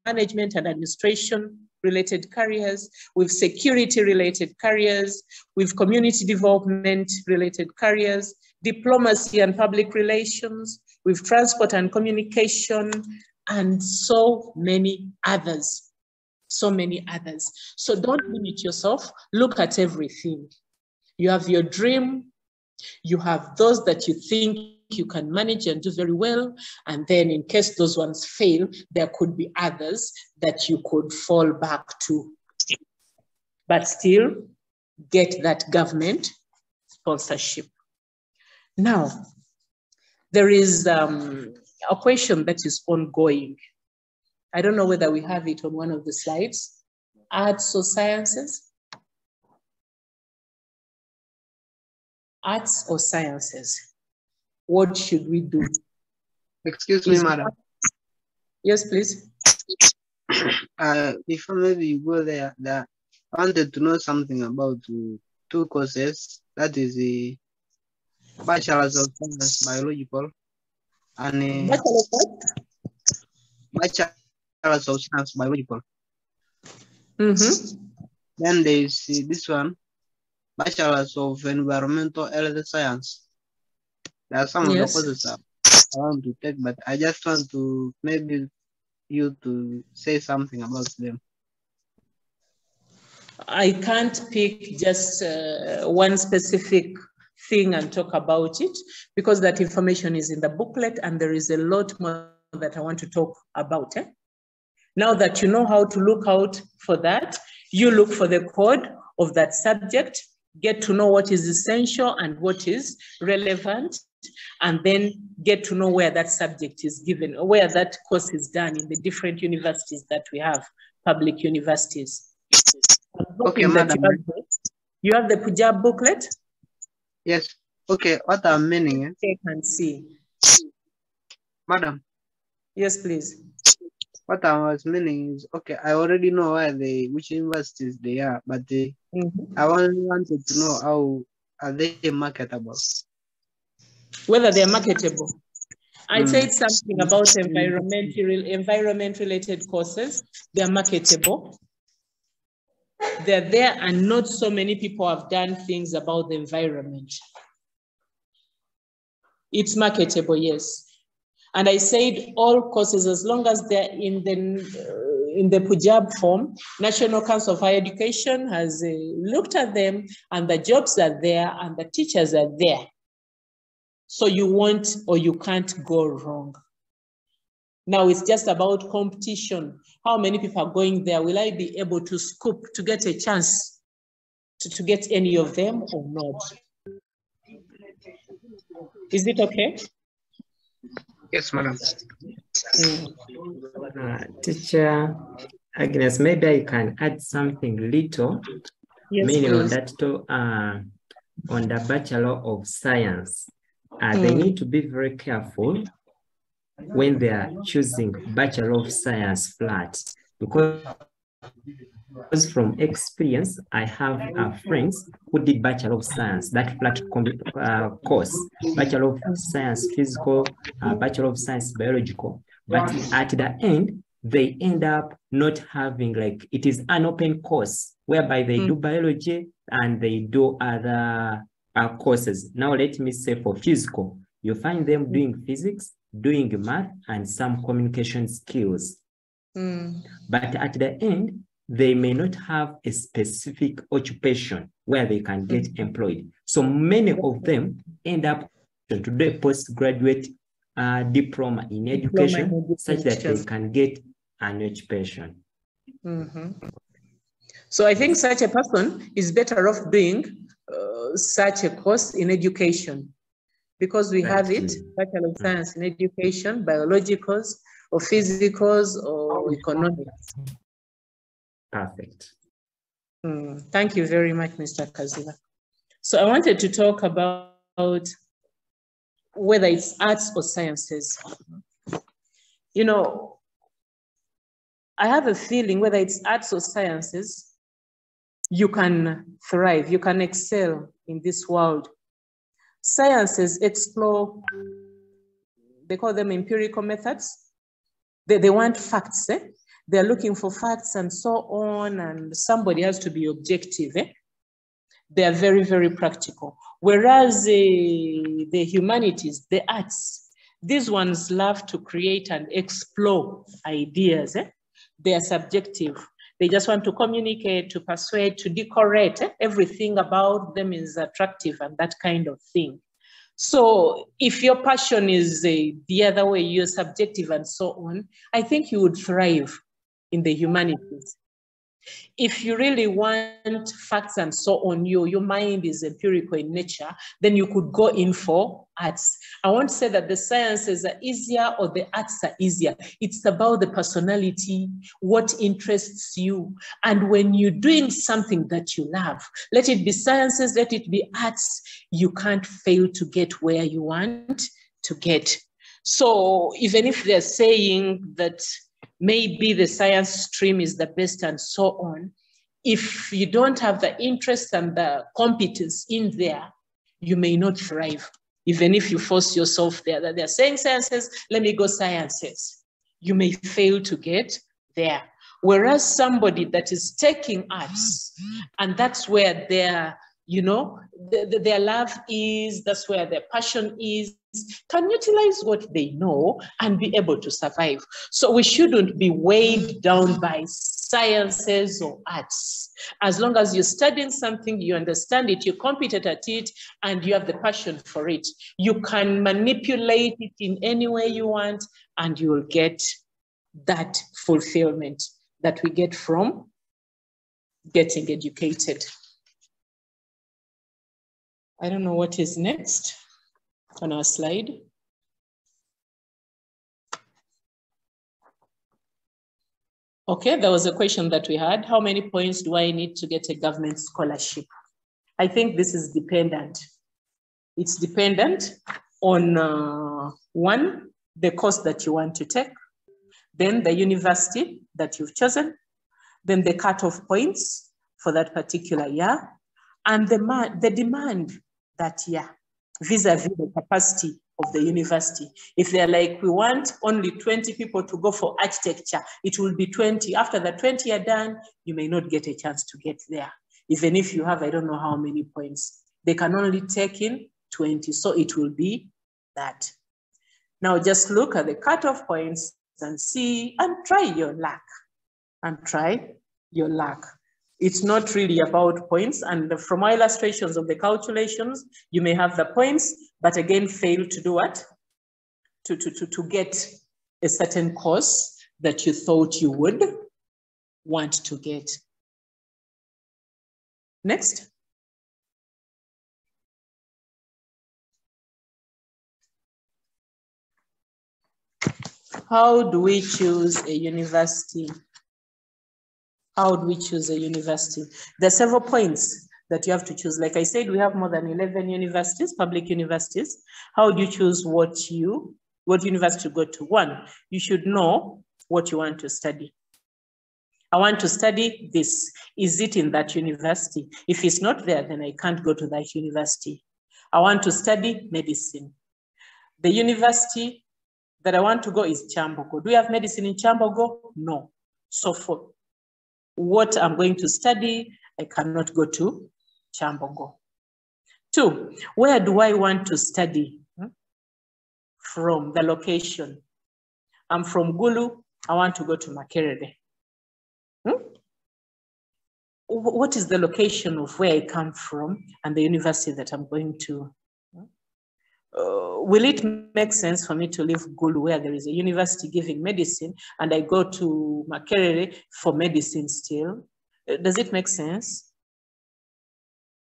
management and administration related careers. With security related careers. With community development related careers. Diplomacy and public relations. With transport and communication, and so many others. So many others. So don't limit yourself. Look at everything. You have your dream. You have those that you think you can manage and do very well. And then in case those ones fail, there could be others that you could fall back to. But still get that government sponsorship. Now, there is a question that is ongoing. I don't know whether we have it on one of the slides. Arts or sciences? Arts or sciences? What should we do? Excuse me, madam. Yes, please. Before maybe you go there, I wanted to know something about 2 courses. That is the Bachelor's of Science Biological and Bachelor's of Science Biological. Then there is this one, Bachelor's of Environmental Health Science. There are some of the courses that I want to take, but I just want to maybe you to say something about them. I can't pick just one specific thing and talk about it, because that information is in the booklet and there is a lot more that I want to talk about. Now that you know how to look out for that, you look for the code of that subject, get to know what is essential and what is relevant, and then get to know where that subject is given, or where that course is done in the different universities that we have, public universities. Okay, madam. You have the PUJAB booklet? Yes. Okay, what I'm meaning is... I can see. Madam. Yes, please. What I was meaning is, okay, I already know which universities they are, but I only wanted to know how are they marketable. Whether they are marketable. I said something about environment-related courses. They're marketable. They're there, and not so many people have done things about the environment. It's marketable, yes. And I said all courses, as long as they're in the PUJAB form, National Council of Higher Education has looked at them, and the jobs are there, and the teachers are there. So you won't or you can't go wrong. Now it's just about competition. How many people are going there? Will I be able to scoop to get a chance to get any of them or not? Is it okay? Yes, madam. Teacher Agnes, maybe I can add something little, yes, meaning please. on that to, on the Bachelor of Science. They need to be very careful when they are choosing Bachelor of Science flat, because from experience, I have friends who did Bachelor of Science, that flat course, Bachelor of Science Physical, Bachelor of Science Biological, but at the end, they end up not having, like, it is an open course whereby they do biology and they do other courses. Now, let me say for physical, you find them doing physics, doing math, and some communication skills. But at the end, they may not have a specific occupation where they can get employed. So many of them end up to do a postgraduate diploma in education, such that they can get an occupation. So I think such a person is better off doing such a course in education, because we have it, Bachelor of Science in Education, biologicals, or physicals, or economics. Perfect. Thank you very much, Mr. Kazila. So I wanted to talk about whether it's arts or sciences. You know, I have a feeling whether it's arts or sciences, you can thrive, you can excel in this world. Sciences explore, they call them empirical methods. They want facts, eh? They're looking for facts and so on, and somebody has to be objective. Eh? They are very, very practical. Whereas the humanities, the arts, these ones love to create and explore ideas. Eh? They are subjective. They just want to communicate, to persuade, to decorate. Eh? Everything about them is attractive and that kind of thing. So if your passion is the other way, you're subjective and so on, I think you would thrive in the humanities. If you really want facts and so on, your mind is empirical in nature, then you could go in for arts. I won't say that the sciences are easier or the arts are easier. It's about the personality, what interests you. And when you're doing something that you love, let it be sciences, let it be arts, you can't fail to get where you want to get. So even if they're saying that maybe the science stream is the best and so on, if you don't have the interest and the competence in there, you may not thrive, even if you force yourself there. That they're saying sciences, let me go sciences. You may fail to get there. Whereas somebody that is taking arts, and that's where their, you know, their love is, that's where their passion is, can utilize what they know and be able to survive. So we shouldn't be weighed down by sciences or arts. As long as you're studying something, you understand it, you're competent at it, and you have the passion for it, you can manipulate it in any way you want, and you will get that fulfillment that we get from getting educated. I don't know what is next on our slide. Okay, there was a question that we had. How many points do I need to get a government scholarship? I think this is dependent. It's dependent on one, the course that you want to take, then the university that you've chosen, then the cutoff points for that particular year, and the demand that year, vis-a-vis the capacity of the university. If they're like, we want only 20 people to go for architecture, it will be 20. After the 20 are done, you may not get a chance to get there. Even if you have, I don't know how many points, they can only take in 20. So it will be that. Now just look at the cutoff points and see and try your luck. And try your luck. It's not really about points. And from our illustrations of the calculations, you may have the points, but again, fail to do what? To get a certain course that you thought you would want to get. Next. How do we choose a university? How do we choose a university? There are several points that you have to choose. Like I said, we have more than 11 universities, public universities. How do you choose what university to go to? One, you should know what you want to study. I want to study this. Is it in that university? If it's not there, then I can't go to that university. I want to study medicine. The university that I want to go is Chambogo. Do we have medicine in Chambogo? No. So for what I'm going to study, I cannot go to Chambogo. Two, where do I want to study? From the location. I'm from Gulu, I want to go to Makerere. What is the location of where I come from and the university that I'm going to? Will it make sense for me to leave Gulu where there is a university giving medicine and I go to Makerere for medicine still? Does it make sense?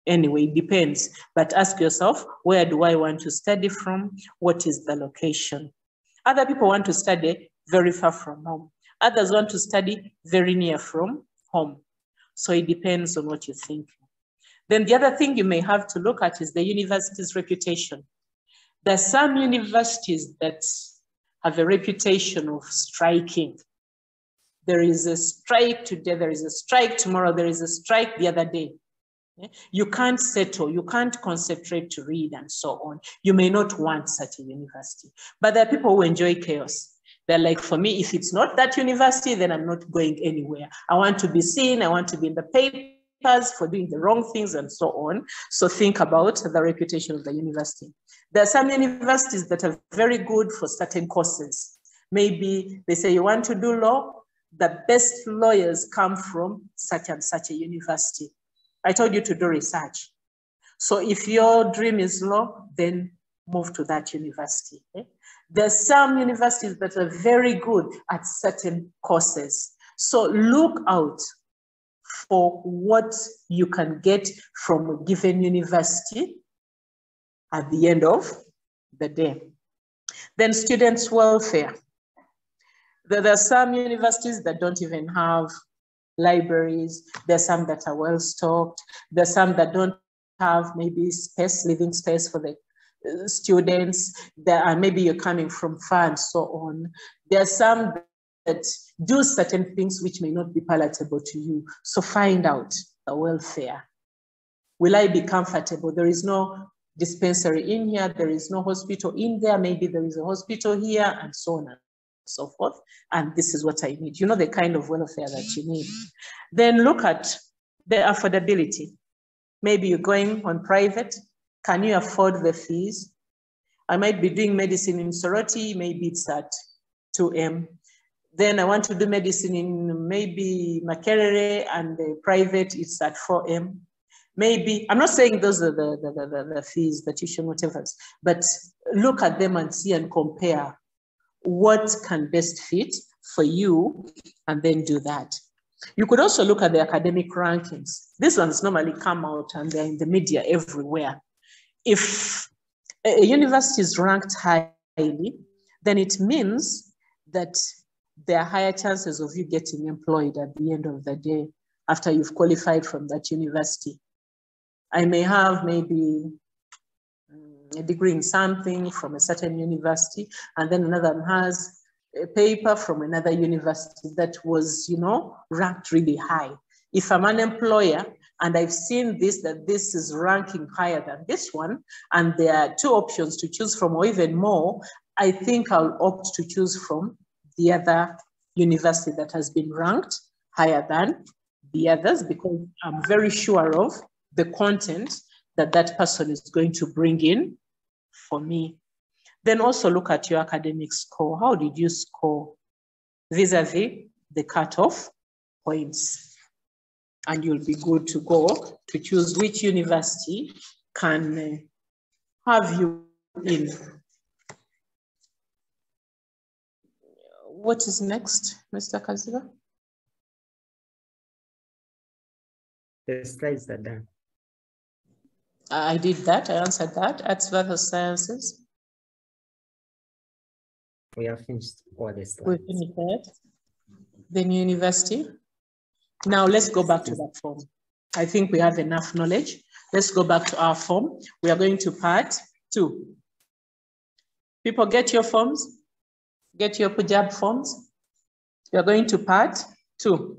Anyway, it depends. But ask yourself, where do I want to study from? What is the location? Other people want to study very far from home. Others want to study very near from home. So it depends on what you think. Then the other thing you may have to look at is the university's reputation. There are some universities that have a reputation of striking. There is a strike today, there is a strike tomorrow, there is a strike the other day. You can't settle, you can't concentrate to read and so on. You may not want such a university. But there are people who enjoy chaos. They're like, for me, if it's not that university, then I'm not going anywhere. I want to be seen, I want to be in the papers for doing the wrong things and so on. So think about the reputation of the university. There are some universities that are very good for certain courses. Maybe they say you want to do law, the best lawyers come from such and such a university. I told you to do research. So if your dream is law, then move to that university. There are some universities that are very good at certain courses. So look out for what you can get from a given university at the end of the day. Then students' welfare. There are some universities that don't even have libraries. There are some that are well stocked. There are some that don't have maybe space, living space for the students. There are maybe you're coming from far and so on. There are some that do certain things which may not be palatable to you. So find out the welfare. Will I be comfortable? There is no dispensary in here. There is no hospital in there. Maybe there is a hospital here and so on and so forth. And this is what I need. You know the kind of welfare that you need. Then look at the affordability. Maybe you're going on private. Can you afford the fees? I might be doing medicine in Soroti. Maybe it's at 2M. Then I want to do medicine in maybe Makerere and the private, it's at 4M. Maybe, I'm not saying those are the fees, the tuition, whatever, but look at them and see and compare what can best fit for you and then do that. You could also look at the academic rankings. These ones normally come out and they're in the media everywhere. If a university is ranked highly, then it means that there are higher chances of you getting employed at the end of the day after you've qualified from that university. I may have maybe a degree in something from a certain university, and then another one has a paper from another university that was, you know, ranked really high. If I'm an employer, and I've seen this, that this is ranking higher than this one, and there are 2 options to choose from or even more, I think I'll opt to choose from the other university that has been ranked higher than the others, because I'm very sure of the content that that person is going to bring in for me. Then also look at your academic score. How did you score vis-a-vis the cutoff points? And you'll be good to go to choose which university can have you in. What is next, Mr. Kaziba? The slides are done. I did that, I answered that. Arts versus sciences. We have finished all the slides. We finished that. Then university. Now let's go back to that form. I think we have enough knowledge. Let's go back to our form. We are going to part 2. People, get your forms. Get your PUJAB forms. We are going to part 2.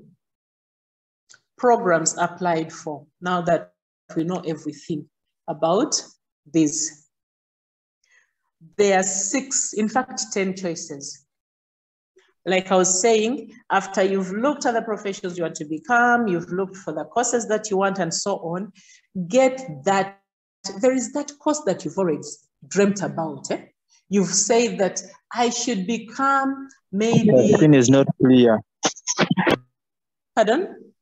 Programs applied for. Now that we know everything about this. There are 6, in fact, 10 choices. Like I was saying, after you've looked at the professions you want to become, you've looked for the courses that you want and so on, get that. There is that course that you've already dreamt about. You've said that I should become maybe... The screen is not clear. Pardon?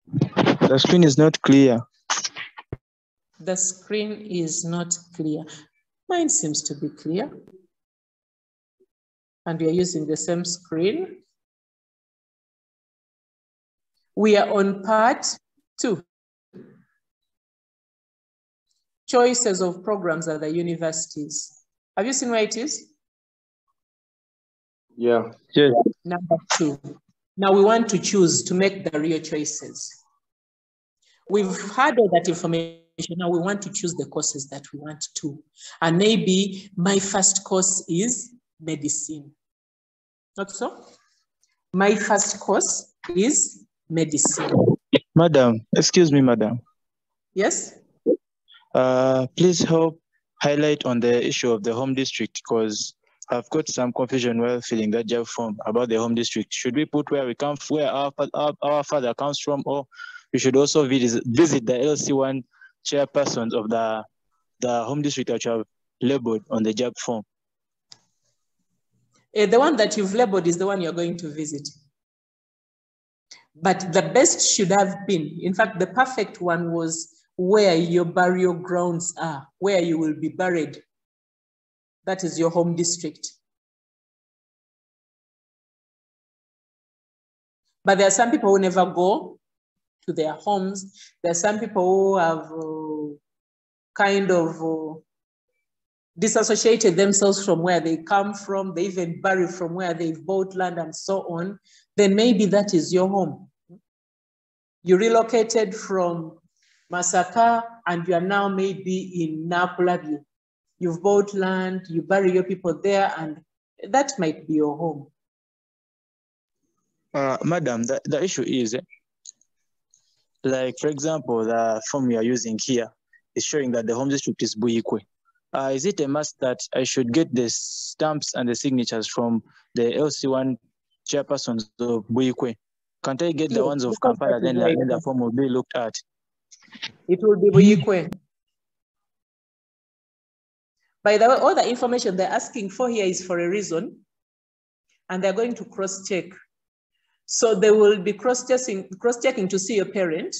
The screen is not clear. The screen is not clear. Mine seems to be clear. And we are using the same screen. We are on part 2. Choices of programs at the universities. Have you seen where it is? Yeah. Yes. Number 2. Now we want to choose to make the real choices. We've had all that information. Now we want to choose the courses that we want to. And maybe my first course is medicine. Not so? My first course is medicine. Madam, excuse me, madam. Yes? Please help highlight on the issue of the home district, because I've got some confusion while filling that job form about the home district. Should we put where we come from, where our father comes from, or we should also visit the LC1 chairpersons of the home district that you have labeled on the job form? The one that you've labeled is the one you're going to visit. But the best should have been, in fact, the perfect one was where your burial grounds are, where you will be buried. That is your home district. But there are some people who never go to their homes. There are some people who have kind of disassociated themselves from where they come from. They even bury from where they've bought land and so on. Then maybe that is your home. You relocated from Masaka and you are now maybe in Napulabi. You've bought land, you bury your people there, and that might be your home. Madam, the issue is, like, for example, the form we are using here is showing that the home district is Buikwe. Is it a must that I should get the stamps and the signatures from the LC1 chairpersons of Buikwe? Can't I get the ones of Kampala, then the form will be looked at? It will be Buikwe. By the way, all the information they're asking for here is for a reason, and they're going to cross-check. So they will be cross-checking to see your parent.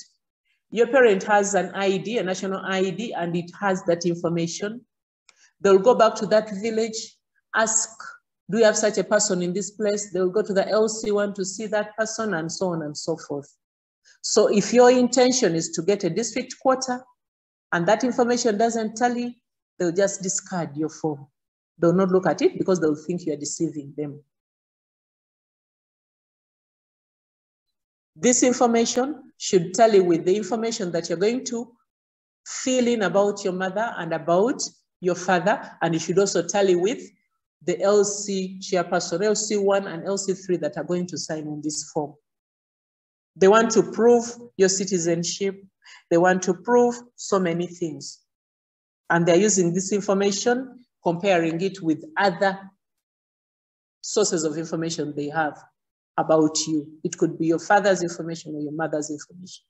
Your parent has an ID, a national ID, and it has that information. They'll go back to that village, ask, do you have such a person in this place? They'll go to the LC1 to see that person, and so on and so forth. So if your intention is to get a district quota and that information doesn't tally, they'll just discard your form. They'll not look at it because they'll think you're deceiving them. This information should tally with the information that you're going to fill in about your mother and about your father, and it should also tally with the LC chairperson, LC1 and LC3 that are going to sign on this form. They want to prove your citizenship. They want to prove so many things. And they're using this information, comparing it with other sources of information they have about you. It could be your father's information or your mother's information.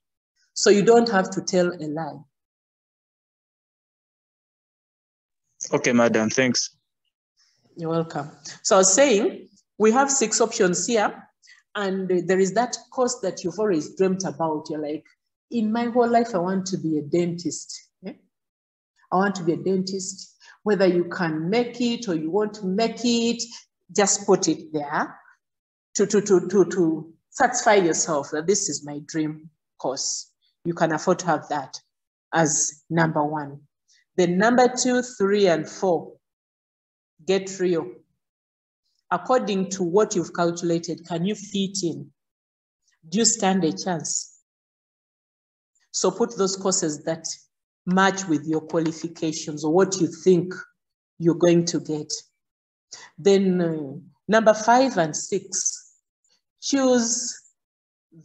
So you don't have to tell a lie. Okay, madam, thanks. You're welcome. So I was saying, we have 6 options here, and there is that course that you've always dreamt about. You're like, in my whole life, I want to be a dentist. Yeah? I want to be a dentist. Whether you can make it or you want to make it, just put it there to satisfy yourself that this is my dream course. You can afford to have that as number 1. Then number 2, 3, and 4, get real. According to what you've calculated, can you fit in? Do you stand a chance? So put those courses that match with your qualifications or what you think you're going to get. Then number 5 and 6, choose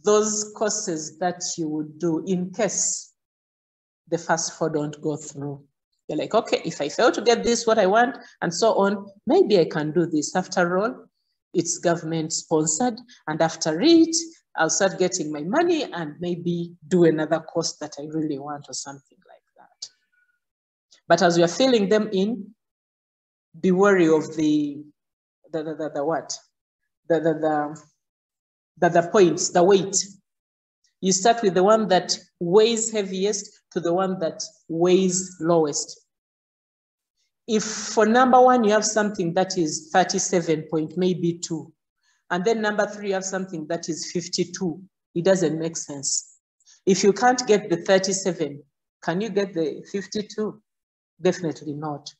those courses that you would do in case the first 4 don't go through. You're like, okay, if I fail to get this, what I want, and so on, maybe I can do this. After all, it's government sponsored, and after it, I'll start getting my money and maybe do another course that I really want or something like that. But as you're filling them in, be wary of the points, the weight. You start with the one that weighs heaviest to the one that weighs lowest. If for number 1, you have something that is 37 point, maybe 2, and then number 3, you have something that is 52, it doesn't make sense. If you can't get the 37, can you get the 52? Definitely not.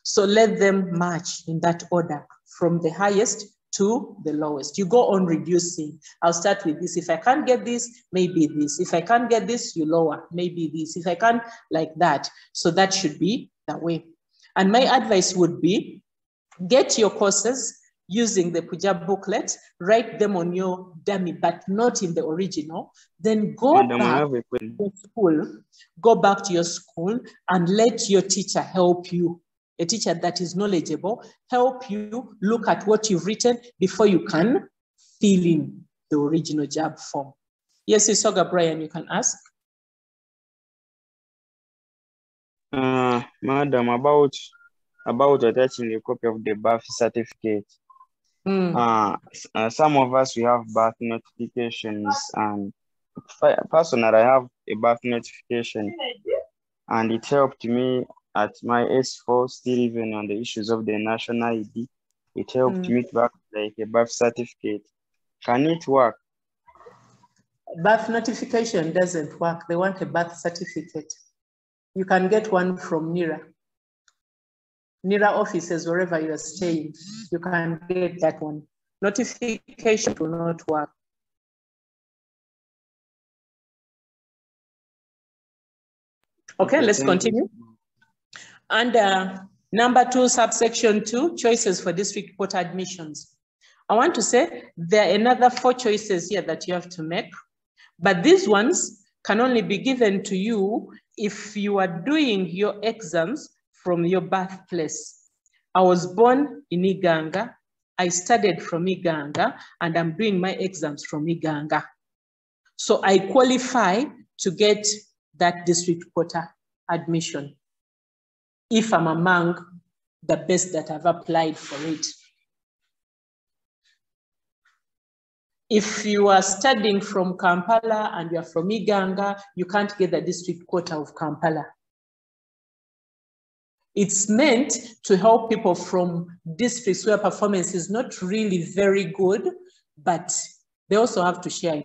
So let them match in that order from the highest to the lowest. You go on reducing. I'll start with this. If I can't get this, maybe this. If I can't get this, you lower, maybe this. If I can't, like that. So that should be that way. And my advice would be, get your courses using the PUJAB booklet, write them on your dummy, but not in the original. Then go back to school, go back to your school and let your teacher help you. A teacher that is knowledgeable, help you look at what you've written before you can fill in the original JAB form. Yes, Isoga Brian, you can ask. Madam, about attaching a copy of the birth certificate. Some of us, we have birth notifications, and personally, I have a birth notification, and it helped me at my S4, still even on the issues of the national ID. It helped me to have like a birth certificate. Can it work? Birth notification doesn't work. They want a birth certificate. You can get one from NIRA. NIRA offices, wherever you are staying, you can get that one. Notification will not work. Okay, let's continue. And number 2, subsection 2, choices for district court admissions. I want to say there are another 4 choices here that you have to make, but these ones can only be given to you if you are doing your exams from your birthplace. I was born in Iganga, I studied from Iganga, and I'm doing my exams from Iganga. So I qualify to get that district quota admission if I'm among the best that have applied for it. If you are studying from Kampala and you're from Iganga, you can't get the district quota of Kampala. It's meant to help people from districts where performance is not really very good, but they also have to share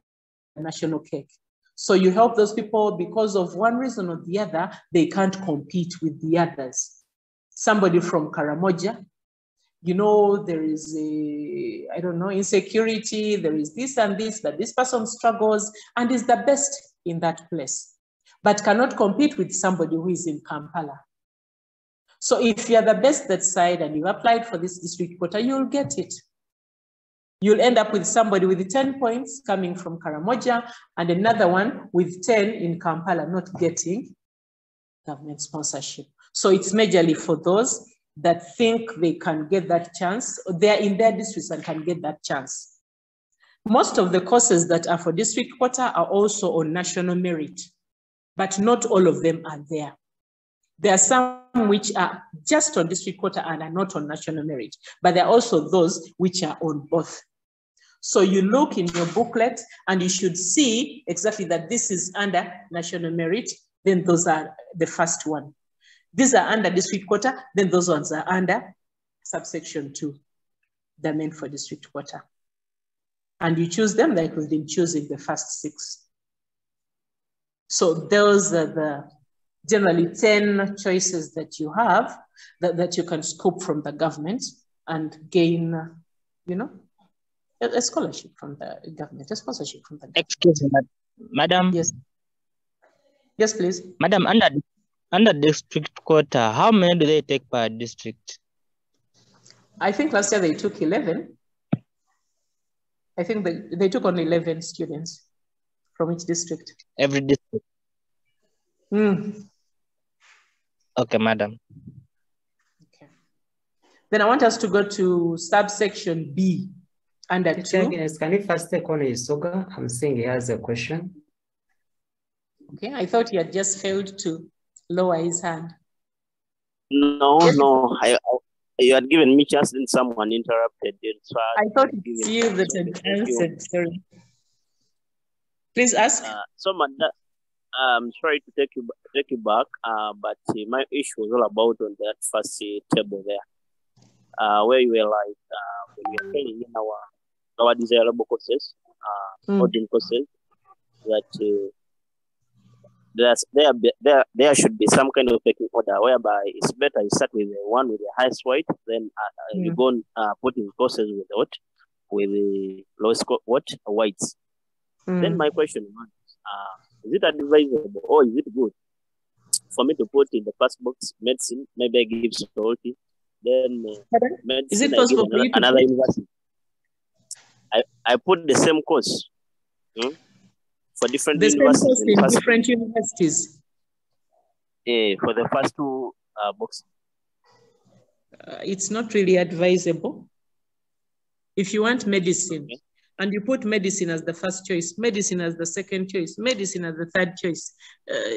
a national cake. So you help those people because of one reason or the other, they can't compete with the others. Somebody from Karamoja, you know, there is a, I don't know, insecurity, there is this and this, but this person struggles and is the best in that place, but cannot compete with somebody who is in Kampala. So if you're the best that side and you applied for this district quota, you'll get it. You'll end up with somebody with 10 points coming from Karamoja and another one with 10 in Kampala not getting government sponsorship. So it's majorly for those that think they can get that chance, or they're in their districts and can get that chance. Most of the courses that are for district quota are also on national merit, but not all of them are there. There are some which are just on district quota and are not on national merit, but there are also those which are on both. So you look in your booklet and you should see exactly that this is under national merit, then those are the first one. These are under district quota, then those ones are under subsection 2. They're meant for district quota. And you choose them like we've been choosing the first 6. So those are the generally 10 choices that you have that you can scoop from the government and gain, you know, a scholarship from the government, a sponsorship from the government. Excuse me, Madam. Yes. Yes, please. Madam, under district quota, how many do they take per district? I think last year they took 11. I think they took only 11 students from each district. Every district? Okay, madam. Okay. Then I want us to go to subsection B under 2. Can you first take on Isoga? I'm seeing he has a question. Okay, I thought he had just failed to lower his hand. No, yes. No. You had given me chance and someone interrupted you. So I thought it's you that had answered. Sorry. Please ask. So, madam, I'm sorry to take you back, but my issue was all about on that first table there, where you were like, when we are training in our desirable courses, modern courses, that there should be some kind of pecking order whereby it's better you start with the one with the highest weight, then you go on putting courses with the lowest weights. Then my question is it advisable or is it good for me to put in the first box medicine? Maybe I give salty, then medicine, is it possible for you to another university? I put the same course. For different universities. In different universities. Yeah, for the first 2 boxes. It's not really advisable. If you want medicine, and you put medicine as the first choice, medicine as the second choice, medicine as the third choice,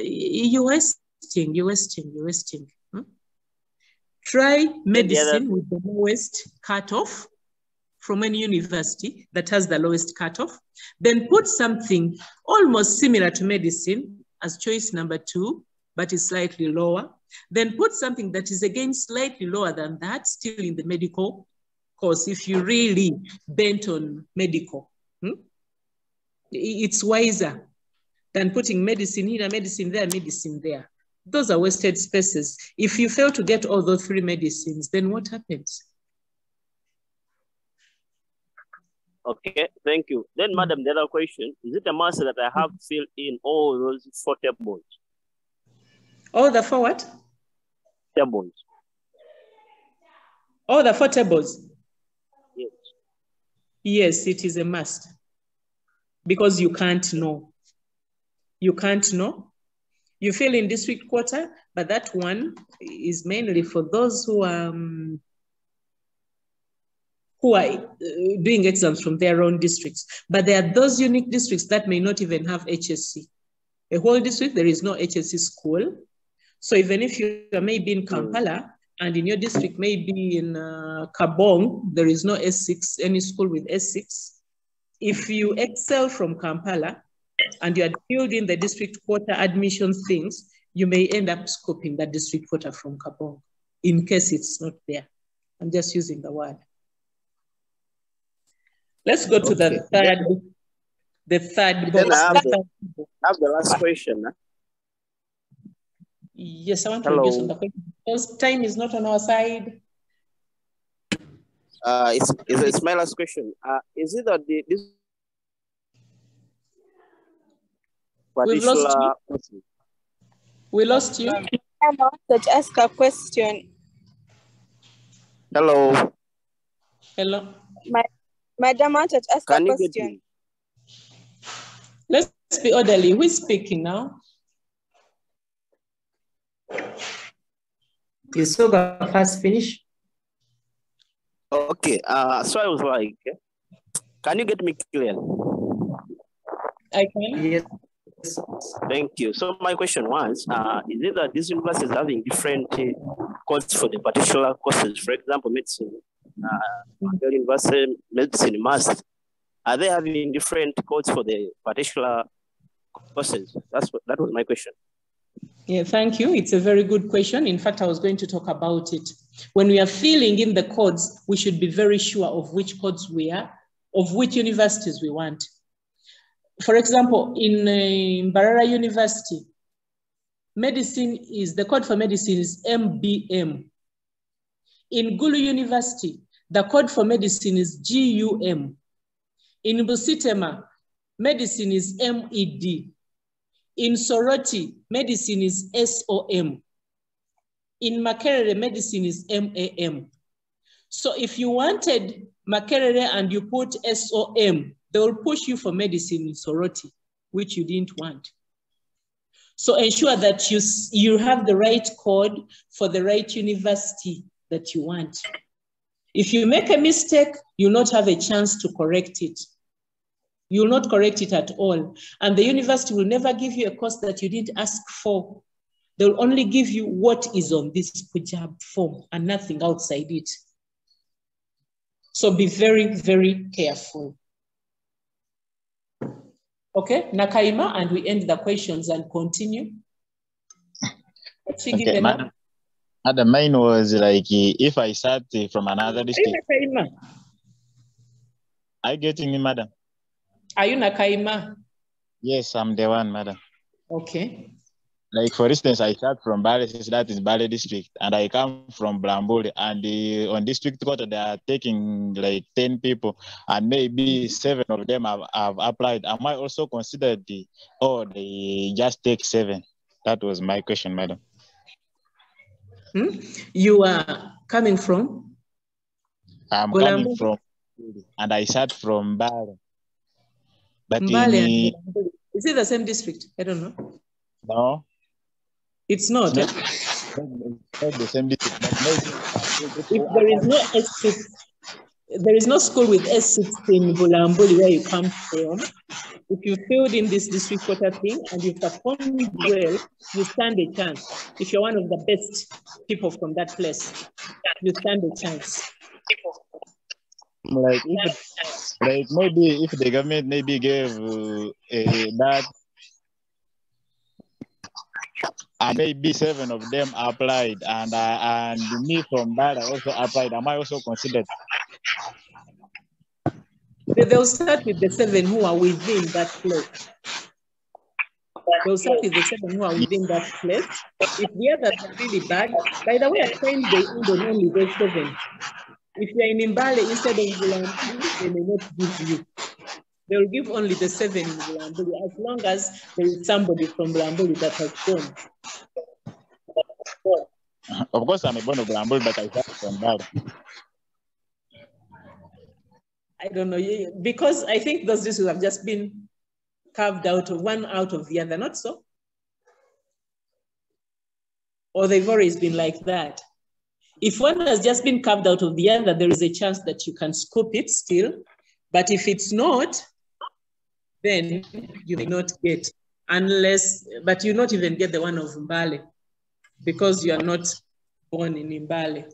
you're wasting. Try medicine with the lowest cutoff from any university that has the lowest cutoff, then put something almost similar to medicine as choice number 2, but is slightly lower. Then put something that is again slightly lower than that, still in the medical course. If you really bent on medical, it's wiser than putting medicine here, medicine there, medicine there. Those are wasted spaces. If you fail to get all those 3 medicines, then what happens? Okay, thank you. Then, madam, the other question, is it a must that I have to fill in all those 4 tables? All the 4 what? Tables. All the 4 tables? Yes. Yes, it is a must. Because you can't know. You can't know. You fill in district quota, but that one is mainly for those who are doing exams from their own districts. But there are those unique districts that may not even have HSC. A whole district, there is no HSC school. So even if you are maybe in Kampala and in your district, maybe in Kabong, there is no S6, any school with S6. If you excel from Kampala and you are filled in the district quota admission things, you may end up scoping that district quota from Kabong in case it's not there. I'm just using the word. Let's go to the third box. I have the last question. Yes, I want to reduce on the question because time is not on our side. It's my last question. Is it that this We've lost you. We lost you. I want to ask a question. Hello. Hello. Madam, I wanted to ask a Can you get question. me? Let's be orderly. Who is speaking now? You still got first finish? Okay, so I was like, can you get me clear? I can. Yes. Thank you. So my question was, is it that these universities having different codes for the particular courses? For example, medicine, university, medicine, math. Are they having different codes for the particular courses? That was my question. Yeah, thank you. It's a very good question. In fact, I was going to talk about it. When we are filling in the codes, we should be very sure of which codes we are, of which universities we want. For example, in Mbarara University, the code for medicine is MBM. In Gulu University, the code for medicine is GUM. In Busitema, medicine is MED. In Soroti, medicine is SOM. In Makerere, medicine is MAM. So if you wanted Makerere and you put SOM, they will push you for medicine in Soroti, which you didn't want. So ensure that you have the right code for the right university that you want. If you make a mistake, you'll not have a chance to correct it. You'll not correct it at all. And the university will never give you a course that you didn't ask for. They'll only give you what is on this PUJAB form and nothing outside it. So be very, very careful. Okay, Nakaima, and we end the questions and continue. Okay, madam. Mine was like, if I start from another district. Are you getting me, madam? Are you Nakaima? Yes, I'm the one, madam. Okay. Like, for instance, I start from Bale, since that is Bale district, and I come from Blambuli, and on district court, they are taking like 10 people, and maybe 7 of them have applied. Am I also considered they just take 7? That was my question, madam. You are coming from? I'm coming from, and I start from Bale. But Mbale is it the same district? I don't know. No. It's not. It's not the same district. If there is no S6, there is no school with S6 in Bulambuli where you come from. If you filled in this district quota thing and you performed well, you stand a chance. If you're one of the best people from that place, you stand a chance. Like maybe if the government maybe gave that, and maybe 7 of them applied, and me from that I also applied. Am I also considered? They'll start with the 7 who are within that place. They'll start with the 7 who are within that place. If the others are really bad, by the way, at times they end on only those 7. If you're in Mbale instead of Bulambuli, they may not give you. They will give only the 7 in Bulambuli, as long as there is somebody from Bulambuli that has gone. Of course, I'm a born of Bulambuli, but I start from Bale. I don't know, because I think those districts have just been carved out of one out of the other, not so? Or they've always been like that. If one has just been carved out of the other, there is a chance that you can scoop it still. But if it's not, then you may not get, but you not even get the one of Mbale because you are not born in Mbale.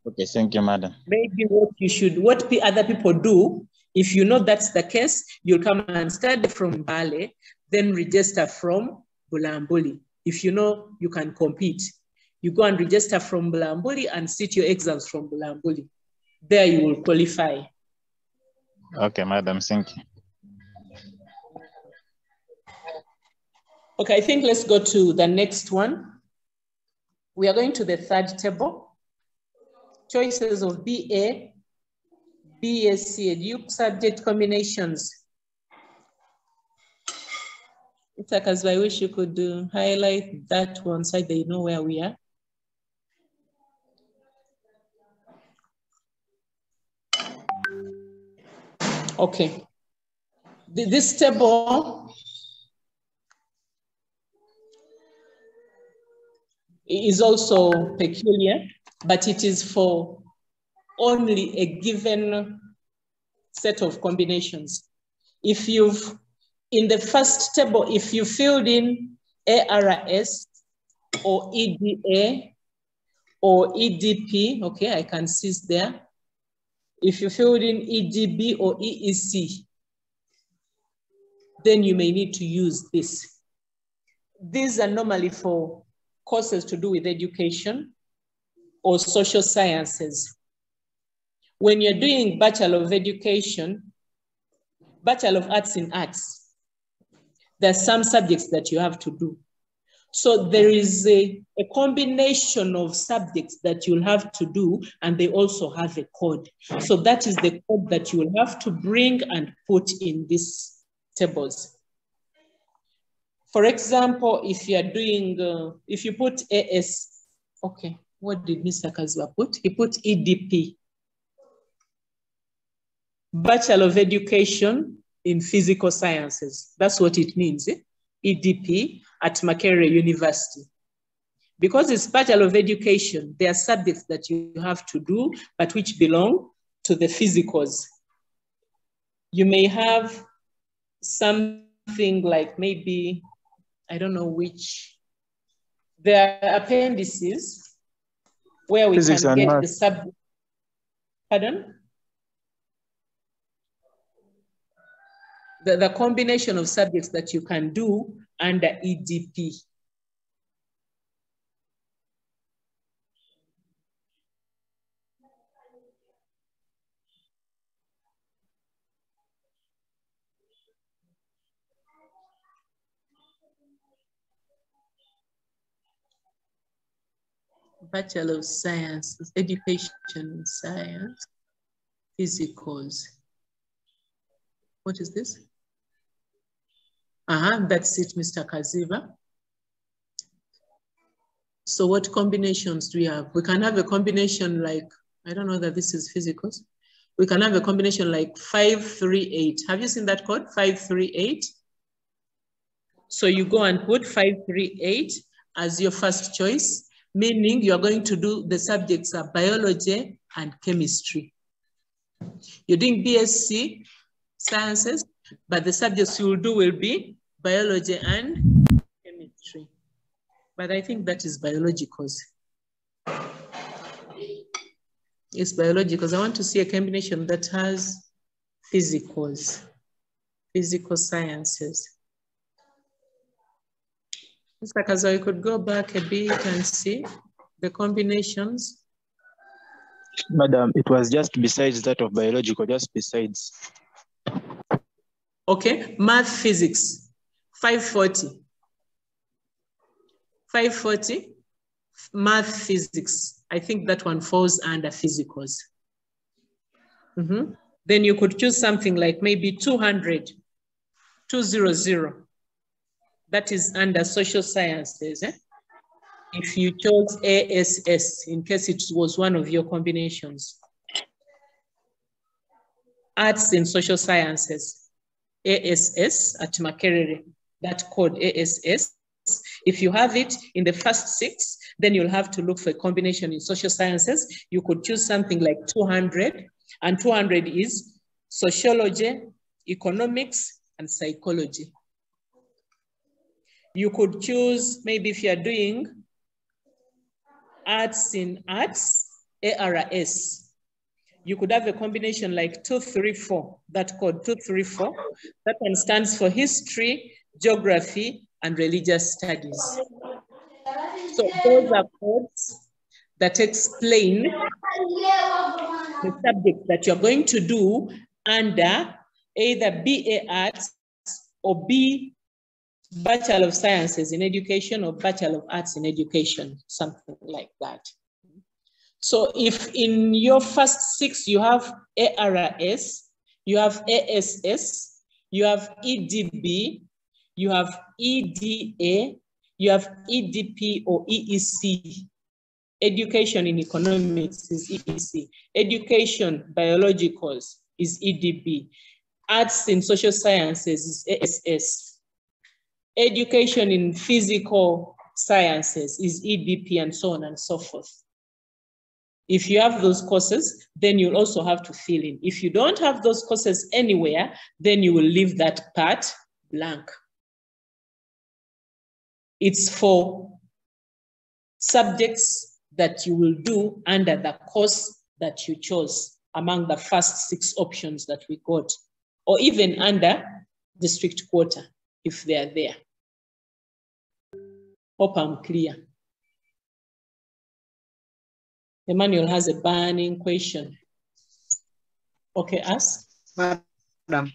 Okay, thank you, madam. Maybe what other people do, if you know that's the case, you'll come and study from Mbale, then register from Bulambuli. If you know you can compete, you go and register from Bulambuli and sit your exams from Bulambuli. There you will qualify. Okay, madam, thank you. Okay, I think let's go to the next one. We are going to the third table. Choices of BA, BSc, and UP subject combinations. It's like as I wish you could highlight that one side that you know where we are. Okay. This table is also peculiar, but it is for only a given set of combinations. If you've, in the first table, if you filled in ARS or EDA or EDP, okay, I can cease there. If you filled in EDB or EEC, then you may need to use this. These are normally for courses to do with education or social sciences. When you're doing Bachelor of Education, Bachelor of Arts in Arts, there are some subjects that you have to do. So there is a combination of subjects that you'll have to do, and they also have a code. So that is the code that you will have to bring and put in these tables. For example, if you're doing, if you put AS, okay, what did Mr. Kaziwa put? He put EDP, Bachelor of Education in Physical Sciences. That's what it means, eh? EDP at Makerere University. Because it's Bachelor of Education, there are subjects that you have to do, but which belong to the physicals. You may have something like maybe, I don't know which, there are appendices where we Physics can and get math. the subject. Pardon? The combination of subjects that you can do under EDP. Bachelor of Science, Education in Science, Physicals. What is this? That's it, Mr. Kaziva. So what combinations do we have? We can have a combination like, I don't know that this is physicals. We can have a combination like 538. Have you seen that code, 538? So you go and put 538 as your first choice, meaning you're going to do the subjects are biology and chemistry. You're doing BSc sciences, but the subjects you will do will be biology and chemistry. But I think that is biologicals. It's biologicals. I want to see a combination that has physicals, physical sciences. Mr. Kaza, you could go back a bit and see the combinations. Madam, it was just besides that of biological, just besides. Okay, math, physics, 540. 540, math, physics. I think that one falls under physicals. Then you could choose something like maybe 200, 200. That is under social sciences. If you chose ASS, in case it was one of your combinations. Arts and social sciences, ASS at Makerere, that code ASS. If you have it in the first 6, then you'll have to look for a combination in social sciences. You could choose something like 200, and 200 is sociology, economics, and psychology. You could choose, maybe if you're doing arts in arts, ARS, you could have a combination like 234, that code 234. That one stands for history, geography, and religious studies. So those are codes that explain the subject that you're going to do under either BA Arts or B Bachelor of Sciences in Education or Bachelor of Arts in Education, something like that. So if in your first 6 you have ARS, you have ASS, you have EDB, you have EDA, you have EDP or EEC. Education in economics is EEC. Education biologicals is EDB. Arts in social sciences is ASS. Education in physical sciences is EDP, and so on and so forth. If you have those courses, then you'll also have to fill in. If you don't have those courses anywhere, then you will leave that part blank. It's for subjects that you will do under the course that you chose among the first 6 options that we got, or even under district quota, if they are there. Hope I'm clear. Emmanuel has a burning question. Okay, ask. Madam,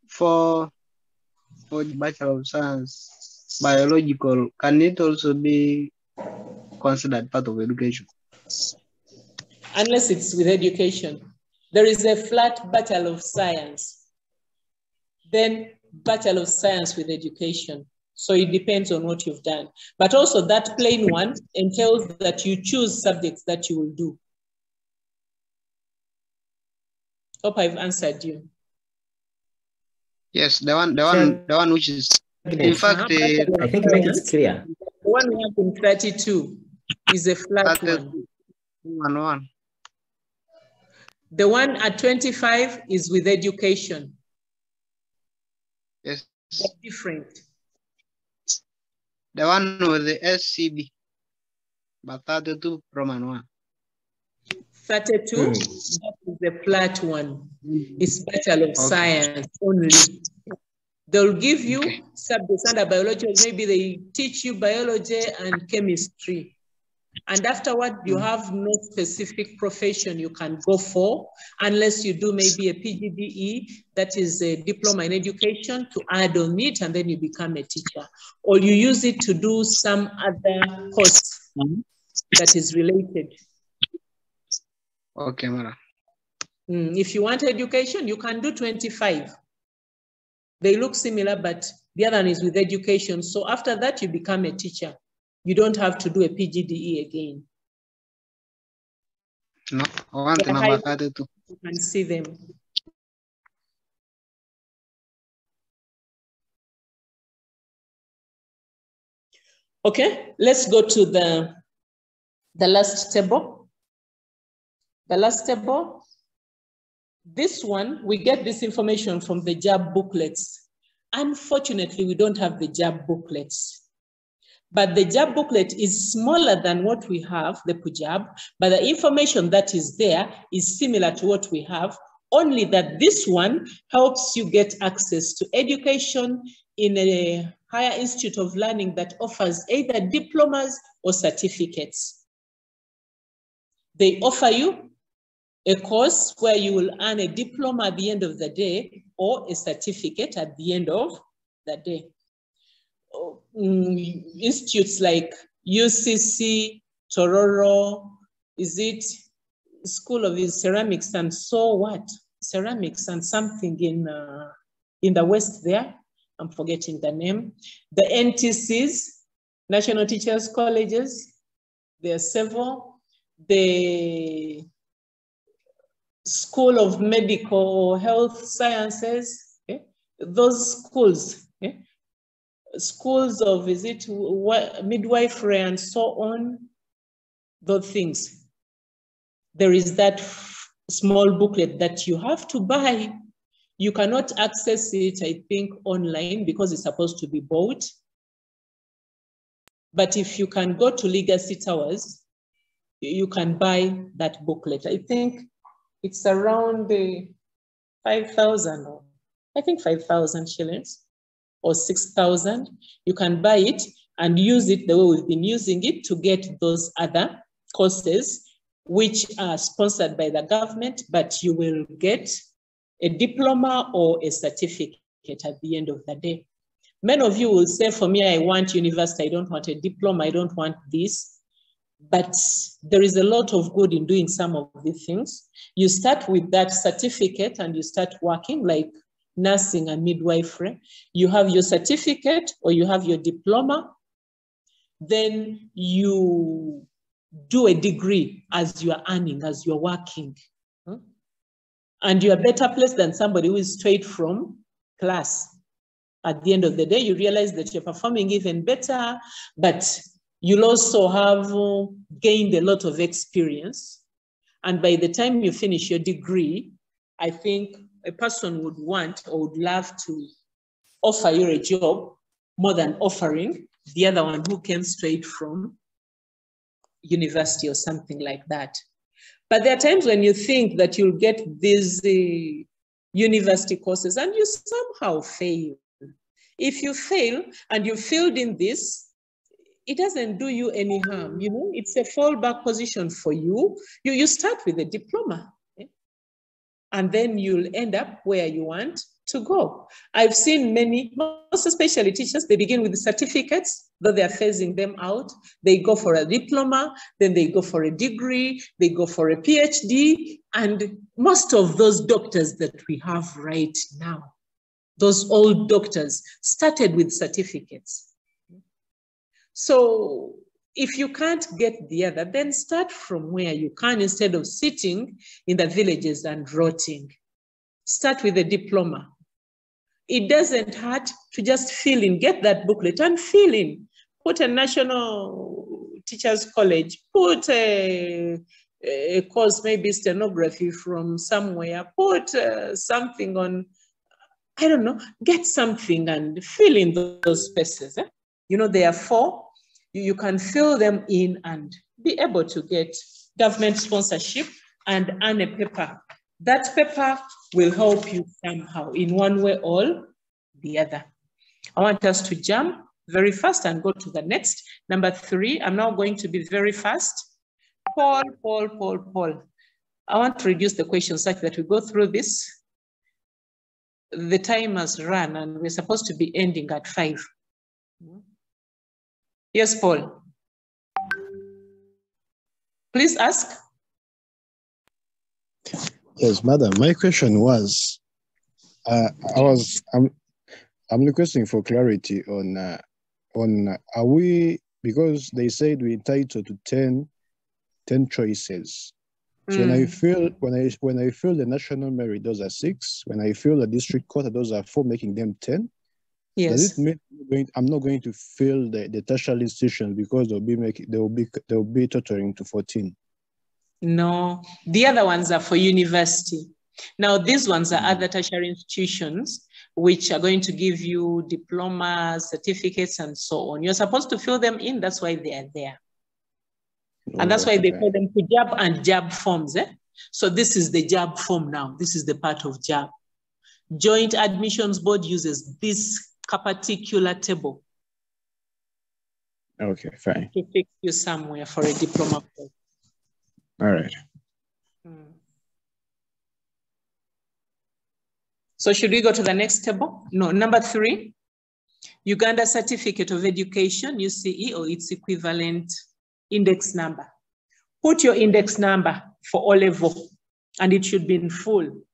for Bachelor of Science, biological, can it also be considered part of education? Unless it's with education. There is a flat Bachelor of Science, then Bachelor of Science with education. So it depends on what you've done. But also that plain one entails that you choose subjects that you will do. Hope I've answered you. Yes, the one which is, in fact, I think make it clear. The one we have in 32 is a flat one. The one at 25 is with education. Yes. They're different. The one with the SCB, but 32 Roman 1. 32, that is the flat one. It's Bachelor of Science only. They'll give you subjects under biology, maybe they teach you biology and chemistry. And afterward, you have no specific profession you can go for unless you do maybe a PGDE, that is a diploma in education, to add on it, and then you become a teacher. Or you use it to do some other course that is related. Okay, Mara. If you want education, you can do 25. They look similar, but the other one is with education. So after that, you become a teacher. You don't have to do a PGDE again. No, I want the number 32. You can see them. Okay, let's go to the last table. The last table. This one, we get this information from the PUJAB booklets. Unfortunately, we don't have the PUJAB booklets. But the PUJAB booklet is smaller than what we have, the PUJAB, but the information that is there is similar to what we have, only that this one helps you get access to education in a higher institute of learning that offers either diplomas or certificates. They offer you a course where you will earn a diploma at the end of the day or a certificate at the end of the day. Institutes like UCC, Tororo, is it School of Ceramics and so what? Ceramics and something in the West there. I'm forgetting the name. The NTCs, National Teachers Colleges, there are several. The School of Medical Health Sciences, okay? Those schools, okay? Schools of, is it midwifery and so on, those things. There is that small booklet that you have to buy. You cannot access it, I think, online because it's supposed to be bought. But if you can go to Legacy Towers, you can buy that booklet. I think it's around 5,000, I think 5,000 shillings or 6,000. You can buy it and use it the way we've been using it to get those other courses which are sponsored by the government, but you will get a diploma or a certificate at the end of the day. Many of you will say, for me, I want university, I don't want a diploma, I don't want this. But there is a lot of good in doing some of these things. You start with that certificate and you start working like nursing and midwifery. You have your certificate or you have your diploma. Then you do a degree as you are earning, as you're working. And you're better placed than somebody who is straight from class. At the end of the day, you realize that you're performing even better, but you'll also have gained a lot of experience. And by the time you finish your degree, I think a person would want or would love to offer you a job more than offering the other one who came straight from university or something like that. But there are times when you think that you'll get these university courses and you somehow fail. If you fail and you failed in this, it doesn't do you any harm. You know, it's a fallback position for you. You start with a diploma, and then you'll end up where you want to go. I've seen many, most especially teachers, they begin with the certificates, though they're phasing them out. They go for a diploma, then they go for a degree, they go for a PhD, and most of those doctors that we have right now, those old doctors, started with certificates. So if you can't get the other, then start from where you can instead of sitting in the villages and rotting. Start with a diploma. It doesn't hurt to just fill in, get that booklet and fill in. Put a National Teachers College, put a course, maybe stenography from somewhere, put something on, I don't know, get something and fill in those spaces. You know, there are 4. You can fill them in and be able to get government sponsorship and earn a paper. That paper will help you somehow in one way or the other. I want us to jump very fast and go to the next. Number 3, I'm now going to be very fast. Paul. I want to reduce the questions such that we go through this. The time has run and we're supposed to be ending at 5. Yes, Paul. Please ask. Yes, madam. My question was, I'm requesting for clarity on are we, because they said we're entitled to 10 choices. So when I fill the national merit, those are 6. When I fill the district quota, those are 4, making them 10. Yes. Does it mean I'm not going to fill the tertiary institutions because they'll be totaling to 14? No, the other ones are for university. Now these ones are other tertiary institutions which are going to give you diplomas, certificates, and so on. You're supposed to fill them in. That's why they are there. And that's why they call them PUJAB and JAB forms. So this is the JAB form now. This is the part of JAB. Joint Admissions Board uses this particular table. Okay, fine. To fix you somewhere for a diploma course. All right. So should we go to the next table? No, number 3, Uganda Certificate of Education, UCE, or its equivalent index number. Put your index number for O level, and it should be in full.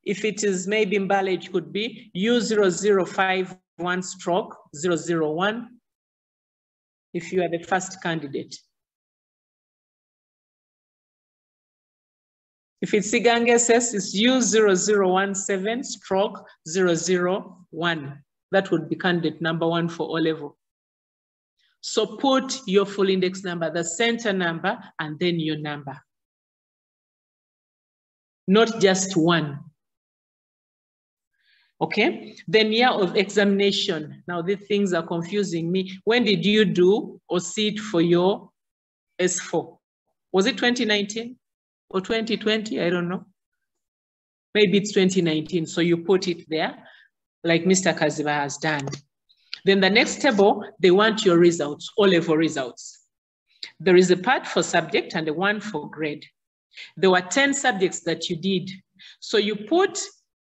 If it is maybe in Mbale, it could be U0051/001 if you are the first candidate. If it's Sigange SS, it's U0017/001. That would be candidate number 1 for O level. So put your full index number, the center number, and then your number. Not just 1. Okay, then year of examination. Now these things are confusing me. When did you do or sit for your S4? Was it 2019 or 2020? I don't know. Maybe it's 2019. So you put it there like Mr. Kaziba has done. Then the next table, they want your results, O-level results. There is a part for subject and a one for grade. There were 10 subjects that you did. So you put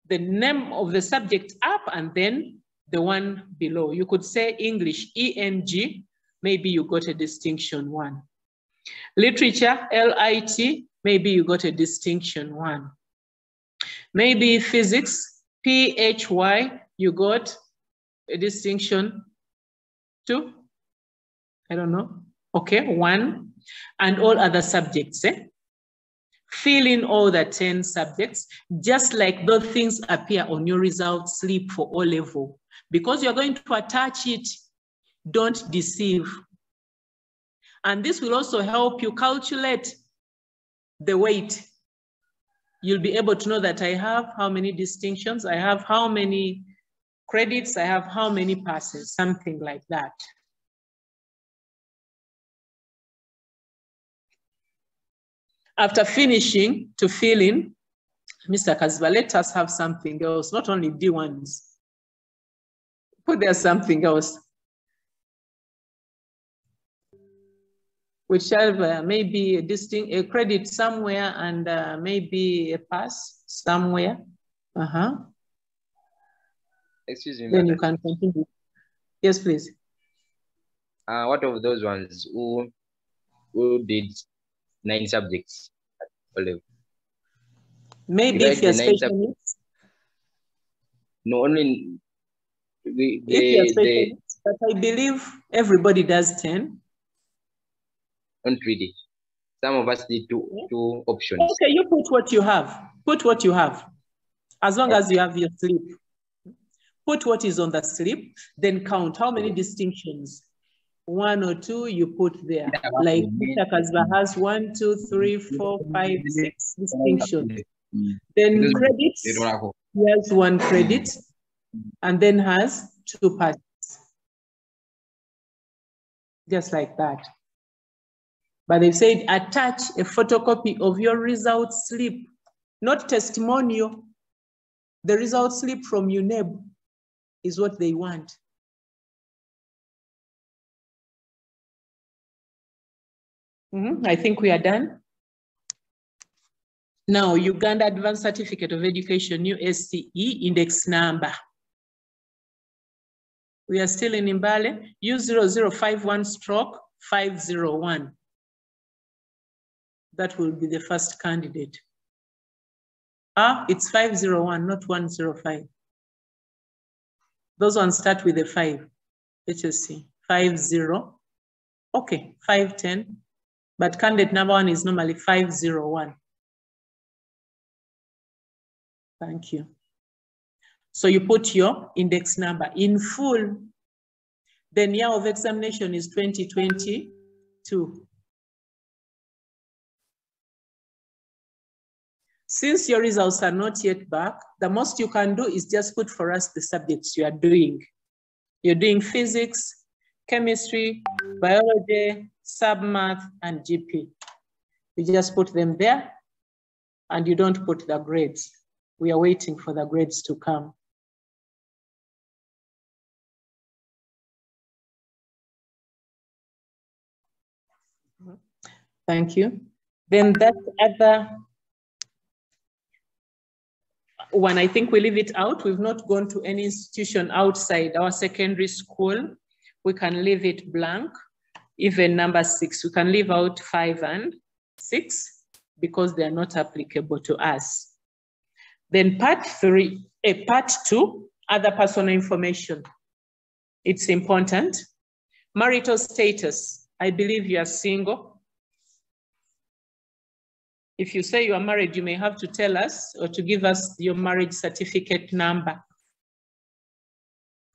the name of the subject up and then the one below. You could say English, ENG, maybe you got a distinction 1. Literature, LIT, maybe you got a distinction 1. Maybe physics, PHY, you got a distinction 2. I don't know. Okay, 1. And all other subjects. Fill in all the 10 subjects, just like those things appear on your result slip for O level. Because you're going to attach it, don't deceive. And this will also help you calculate the weight. You'll be able to know that I have how many distinctions, I have how many credits, I have how many passes, something like that. After finishing to fill in, Mr. Kaziba, let us have something else, not only D1s. Put there something else. Whichever, maybe a credit somewhere and maybe a pass somewhere. Excuse me, then madam. you can continue. Yes, please. What of those ones who did 9 subjects at O level? Maybe if you're special needs. No, only if you're special needs, but I believe everybody does 10. Not really. Some of us did two options. Okay, you put what you have. Put what you have. As long as you have your slip. Put what is on the slip, then count how many distinctions. 1 or 2 you put there. Like Mr. Kaziba has 1, 2, 3, 4, 5, 6 distinctions. Then credits, he has 1 credit and then has 2 passes. Just like that. But they said attach a photocopy of your result slip, not testimonial. The result slip from UNEB is what they want. I think we are done. Now, Uganda Advanced Certificate of Education, USCE index number. We are still in Imbale, U0051/501. That will be the first candidate. It's 501, not 105. Those ones start with a 5. Let's just see, 50. Okay, 510. But candidate number 1 is normally 501. Thank you. So you put your index number in full. Then year of examination is 2022. Since your results are not yet back, the most you can do is just put for us the subjects you are doing. You're doing physics, chemistry, biology, sub-math, and GP. You just put them there and you don't put the grades. We are waiting for the grades to come. Thank you. Then that other one, I think we leave it out. We've not gone to any institution outside our secondary school. We can leave it blank. Even number 6, we can leave out 5 and 6 because they're not applicable to us. Then part 2, other personal information. It's important. Marital status. I believe you are single. If you say you are married, you may have to tell us or to give us your marriage certificate number.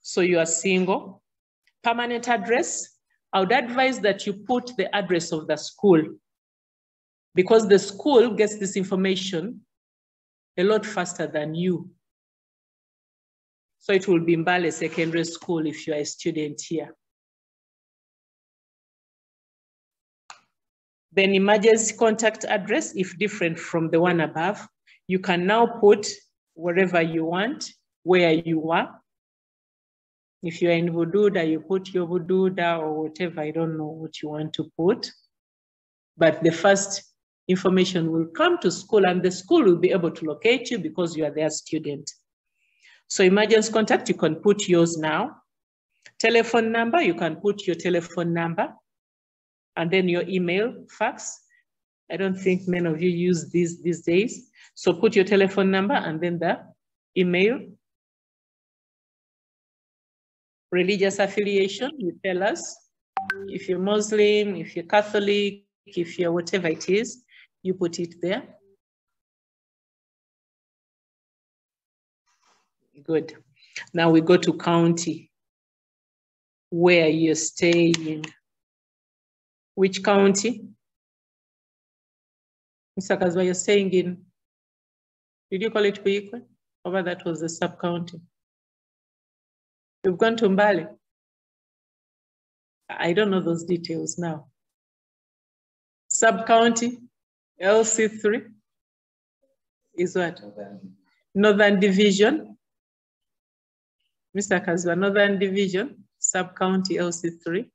So you are single. Permanent address. I would advise that you put the address of the school because the school gets this information a lot faster than you. So it will be Mbale Secondary School if you are a student here. Then emergency contact address, if different from the one above, you can now put wherever you want, where you are. If you're in Vududa, you put your Vududa or whatever, I don't know what you want to put. But the first information will come to school and the school will be able to locate you because you are their student. So emergency contact, you can put yours now. Telephone number, you can put your telephone number. And then your email, fax. I don't think many of you use these days. So put your telephone number and then the email. Religious affiliation, you tell us. If you're Muslim, if you're Catholic, if you're whatever it is, you put it there. Good. Now we go to county, where you're staying. Which county? Mr. Kazwa, you're staying in, did you call it Buikwe? Over that was the sub-county. You've gone to Mbale. I don't know those details now. Sub-county, LC3 is what? Northern Division. Mr. Kazwa, Northern Division, sub-county LC3.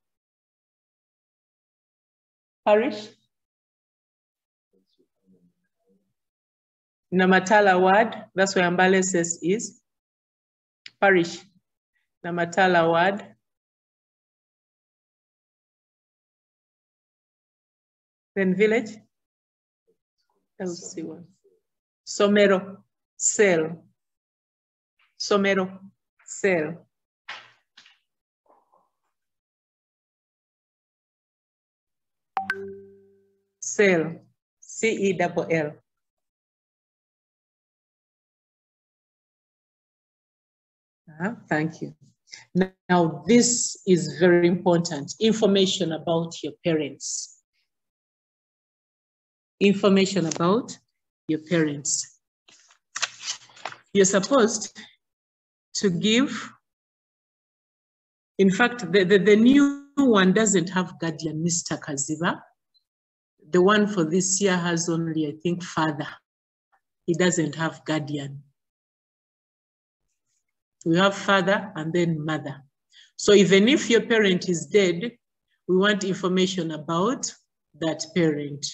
Parish? Namatala ward, that's where Mbale says is. Parish, Namatala ward. Then village, LC1. Somero, cell. Somero, cell. Cell, C-E-double-L. Thank you. Now, this is very important. Information about your parents. Information about your parents. You're supposed to give, in fact, the new one doesn't have guardian, Mr. Kaziba. The one for this year has only, I think, father. He doesn't have guardian. We have father and then mother. So even if your parent is dead, we want information about that parent.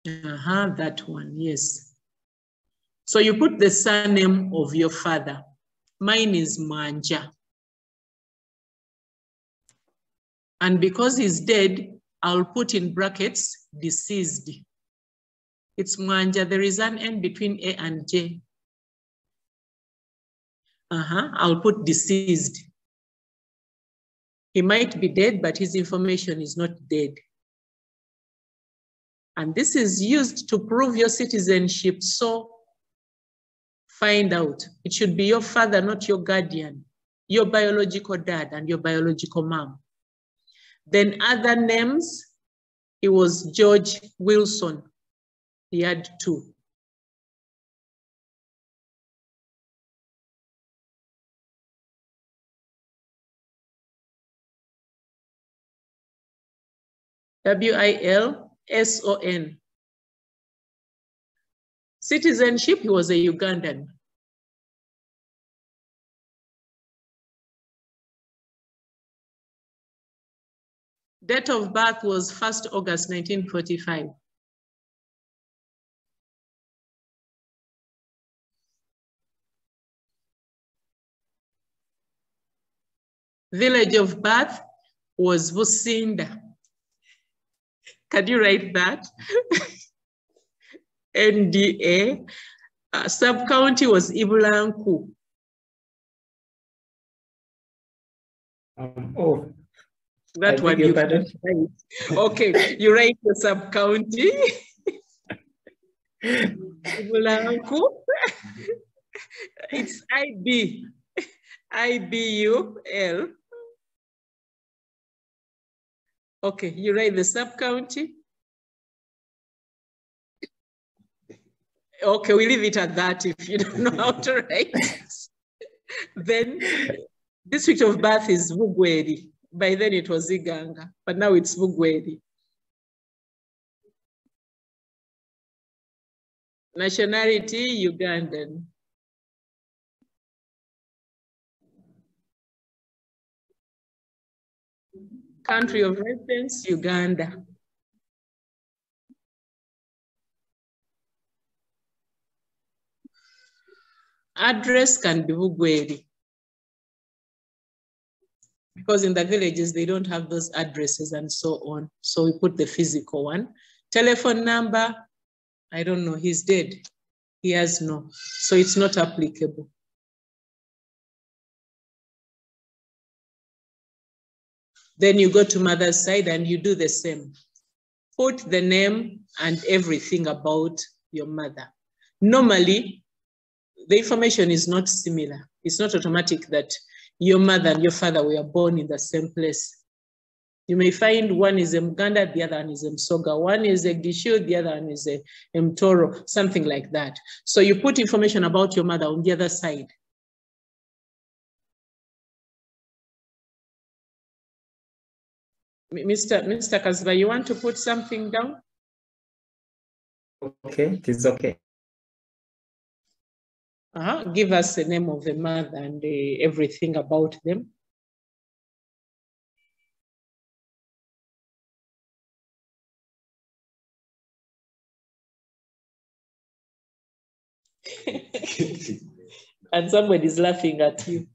That one, yes. So you put the surname of your father. Mine is Manja. And because he's dead, I'll put in brackets, deceased. It's Manja, there is an N between A and J. I'll put deceased. He might be dead, but his information is not dead. And this is used to prove your citizenship. So find out. It should be your father, not your guardian, your biological dad and your biological mom. Then other names, it was George Wilson. He had 2. W-I-L-S-O-N. Citizenship, he was a Ugandan. Date of birth was 1st August 1945. Village of birth was Businda. Can you write that? NDA. Sub-county was Ibulanku. That one you write. Okay, you write the sub-county. Ibulanku. It's IB. IBUL. Okay, you write the sub-county. Okay, we leave it at that if you don't know how to write. Then district of birth is Bugweri. By then it was Iganga, but now it's Bugweri. Nationality, Ugandan. Country of residence, Uganda. Address can be Bugweri. Because in the villages, they don't have those addresses and so on. So we put the physical one. Telephone number, I don't know, he's dead. He has no, so it's not applicable. Then you go to mother's side and you do the same. put the name and everything about your mother. Normally, the information is not similar. It's not automatic that your mother and your father were born in the same place. You may find one is a Muganda, the other one is a Msoga. One is a Gishu, the other one is a Mtoro, something like that. So you put information about your mother on the other side. Mr. Kaziba, you want to put something down? Okay, it is okay. Give us the name of the mother and everything about them. And somebody's laughing at you.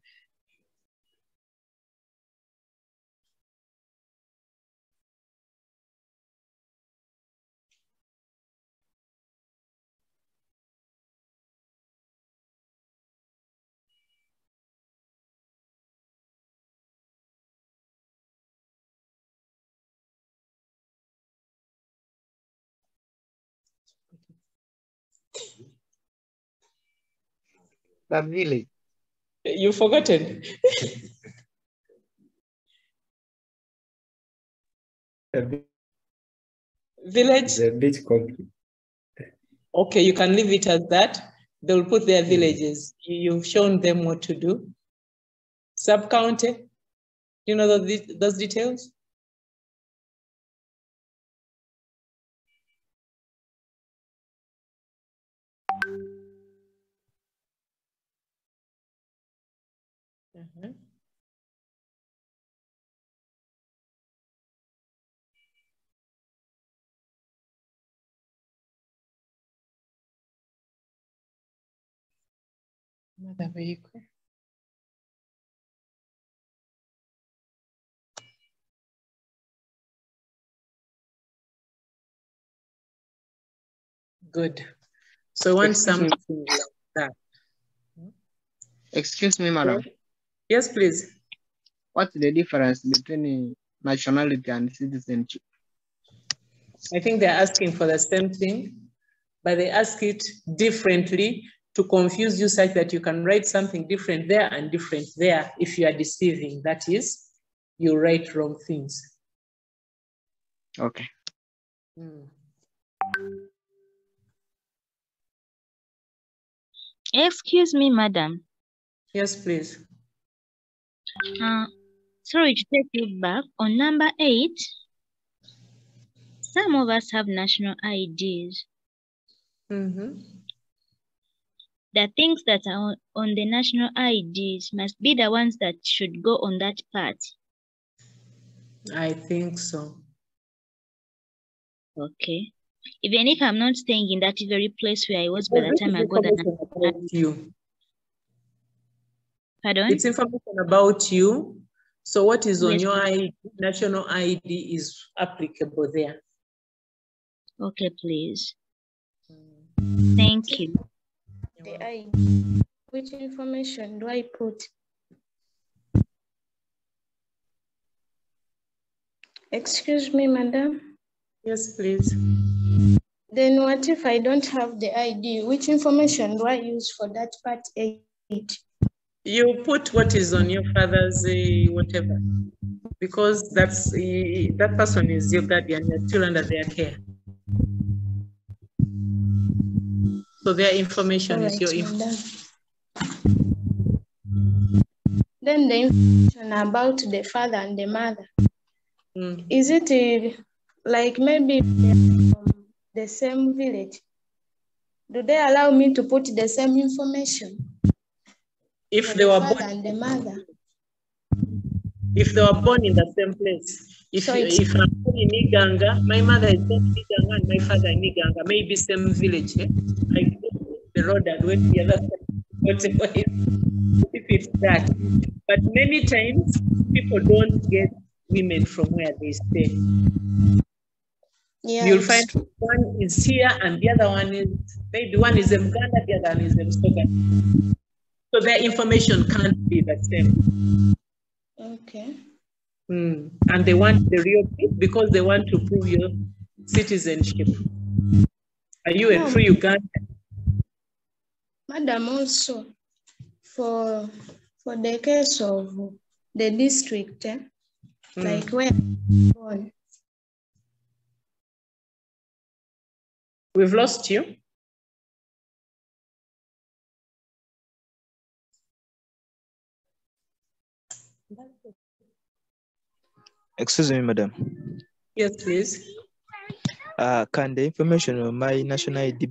The village. You've forgotten. Village? A bit complicated. Okay, you can leave it as that. They'll put their villages. You've shown them what to do. Sub-county, you know those details? Another vehicle. Good. So want something like that. Excuse me, madam. Yes, please. What's the difference between nationality and citizenship? I think they're asking for the same thing, but they ask it differently to confuse you such that you can write something different there and different there. If you are deceiving, that is, you write wrong things. Okay. Excuse me, madam. Yes, please. Sorry to take you back. On number 8, some of us have national IDs. The things that are on the national IDs must be the ones that should go on that part. I think so. Okay. Even if I'm not staying in that very place where I was by the time I got the you. Pardon? It's information about you. So what is on Yes, your ID, national ID is applicable there. Okay, please. Thank you. The ID. Which information do I put? Excuse me, madam. Yes, please. Then what if I don't have the ID? Which information do I use for that part 8? You put what is on your father's whatever, because that's that person is your guardian. You're still under their care. So their information is your information. Then the information about the father and the mother. Is it like maybe from the same village? Do they allow me to put the same information? If they were born and the mother. If they were born in the same place. If I'm born in Iganga, my mother is born in Iganga and my father in Iganga, maybe same village. I go the road and went the other side. Whatever if it's that. But many times people don't get women from where they stay. Yeah, you'll find one is here and the other one is, maybe one is Muganda, the other one is Msoga. So their information can't be the same. Okay. And they want the real thing because they want to prove citizenship? Are you a true Ugandan? Madam, also for the case of the district, like where I'm born. We've lost you. Excuse me, madam. Yes, please. Can the information on my national ID,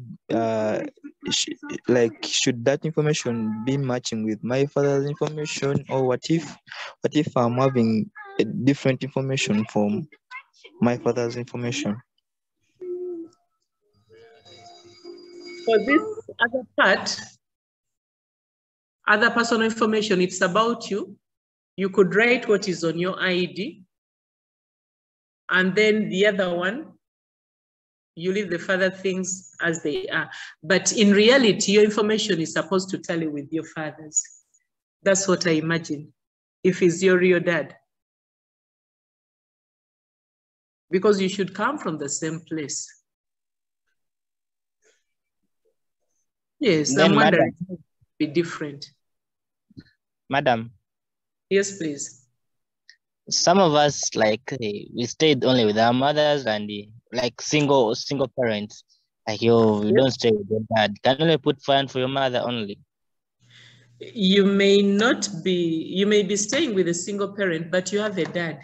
should that information be matching with my father's information, or what if I'm having a different information from my father's information? For this other part, other personal information, it's about you. You could write what is on your ID, and then the other one, you leave the further things as they are. But in reality, your information is supposed to tally with your father's. That's what I imagine, if he's your real dad. Because you should come from the same place. Yes, Then, I'm wondering madam, it would be different. Madam, Yes, please. some of us we stayed only with our mothers and like single parents. Like you don't stay with your dad. Can only put fund for your mother only. You may be staying with a single parent, but you have a dad.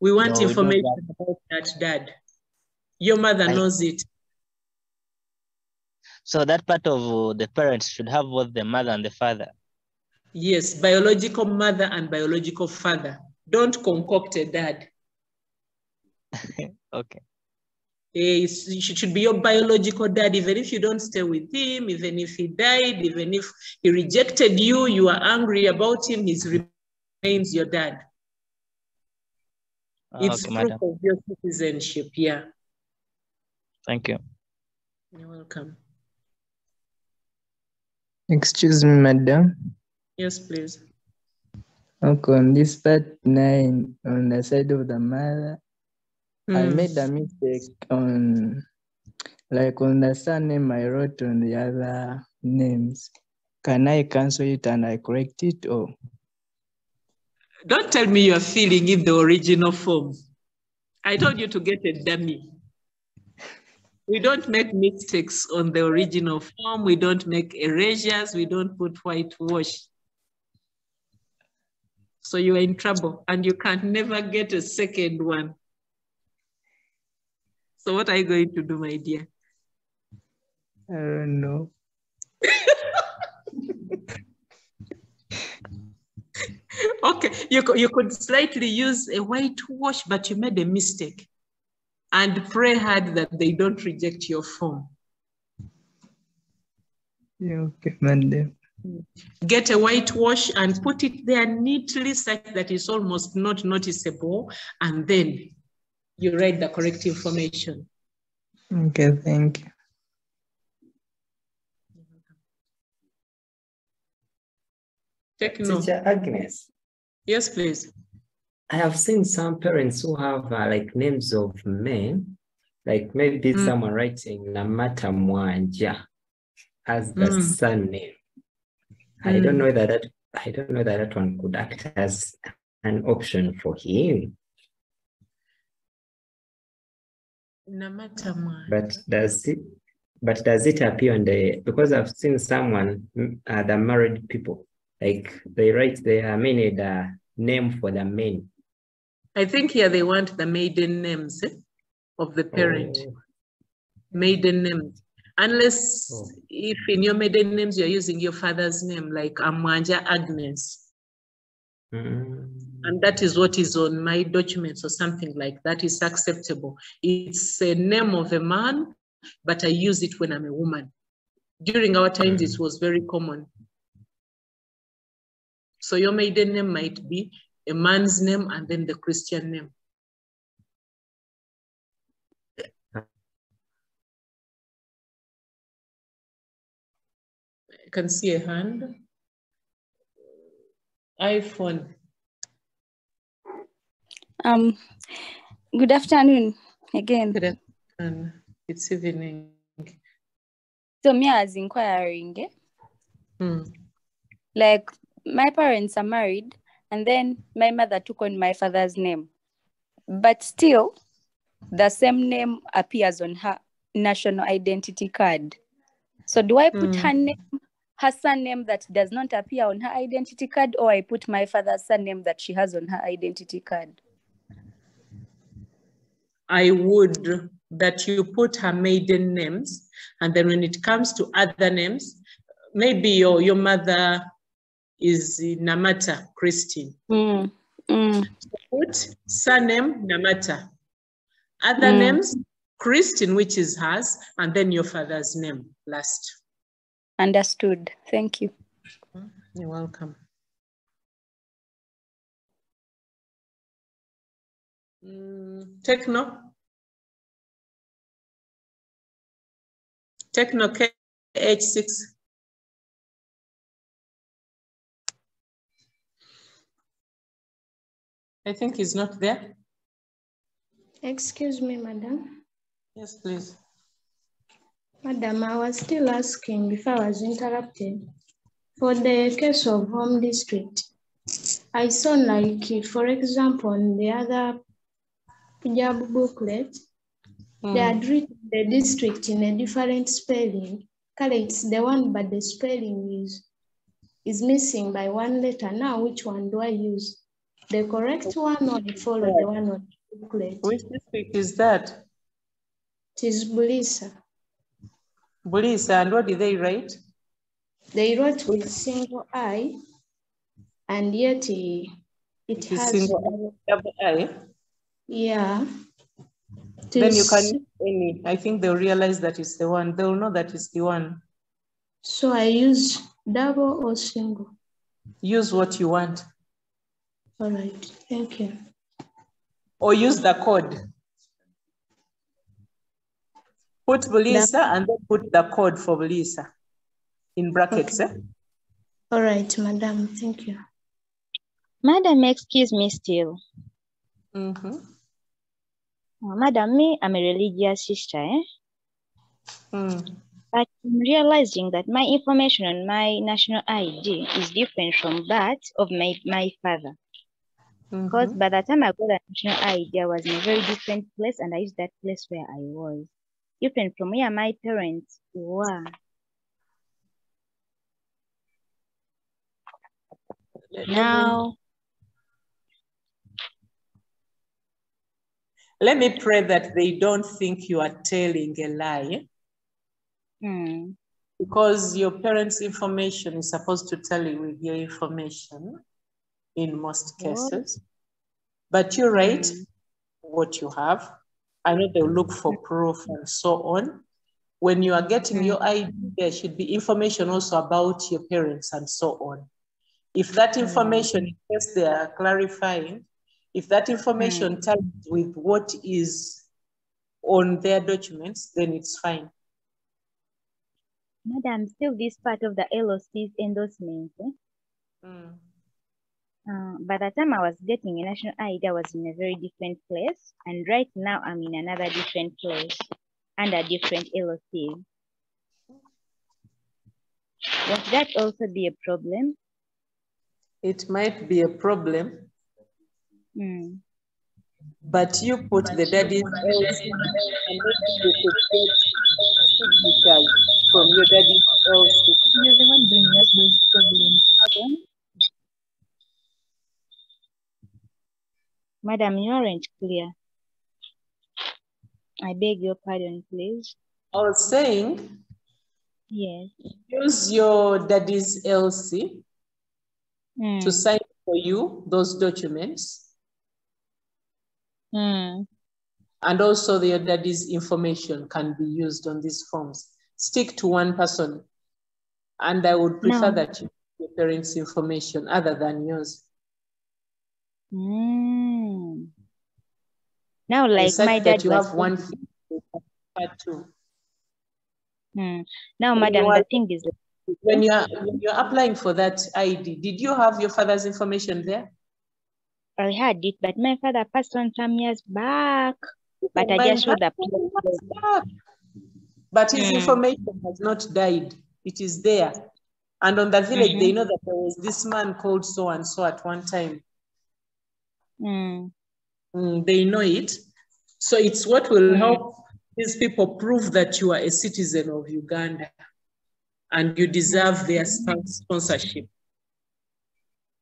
We want No, we don't information about that dad. Your mother knows it. So that part of the parents should have both the mother and the father. Yes, biological mother and biological father. Don't concoct a dad. Okay. It should be your biological dad, even if you don't stay with him, even if he died, even if he rejected you, you are angry about him, he remains your dad. It's Okay, proof madam. of your citizenship, yeah. Thank you. You're welcome. Excuse me, madam. Yes, please. Okay, on this part 9, on the side of the mother, I made a mistake on the surname I wrote on the other names. Can I cancel it and I correct it, or? Don't tell me you're filling in the original form. I told you to get a dummy. We don't make mistakes on the original form. We don't make erasures. We don't put whitewash. So you are in trouble and you can never get a second one. So what are you going to do, my dear? I don't know. Okay, you could slightly use a whitewash, but you made a mistake. And pray hard that they don't reject your form. Yeah, okay, madam. Get a whitewash and put it there neatly such that it's almost not noticeable. And then you write the correct information. Okay, thank you. Teacher Agnes. Yes, please. I have seen some parents who have names of men, like maybe someone writing Namata Mwanja as the surname. I don't know that that one could act as an option for him. Namata Mwanja. But does it appear on because I've seen someone, the married people, like they write their name for the men. I think here they want the maiden names of the parent. Maiden names. Unless if in your maiden names you're using your father's name, like Amwanja Agnes. And that is what is on my documents or something like that is acceptable. It's a name of a man, but I use it when I'm a woman. During our times, it was very common. So your maiden name might be a man's name and then the Christian name. I can see a hand. iPhone. Good afternoon. Again. Good afternoon. It's evening. So me as inquiring, like my parents are married and then my mother took on my father's name, but still the same name appears on her national identity card. So do I put her name, her surname that does not appear on her identity card, or I put my father's surname that she has on her identity card? I would that you put her maiden names, and then when it comes to other names, maybe your mother is Namata Christine. So put surname Namata. Other names, Christine, which is hers, and then your father's name last. Understood. Thank you. You're welcome. Techno KH6. I think he's not there. Excuse me, madam. Yes, please. Madam, I was still asking before I was interrupted. For the case of home district, I saw like, for example, on the other PUJAB booklet, they had written the district in a different spelling. It's the one, but the spelling is missing by one letter. Now, which one do I use? The correct one or follow the one on the booklet? Which district is that? It is Bulisa. Bulisa, and what did they write? They wrote with single I, and yet it has single I. Yeah. Then you can use any. I think they'll realize that it's the one. They'll know that it's the one. So I use double or single? Use what you want. All right, thank you. Or use the code. Put Bulisa and then put the code for Bulisa in brackets. Okay. All right, madam, thank you. Madam, excuse me still. Madam, me, I'm a religious sister, But I'm realizing that my information on my national ID is different from that of my father. Because by the time I got the national ID, I was in a very different place, and I used that place where I was. Different from where my parents were. Now, let me pray that they don't think you are telling a lie. Because your parents' information is supposed to tell you with your information in most cases. But you write what you have. I know they'll look for proof and so on. When you are getting your ID, there should be information also about your parents and so on. If that information, in case they are clarifying, if that information tells with what is on their documents, then it's fine. Madam, still this part of the LOC's endorsement. By the time I was getting a national ID, I was in a very different place. And right now I'm in another different place under different LOCs. Would that also be a problem? It might be a problem. But you put the daddy's LC and you could get signatures from your daddy's LC. You're the one bringing us those problems. Madam, you aren't clear. I beg your pardon, please. I was saying, yes, use your daddy's LC to sign for you those documents. And also your daddy's information can be used on these forms. Stick to one person. And I would prefer that you use your parents' information other than yours. Now, like my dad you was have one too. Now, madam, the thing is, when you're applying for that ID, did you have your father's information there? I had it, but my father passed on some years back. but I just saw the plot. But his information has not died. It is there. And on the village, they know that there was this man called so and so at one time. They know it. So it's what will help these people prove that you are a citizen of Uganda and you deserve their sponsorship.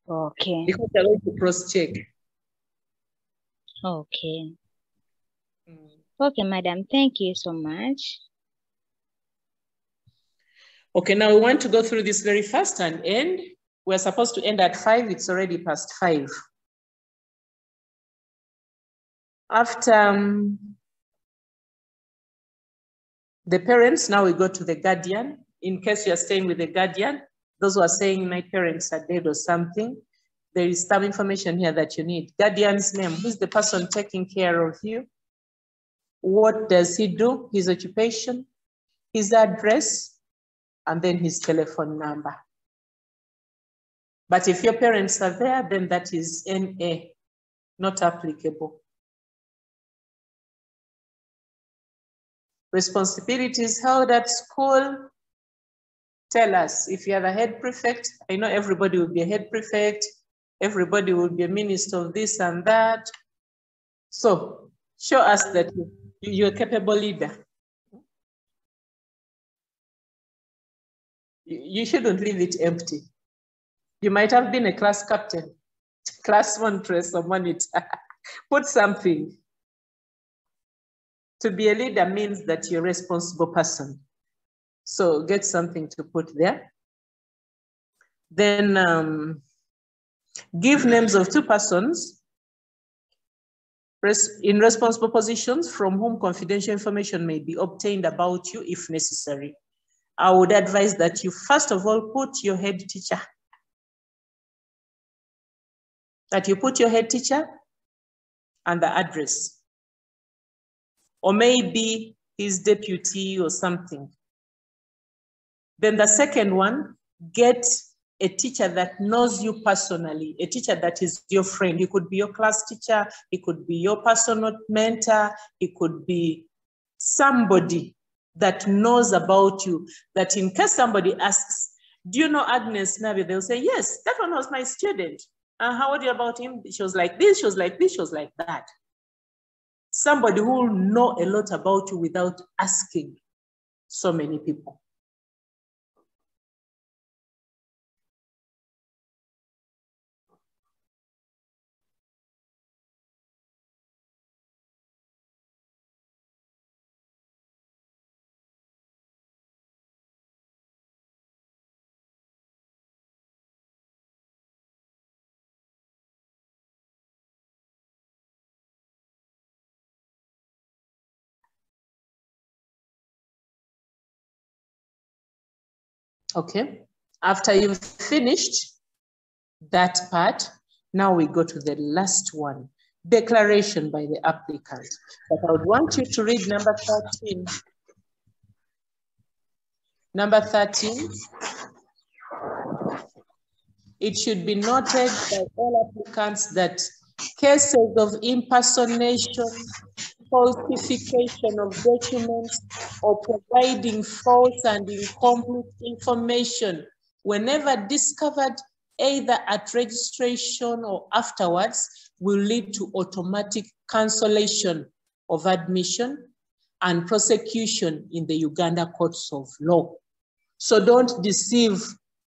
Okay. Because they're going to cross-check. Okay. Okay, madam. Thank you so much. Okay, now we want to go through this very fast and end. We're supposed to end at 5. It's already past 5. After the parents, now we go to the guardian. In case you're staying with the guardian, those who are saying my parents are dead or something, there is some information here that you need. Guardian's name, who's the person taking care of you? What does he do? His occupation, his address, and then his telephone number. But if your parents are there, then that is NA, not applicable. Responsibilities held at school. Tell us if you are the head prefect. I know everybody will be a head prefect. Everybody will be a minister of this and that. So show us that you're a capable leader. You shouldn't leave it empty. You might have been a class captain, class monitress or monitor. Put something. To be a leader means that you're a responsible person. So get something to put there. Then give names of 2 persons in responsible positions from whom confidential information may be obtained about you if necessary. I would advise that you first of all put your head teacher. That you put your head teacher and the address. Or maybe his deputy or something. Then the second one, get a teacher that knows you personally, a teacher that is your friend. He could be your class teacher, he could be your personal mentor, he could be somebody that knows about you, that in case somebody asks, do you know Agnes Nabi? They'll say, yes, that one was my student. How old are you about him? She was like this, she was like this, she was like that. Somebody who will know a lot about you without asking so many people. Okay, after you've finished that part, now we go to the last one, declaration by the applicant. But I would want you to read number 13. Number 13, it should be noted by all applicants that cases of impersonation, falsification of documents, or providing false and incomplete information, whenever discovered either at registration or afterwards, will lead to automatic cancellation of admission and prosecution in the Uganda courts of law. So don't deceive.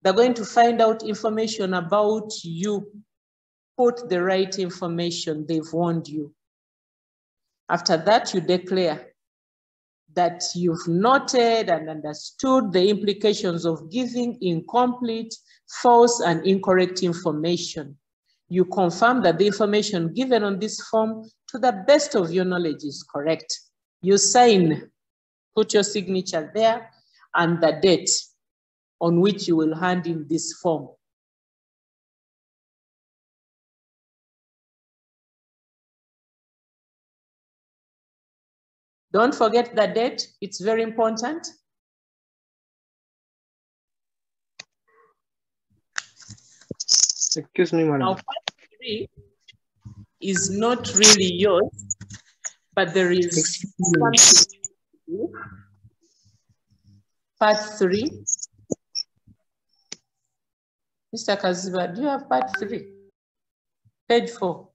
They're going to find out information about you. Put the right information, they've warned you. After that, you declare that you've noted and understood the implications of giving incomplete, false, and incorrect information. You confirm that the information given on this form, to the best of your knowledge, is correct. You sign, put your signature there, and the date on which you will hand in this form. Don't forget the date, it's very important. Excuse me, madam. Now, part 3 is not really yours, but there is part 3. Mr. Kaziba, do you have part 3? Page 4.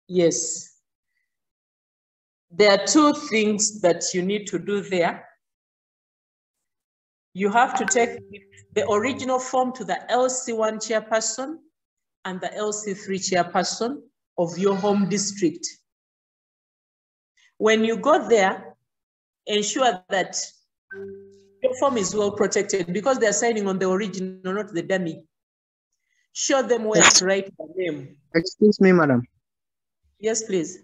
Yes. There are 2 things that you need to do there. You have to take the original form to the LC1 chairperson and the LC3 chairperson of your home district. When you go there, ensure that your form is well protected because they're signing on the original, not the dummy. Show them where to write the name. Excuse me, madam. Yes, please.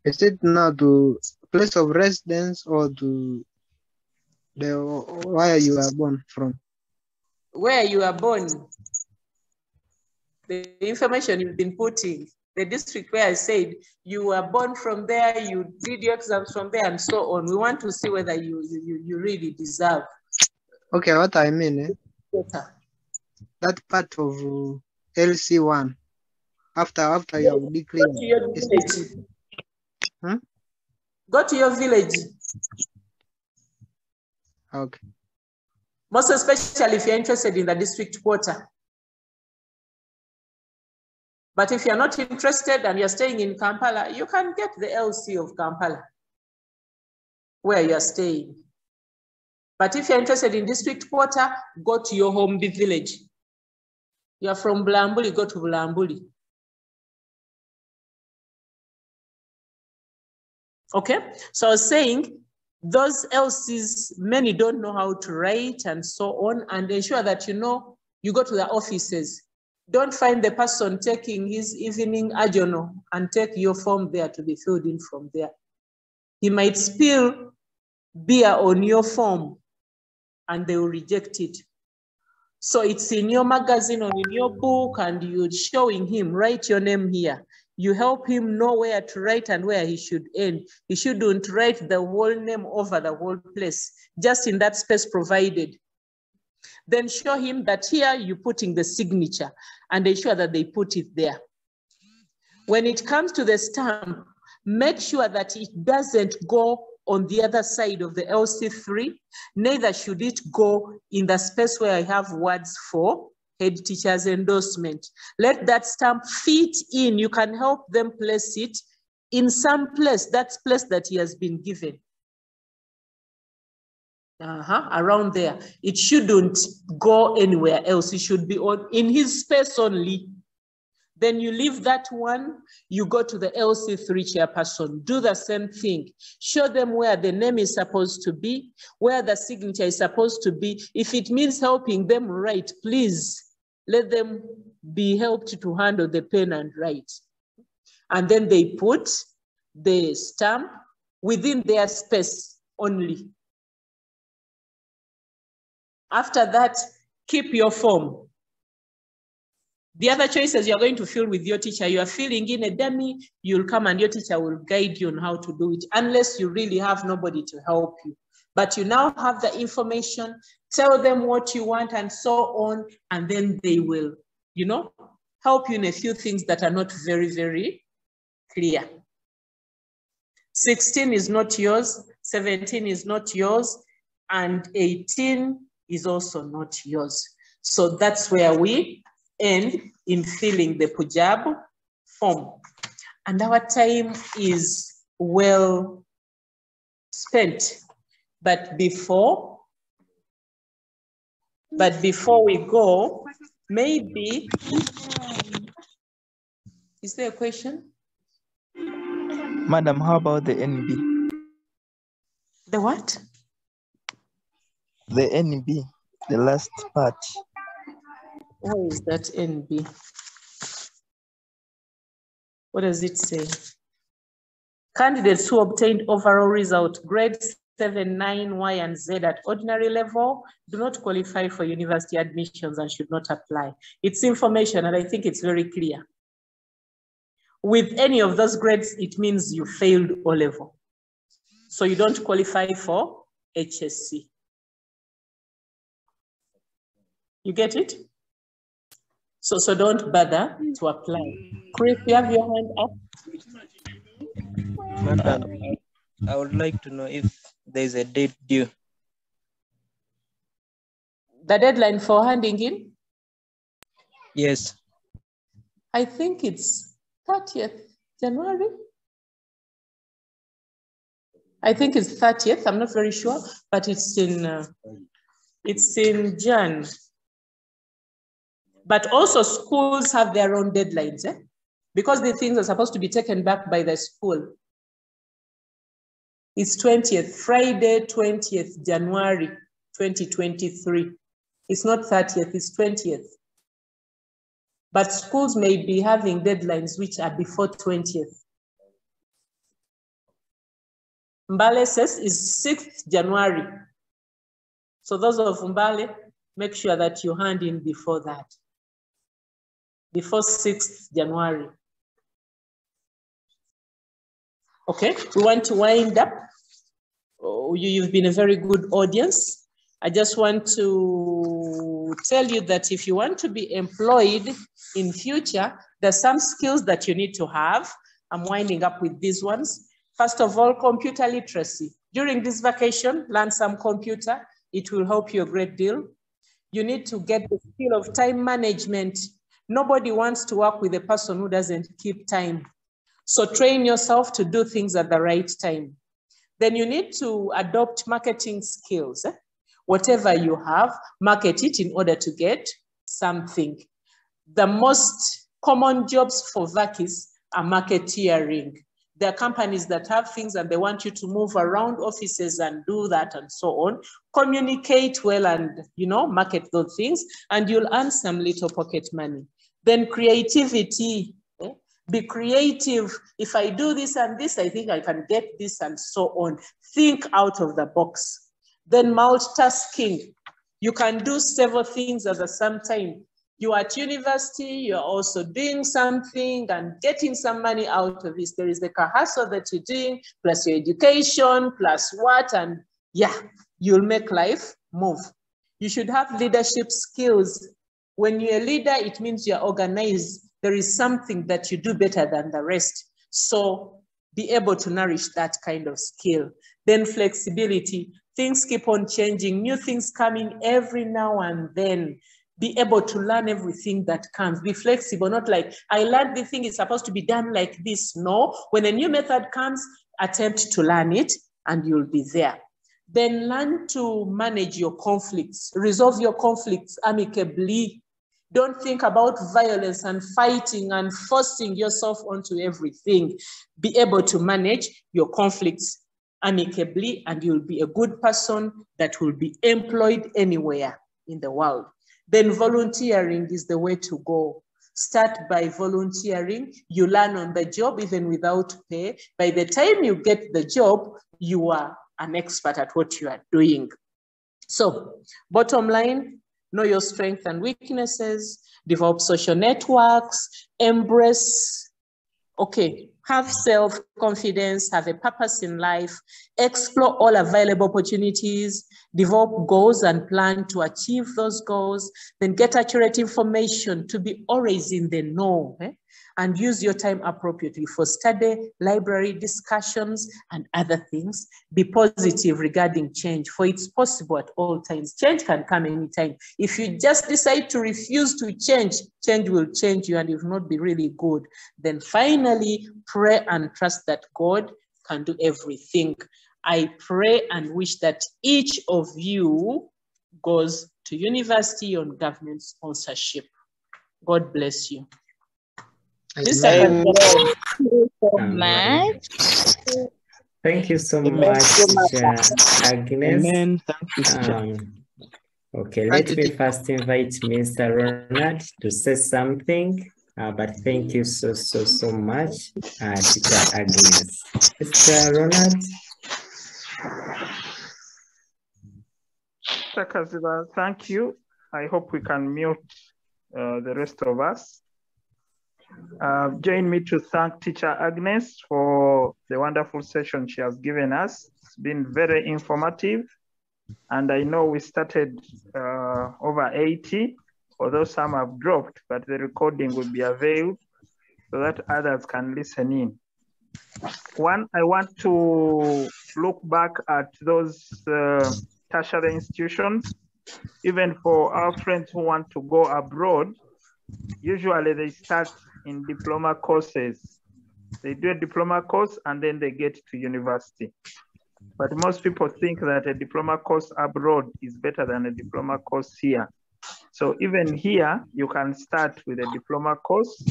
Is it now to place of residence or to the where you are born from? Where you are born. The information you've been putting, the district where I said you were born from there, you did your exams from there, and so on. We want to see whether you really deserve. Okay, what I mean, that part of LC1, after you have declared. Go to your village. Go to your village. Okay. Most especially if you're interested in the district quarter. But if you're not interested and you're staying in Kampala, you can get the LC of Kampala where you're staying. But if you're interested in district quarter, go to your home village. You're from Bulambuli, go to Bulambuli. Okay, so I was saying those LCs, many don't know how to write and so on, and ensure that you go to the offices. Don't find the person taking his evening journal and take your form there to be filled in from there. He might spill beer on your form and they will reject it. So it's in your magazine or in your book and you're showing him, write your name here. You help him know where to write and where he should end. He shouldn't write the whole name over the whole place, just in that space provided. Then show him that here you're putting the signature and ensure that they put it there. When it comes to the stamp, make sure that it doesn't go on the other side of the LC3, neither should it go in the space where I have words for head teacher's endorsement. Let that stamp fit in. You can help them place it in some place, that place that he has been given. Around there. It shouldn't go anywhere else. It should be in his space only. Then you leave that one, you go to the LC3 chairperson. Do the same thing. Show them where the name is supposed to be, where the signature is supposed to be. If it means helping them write, please let them be helped to handle the pen and write. And then they put the stamp within their space only. After that, keep your form. The other choices you're going to fill with your teacher, you are filling in a dummy, you'll come and your teacher will guide you on how to do it, unless you really have nobody to help you. But you now have the information, tell them what you want and so on, and then they will, help you in a few things that are not very, very clear. 16 is not yours, 17 is not yours, and 18 is also not yours. So that's where we end in filling the PUJAB form. And our time is well spent. But before we go, maybe, is there a question? Madam, how about the NB? The what? The NB, the last part. What is that NB? What does it say? Candidates who obtained overall result grades 7, 9, Y, and Z at ordinary level do not qualify for university admissions and should not apply. It's information, and I think it's very clear. With any of those grades, it means you failed O level. So you don't qualify for HSC. You get it? So don't bother to apply. Chris, you have your hand up? Madam, I would like to know if there is a date due. The deadline for handing in? Yes. I think it's 30th January. I think it's 30th. I'm not very sure, but it's in Jan. But also schools have their own deadlines, because the things are supposed to be taken back by the school. It's 20th, Friday, 20th January, 2023. It's not 30th, it's 20th. But schools may be having deadlines which are before 20th. Mbale says is 6th January. So those of Mbale, make sure that you hand in before that. Before 6th January. Okay, we want to wind up. Oh, you've been a very good audience. I just want to tell you that if you want to be employed in future, there's some skills that you need to have. I'm winding up with these ones. First of all, computer literacy. During this vacation, learn some computer. It will help you a great deal. You need to get the skill of time management. Nobody wants to work with a person who doesn't keep time. So train yourself to do things at the right time. Then you need to adopt marketing skills. Whatever you have, market it in order to get something. The most common jobs for vacis are marketeering. There are companies that have things and they want you to move around offices and do that and so on. Communicate well and, market those things, and you'll earn some little pocket money. Then creativity. Be creative. If I do this and this, I think I can get this and so on. Think out of the box. Then multitasking. You can do several things at the same time. You're at university, you're also doing something and getting some money out of this. There is the hustle that you're doing, plus your education, plus what, and yeah, you'll make life move. You should have leadership skills. When you're a leader, it means you're organized. There is something that you do better than the rest. So be able to nourish that kind of skill. Then flexibility. Things keep on changing, new things coming every now and then. Be able to learn everything that comes. Be flexible, not like, I learned the thing is supposed to be done like this. No, when a new method comes, attempt to learn it and you'll be there. Then learn to manage your conflicts. Resolve your conflicts amicably. Don't think about violence and fighting and forcing yourself onto everything. Be able to manage your conflicts amicably and you'll be a good person that will be employed anywhere in the world. Then volunteering is the way to go. Start by volunteering. You learn on the job even without pay. By the time you get the job, you are an expert at what you are doing. So, bottom line, know your strengths and weaknesses, develop social networks, embrace, have self-confidence, have a purpose in life, explore all available opportunities, develop goals and plan to achieve those goals, then get accurate information to be always in the know, and use your time appropriately for study, library discussions, and other things. Be positive regarding change, for it's possible at all times. Change can come anytime. If you just decide to refuse to change, change will change you and it will not be really good. Then finally, pray and trust that God can do everything. I pray and wish that each of you goes to university on government sponsorship. God bless you. Amen. Much. Thank you so much, Teacher Agnes. Amen. Thank you, teacher. Okay, let me first invite Mr. Ronald to say something. But thank you so much, Teacher Agnes. Mr. Ronald. Thank you. I hope we can mute the rest of us. Join me to thank Teacher Agnes for the wonderful session she has given us. It's been very informative. And I know we started over 80, although some have dropped, but the recording will be available so that others can listen in. One, I want to look back at those tertiary institutions. Even for our friends who want to go abroad, usually they start in diploma courses. They do a diploma course and then they get to university. But most people think that a diploma course abroad is better than a diploma course here. So even here, you can start with a diploma course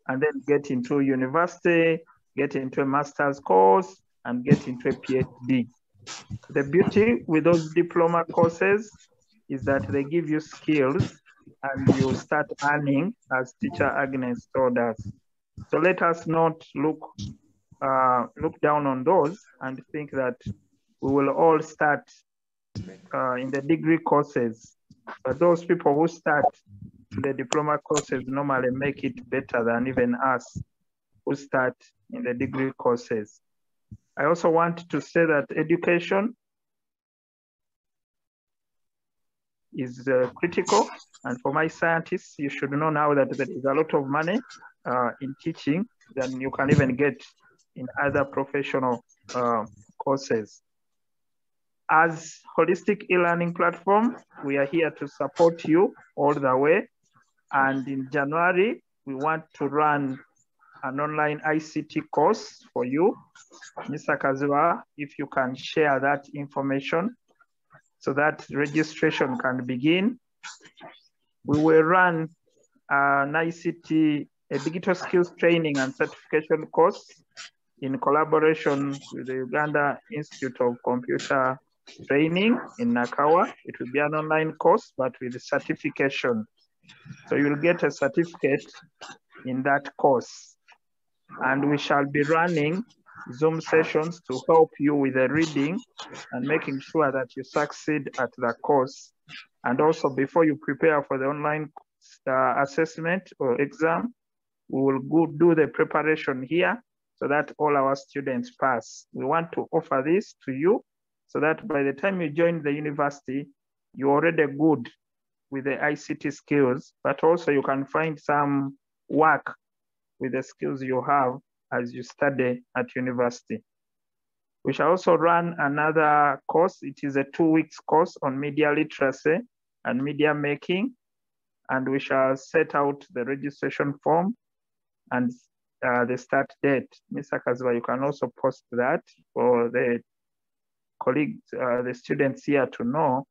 and then get into university, get into a master's course, and get into a PhD. The beauty with those diploma courses is that they give you skills and you start earning, as teacher Agnes told us. So let us not look down on those and think that we will all start in the degree courses. But those people who start the diploma courses normally make it better than even us who start in the degree courses. I also want to say that education is critical. And for my scientists, you should know now that there is a lot of money in teaching than you can even get in other professional courses. As Holistic e-learning platform, we are here to support you all the way. And in January, we want to run an online ICT course for you. Mr. Kazuwa, if you can share that information so that registration can begin. We will run an ICT, a digital skills training and certification course in collaboration with the Uganda Institute of Computer Training in Nakawa. It will be an online course, but with certification. So you'll get a certificate in that course. And we shall be running Zoom sessions to help you with the reading and making sure that you succeed at the course. And also before you prepare for the online assessment or exam, we will go do the preparation here so that all our students pass. We want to offer this to you so that by the time you join the university, you're already good with the ICT skills, but also you can find some work with the skills you have as you study at university. We shall also run another course. It is a 2-week course on media literacy and media making. And we shall set out the registration form and the start date. Mr. Kazuwa, you can also post that for the colleagues, the students here to know.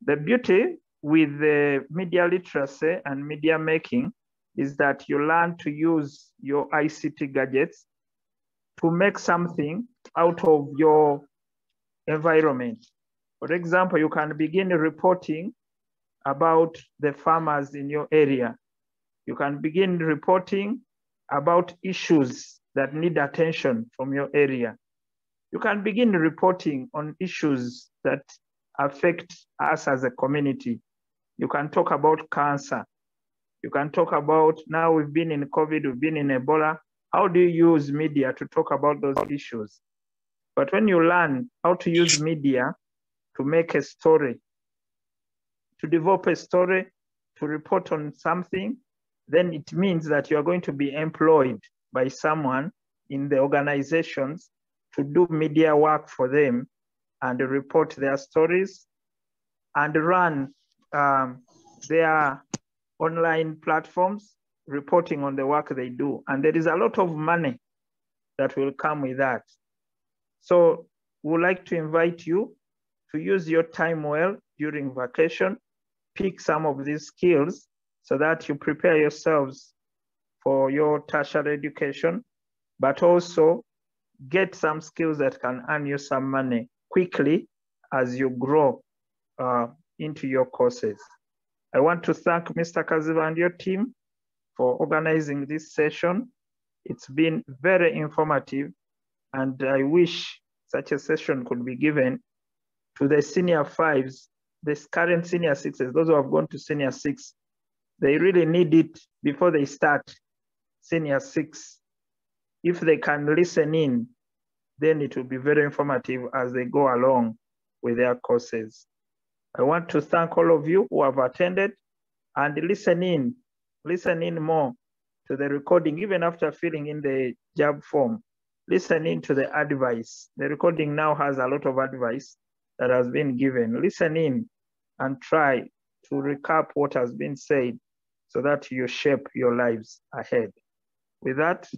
The beauty with the media literacy and media making is that you learn to use your ICT gadgets to make something out of your environment. For example, you can begin reporting about the farmers in your area. You can begin reporting about issues that need attention from your area. You can begin reporting on issues that affect us as a community. You can talk about cancer. You can talk about, now we've been in COVID, we've been in Ebola. How do you use media to talk about those issues? But when you learn how to use media to make a story, to develop a story, to report on something, then it means that you are going to be employed by someone in the organizations to do media work for them and report their stories and run their online platforms, reporting on the work they do. And there is a lot of money that will come with that. So we would like to invite you to use your time well during vacation, pick some of these skills so that you prepare yourselves for your tertiary education, but also get some skills that can earn you some money quickly as you grow into your courses. I want to thank Mr. Kaziva and your team for organizing this session. It's been very informative, and I wish such a session could be given to the senior fives, the current senior sixes, those who have gone to senior six. They really need it before they start senior six. If they can listen in, then it will be very informative as they go along with their courses. I want to thank all of you who have attended and listen in more to the recording, even after filling in the PUJAB form. listen in to the advice. The recording now has a lot of advice that has been given. Listen in and try to recap what has been said so that you shape your lives ahead. With that,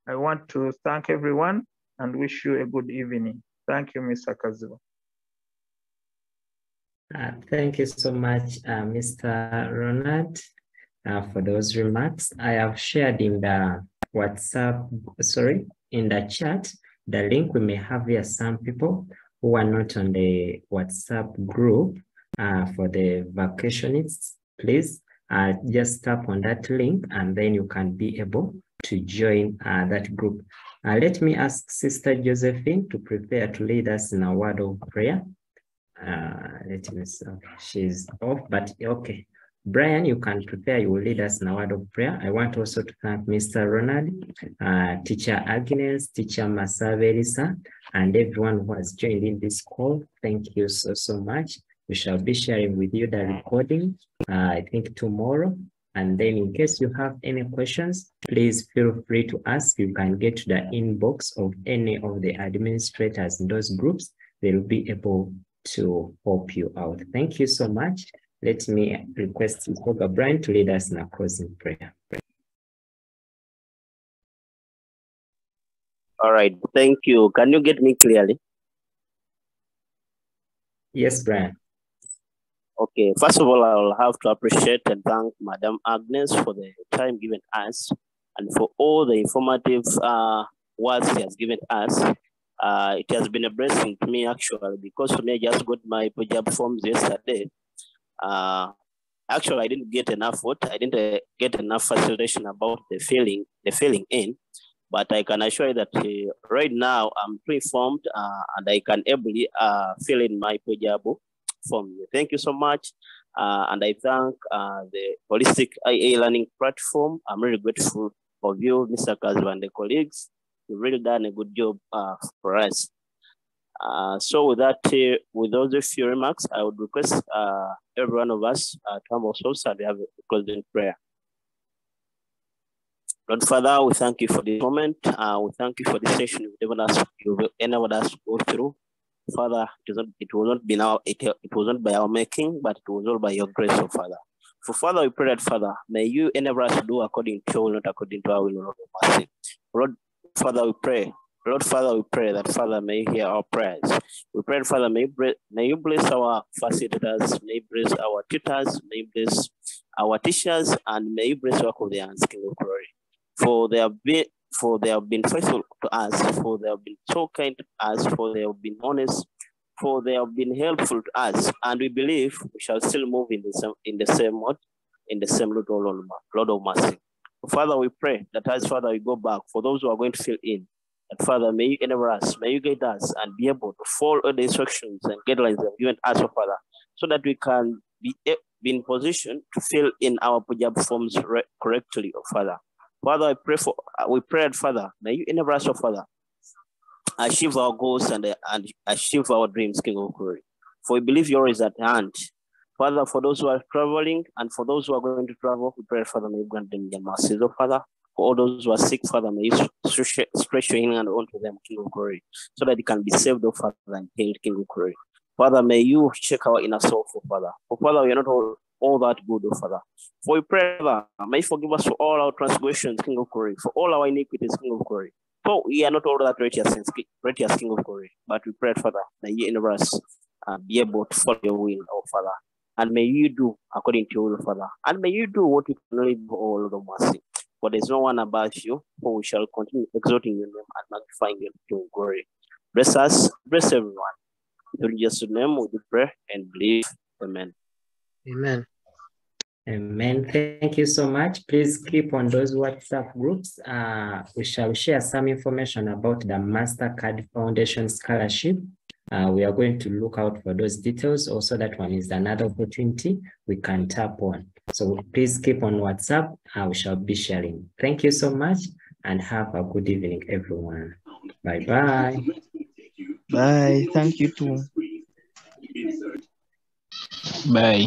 I want to thank everyone and wish you a good evening. Thank you, Mr. Kaziwa. Thank you so much, Mr. Ronald, for those remarks. I have shared in the WhatsApp, in the chat, the link. We may have here some people who are not on the WhatsApp group for the vacationists. Please just tap on that link and then you can be able to join that group. Let me ask Sister Josephine to prepare to lead us in a word of prayer. Let me see. She's off, but okay. Brian, you can prepare. You will lead us in a word of prayer. I want also to thank Mr. Ronald, Teacher Agnes, Teacher Masaverisa, and everyone who has joined in this call. Thank you so much. We shall be sharing with you the recording, I think tomorrow. And then in case you have any questions, please feel free to ask. You can get to the inbox of any of the administrators in those groups. They will be able to help you out. Thank you so much. Let me request Brian to lead us in a closing prayer. All right, thank you. Can you get me clearly? Yes, Brian. Okay, first of all, I'll have to appreciate and thank Madam Agnes for the time given us and for all the informative words she has given us. It has been a blessing to me actually, because for me, I just got my PUJAB forms yesterday. Actually, I didn't get enough I didn't get enough facilitation about the filling in, but I can assure you that right now I'm pre-formed and I can ably fill in my PUJAB form. Thank you so much. And I thank the Holistic IA Learning Platform. I'm really grateful of you, Mr. Kaziwa, and the colleagues. You've really done a good job for us. So with that, with those few remarks, I would request every one of us to have ourselves and have a closing prayer. Lord Father, we thank you for this moment. We thank you for this session you've enabled us to go through. Father, it was not by our making, but it was all by your grace, oh Father. For Father, we pray that Father, may you enable us to do according to your will, not according to our will, Lord of mercy. Lord Father, we pray. Lord Father, we pray that Father may you hear our prayers. We pray, Father, may you bless our facilitators, may you bless our tutors, may you bless our teachers, and may you bless the work of the hands, King of Glory. For they have been faithful to us, for they have been so kind to us, for they have been honest, for they have been helpful to us, and we believe we shall still move in the same Lord of mercy. Father, we pray that as Father we go back, for those who are going to fill in, that Father may you enable us, may you guide us and be able to follow all the instructions and guidelines that you given us, oh Father, so that we can be in position to fill in our PUJAB forms correctly, oh Father. Father, we pray that Father, may you enable us, oh Father, achieve our goals and achieve our dreams, King of Glory. For we believe yours is at hand. Father, for those who are traveling and for those who are going to travel, we pray, Father, may you grant them your mercies, oh Father. For all those who are sick, Father, may you stretch your healing hand onto them, King of Glory, so that they can be saved, oh Father, and healed, King of Glory. Father, may you check our inner soul, oh Father. For Father, we are not all that good, oh Father. For we pray, Father, may you forgive us for all our transgressions, King of Glory, for all our iniquities, King of Glory. For we are not all that righteous, King of Glory, but we pray, Father, may you enable us be able to follow your will, oh Father. And may you do according to your will, Father. And may you do what you can only do, oh Lord of mercy. For there is no one above you, for we shall continue exalting your name and magnifying your glory. Bless us, bless everyone. In Jesus' name we pray and believe. Amen. Amen. Amen. Thank you so much. Please keep on those WhatsApp groups. We shall share some information about the MasterCard Foundation Scholarship. We are going to look out for those details. Also, that one is another opportunity we can tap on. So please keep on WhatsApp. We shall be sharing. Thank you so much and have a good evening, everyone. Bye-bye. Bye. Thank you too. Bye.